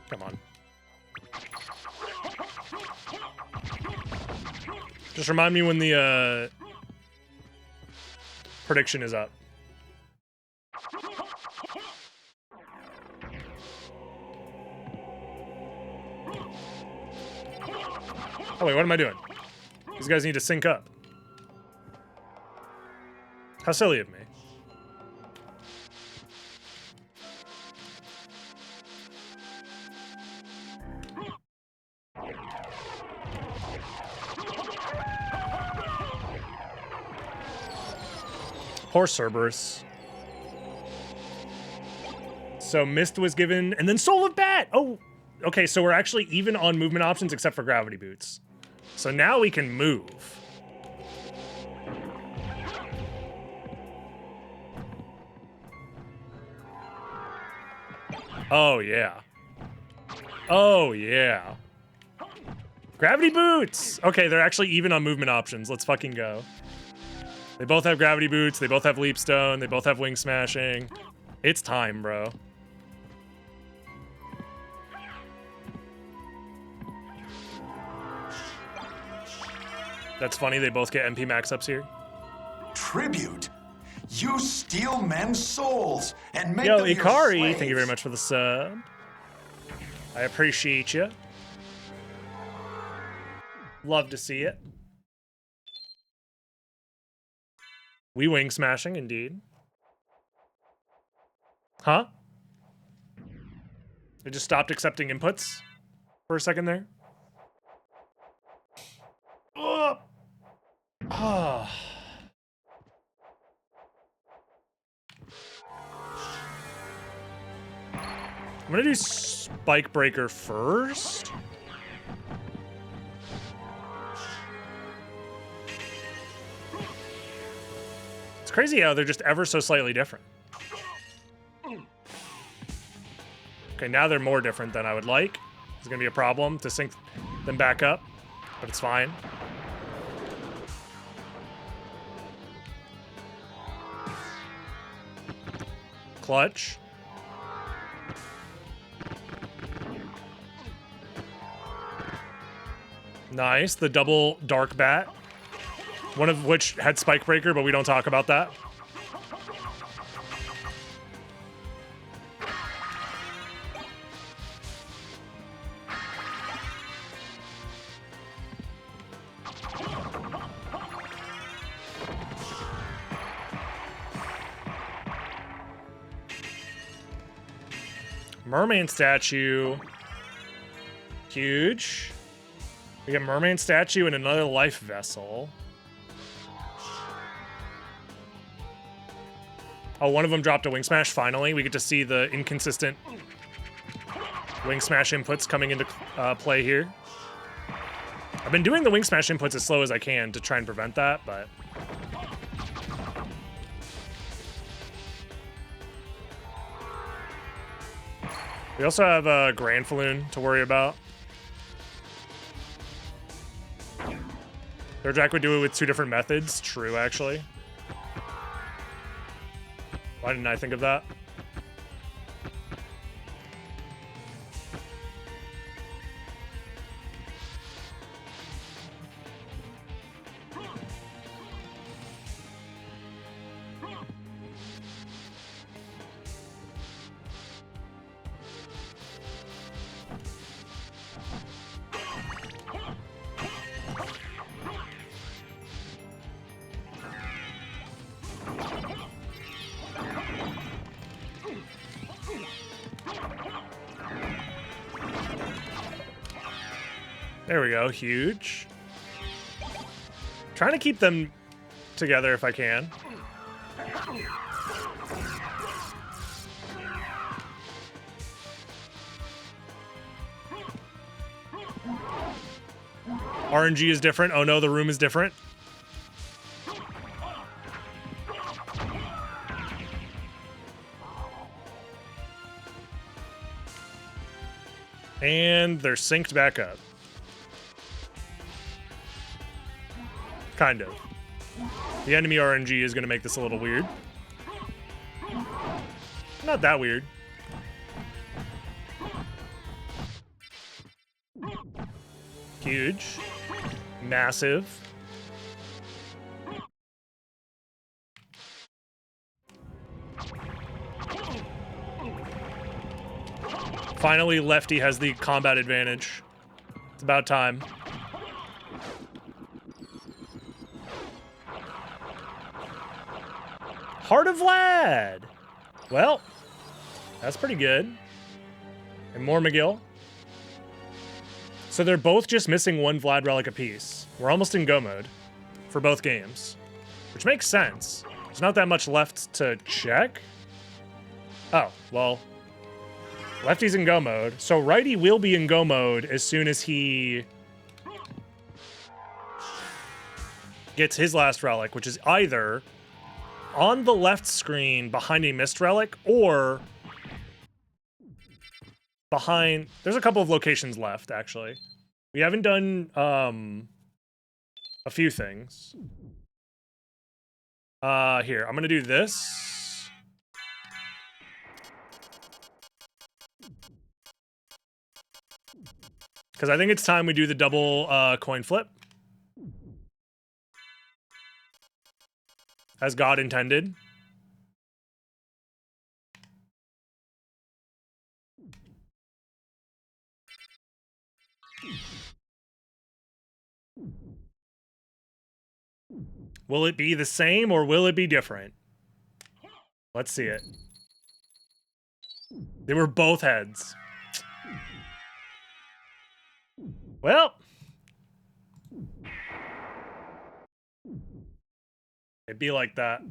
Come on. Just remind me when the prediction is up. Oh wait, what am I doing? These guys need to sync up. How silly of me. Poor Cerberus. So Mist was given, and then Soul of Bat! Oh, okay, so we're actually even on movement options except for Gravity Boots. So now we can move. Oh, yeah. Oh, yeah. Gravity Boots! Okay, they're actually even on movement options. Let's fucking go. They both have Gravity Boots, they both have Leap Stone, they both have Wing Smashing. It's time, bro. That's funny, they both get MP max ups here. Tribute. You steal men's souls and make Yo, them your Ikari, slaves. thank you very much for the sub. I appreciate you. Love to see it. We Wing Smashing, indeed. Huh? It just stopped accepting inputs for a second there. Oh. Oh. I'm gonna do Spike Breaker first. It's crazy how they're just ever so slightly different. Okay, now they're more different than I would like. It's gonna be a problem to sync them back up, but it's fine. Clutch. Nice, the double Dark Bat. One of which had Spike Breaker, but we don't talk about that. Mermaid statue. Huge. We get mermaid statue and another life vessel. Oh, one of them dropped a wing smash. Finally, we get to see the inconsistent wing smash inputs coming into play here. I've been doing the wing smash inputs as slow as I can to try and prevent that, but... We also have a Grand Falloon to worry about. Third Jack would do it with 2 different methods. True, actually. Why didn't I think of that? There we go, huge. Trying to keep them together if I can. RNG is different. Oh no, the room is different. And they're synced back up. Kind of. The enemy RNG is going to make this a little weird. Not that weird. Huge. Massive. Finally, Lefty has the combat advantage. It's about time. Heart of Vlad! Well, that's pretty good. And more McGill. So they're both just missing 1 Vlad relic apiece. We're almost in go mode for both games, which makes sense. There's not that much left to check. Oh, well, Lefty's in go mode. So Righty will be in go mode as soon as he gets his last relic, which is either on the left screen behind a mist relic or behind... There's a couple of locations left, actually. We haven't done a few things. Here, I'm going to do this. Because I think it's time we do the double coin flip. As God intended. Will it be the same or will it be different? Let's see it. They were both heads. Well. It'd be like that.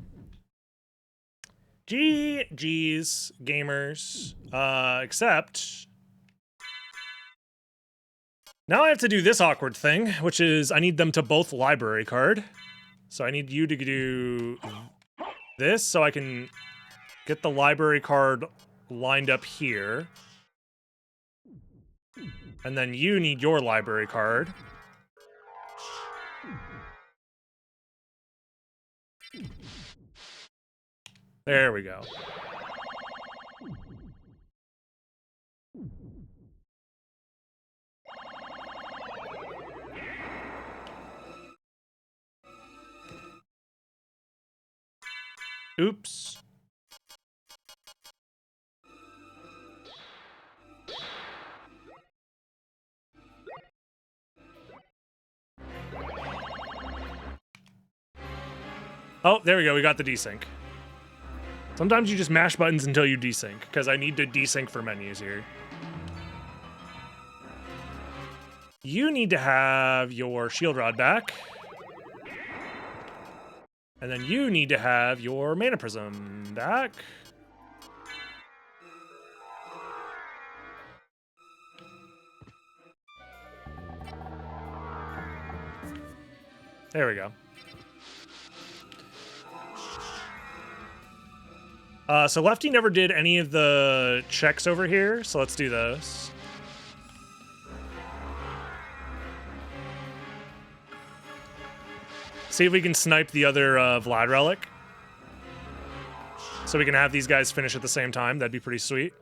GG's, gamers. Except... now I have to do this awkward thing, which is I need them to both library card. So I need you to do this so I can get the library card lined up here. And then you need your library card. There we go. Oops. Oh, there we go. We got the desync. Sometimes you just mash buttons until you desync, because I need to desync for menus here. You need to have your shield rod back. And then you need to have your mana prism back. There we go. So Lefty never did any of the checks over here, so let's do those. See if we can snipe the other Vlad Relic. So we can have these guys finish at the same time. That'd be pretty sweet.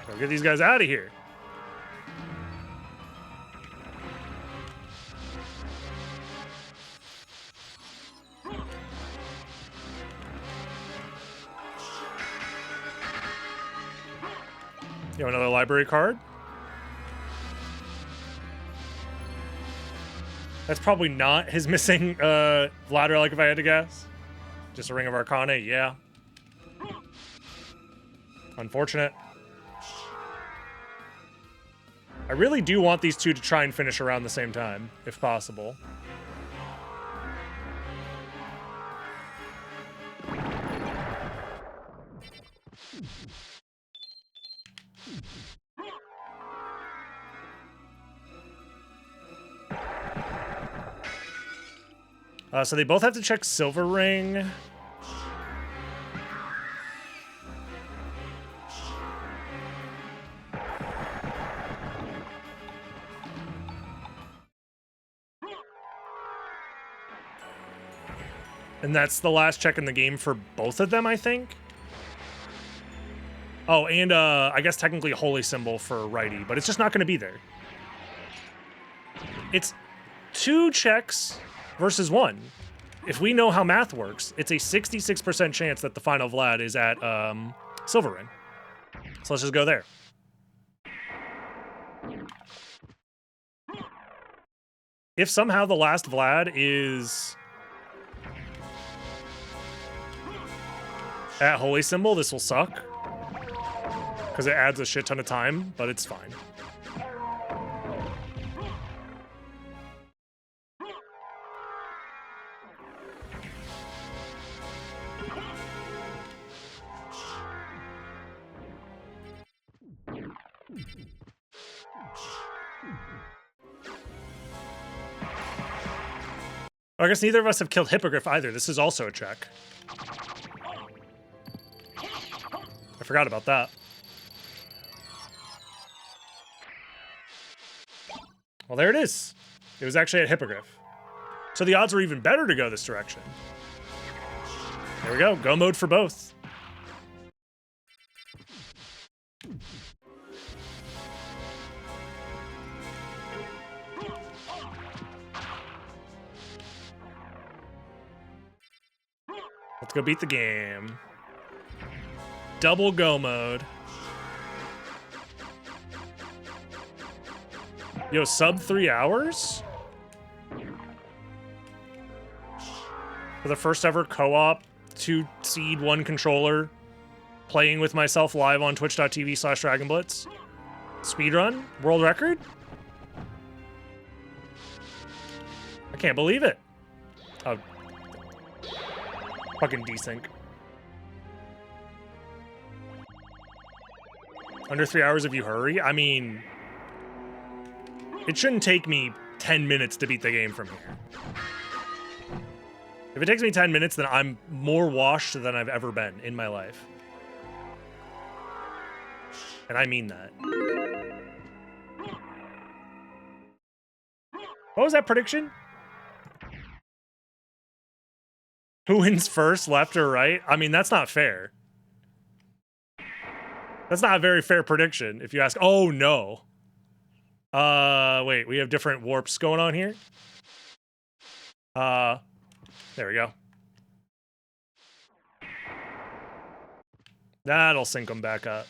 Gotta get these guys out of here. You have another library card? That's probably not his missing Vlad Relic, if I had to guess. Just a Ring of Arcana, yeah. Unfortunate. I really do want these two to try and finish around the same time, if possible. So they both have to check Silver Ring. And that's the last check in the game for both of them, I think. Oh, and I guess technically a holy symbol for righty, but it's just not going to be there. It's 2 checks versus 1. If we know how math works, it's a 66% chance that the final Vlad is at Silver Ring. So let's just go there. If somehow the last Vlad is at holy symbol, this will suck. Because it adds a shit ton of time, but it's fine. I guess neither of us have killed Hippogriff either. This is also a check. I forgot about that. Well, there it is. It was actually at Hippogriff. So the odds are even better to go this direction. There we go. Go mode for both. Let's go beat the game. Double go mode. Yo, sub 3 hours? For the first ever co-op, 2 seed, 1 controller, playing with myself live on twitch.tv/DragonBlitz. Speedrun? World record? I can't believe it. Oh. Fucking desync. Under 3 hours if you hurry? I mean, it shouldn't take me 10 minutes to beat the game from here. If it takes me 10 minutes, then I'm more washed than I've ever been in my life. And I mean that. What was that prediction? Who wins first, left or right? I mean, that's not fair. That's not a very fair prediction, if you ask. Oh, no. Wait, we have different warps going on here? There we go. That'll sync them back up.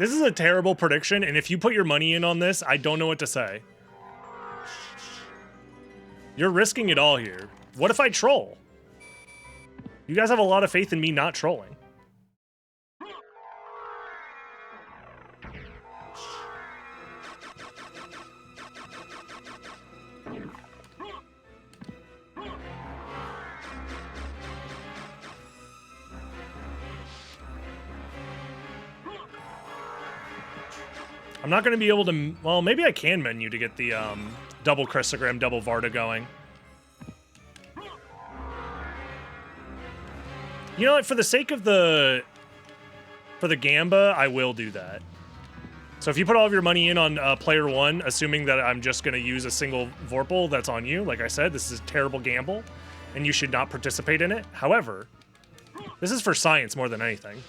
This is a terrible prediction, and if you put your money in on this, I don't know what to say. You're risking it all here. What if I troll? You guys have a lot of faith in me not trolling. I'm not going to be able to... Well, maybe I can menu to get the double Christogram, double Varda going. You know what? For the sake of the... For the Gamba, I will do that. So if you put all of your money in on player 1, assuming that I'm just going to use a single Vorpal, that's on you. Like I said, this is a terrible gamble, and you should not participate in it. However, this is for science more than anything.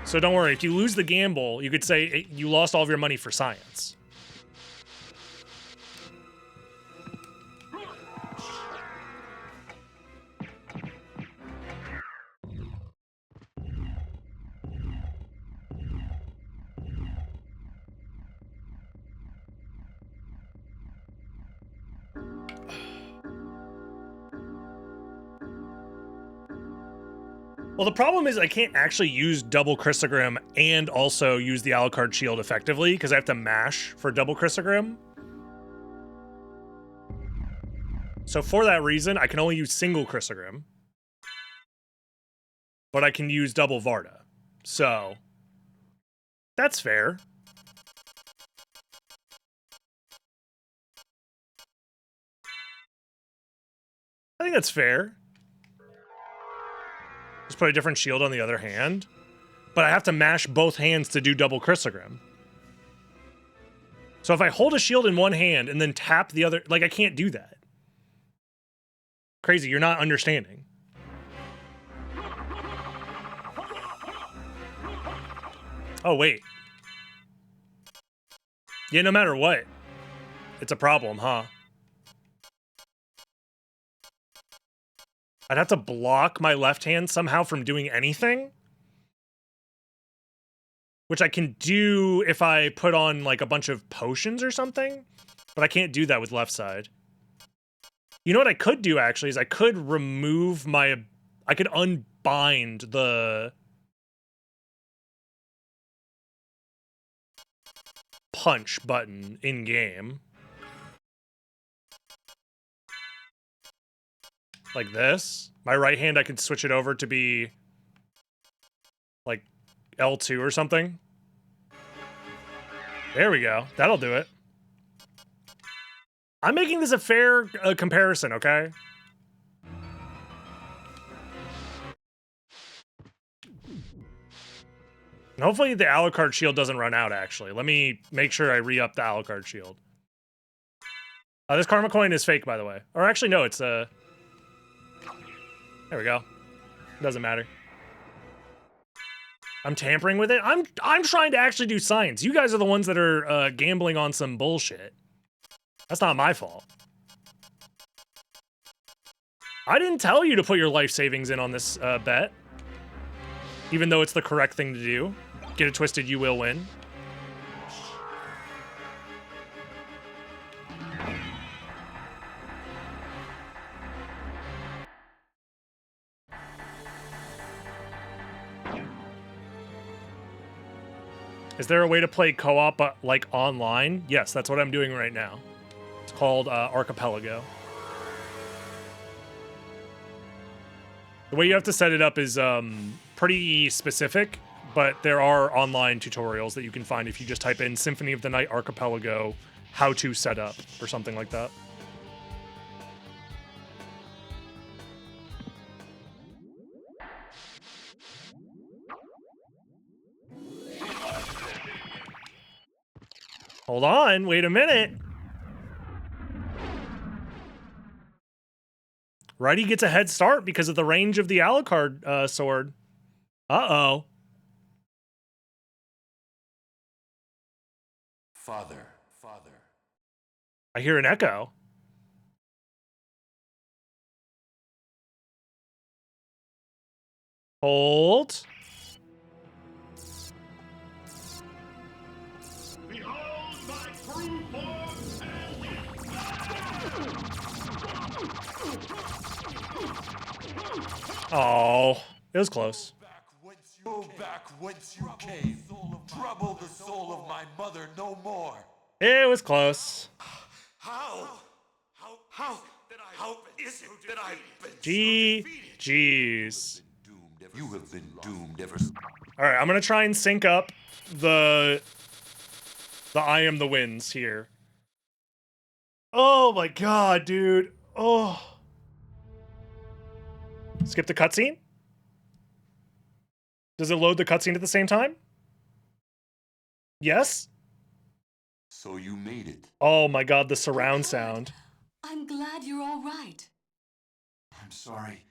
So don't worry, if you lose the gamble, you could say you lost all of your money for science. Well, the problem is I can't actually use double Christogram and also use the Alucard shield effectively because I have to mash for double Christogram. So for that reason, I can only use single Christogram. But I can use double Varda. So that's fair. I think that's fair. Just put a different shield on the other hand. But I have to mash both hands to do double Christogram. So if I hold a shield in one hand and then tap the other... Like, I can't do that. Crazy, you're not understanding. Oh, wait. Yeah, no matter what. It's a problem, huh? I'd have to block my left hand somehow from doing anything. Which I can do if I put on like a bunch of potions or something. But I can't do that with left side. You know what I could do actually is I could remove my... I could unbind the... punch button in game. Like this. My right hand, I could switch it over to be like L2 or something. There we go. That'll do it. I'm making this a fair comparison, okay? And hopefully the Alucard shield doesn't run out, actually. Let me make sure I re-up the Alucard shield. This Karma coin is fake, by the way. Or actually, no, it's there we go. Doesn't matter. I'm tampering with it. I'm trying to actually do science. You guys are the ones that are gambling on some bullshit. That's not my fault. I didn't tell you to put your life savings in on this bet. Even though it's the correct thing to do. Get it twisted, you will win. Is there a way to play co-op like online? Yes, that's what I'm doing right now. It's called Archipelago. The way you have to set it up is pretty specific, but there are online tutorials that you can find if you just type in Symphony of the Night Archipelago how to set up or something like that. Hold on, wait a minute. Righty gets a head start because of the range of the Alucard sword. Uh-oh. Father. I hear an echo. Hold. Oh, it was close. Go back whence you came. Trouble the soul of my mother no more. It was close. How is it that I've been GG's. doomed? You have been doomed ever. All right, I'm gonna try and sync up the I am the wins here. Oh my god, dude. Oh. Skip the cutscene? Does it load the cutscene at the same time? Yes? So you made it. Oh my god, the surround sound. I'm glad you're all right. I'm sorry.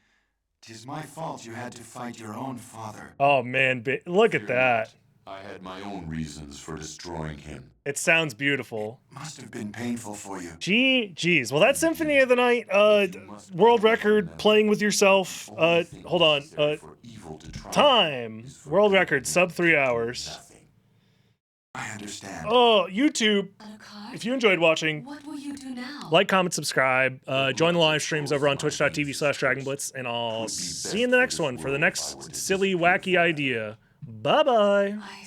'Tis my fault you had to fight your own father. Oh man, look at that. I had my own reasons for destroying him. It sounds beautiful. Must have been painful for you. GG's. Well, that's Symphony of the Night, world record, playing with yourself. Hold on. Time. World record, sub 3 hours. I understand. Oh, YouTube. Alucard, If you enjoyed watching, what will you do now? like, comment, subscribe, join the live streams over on twitch.tv/DragonBlitz, and I'll see you in the next one for the next silly, wacky idea. Bye-bye. I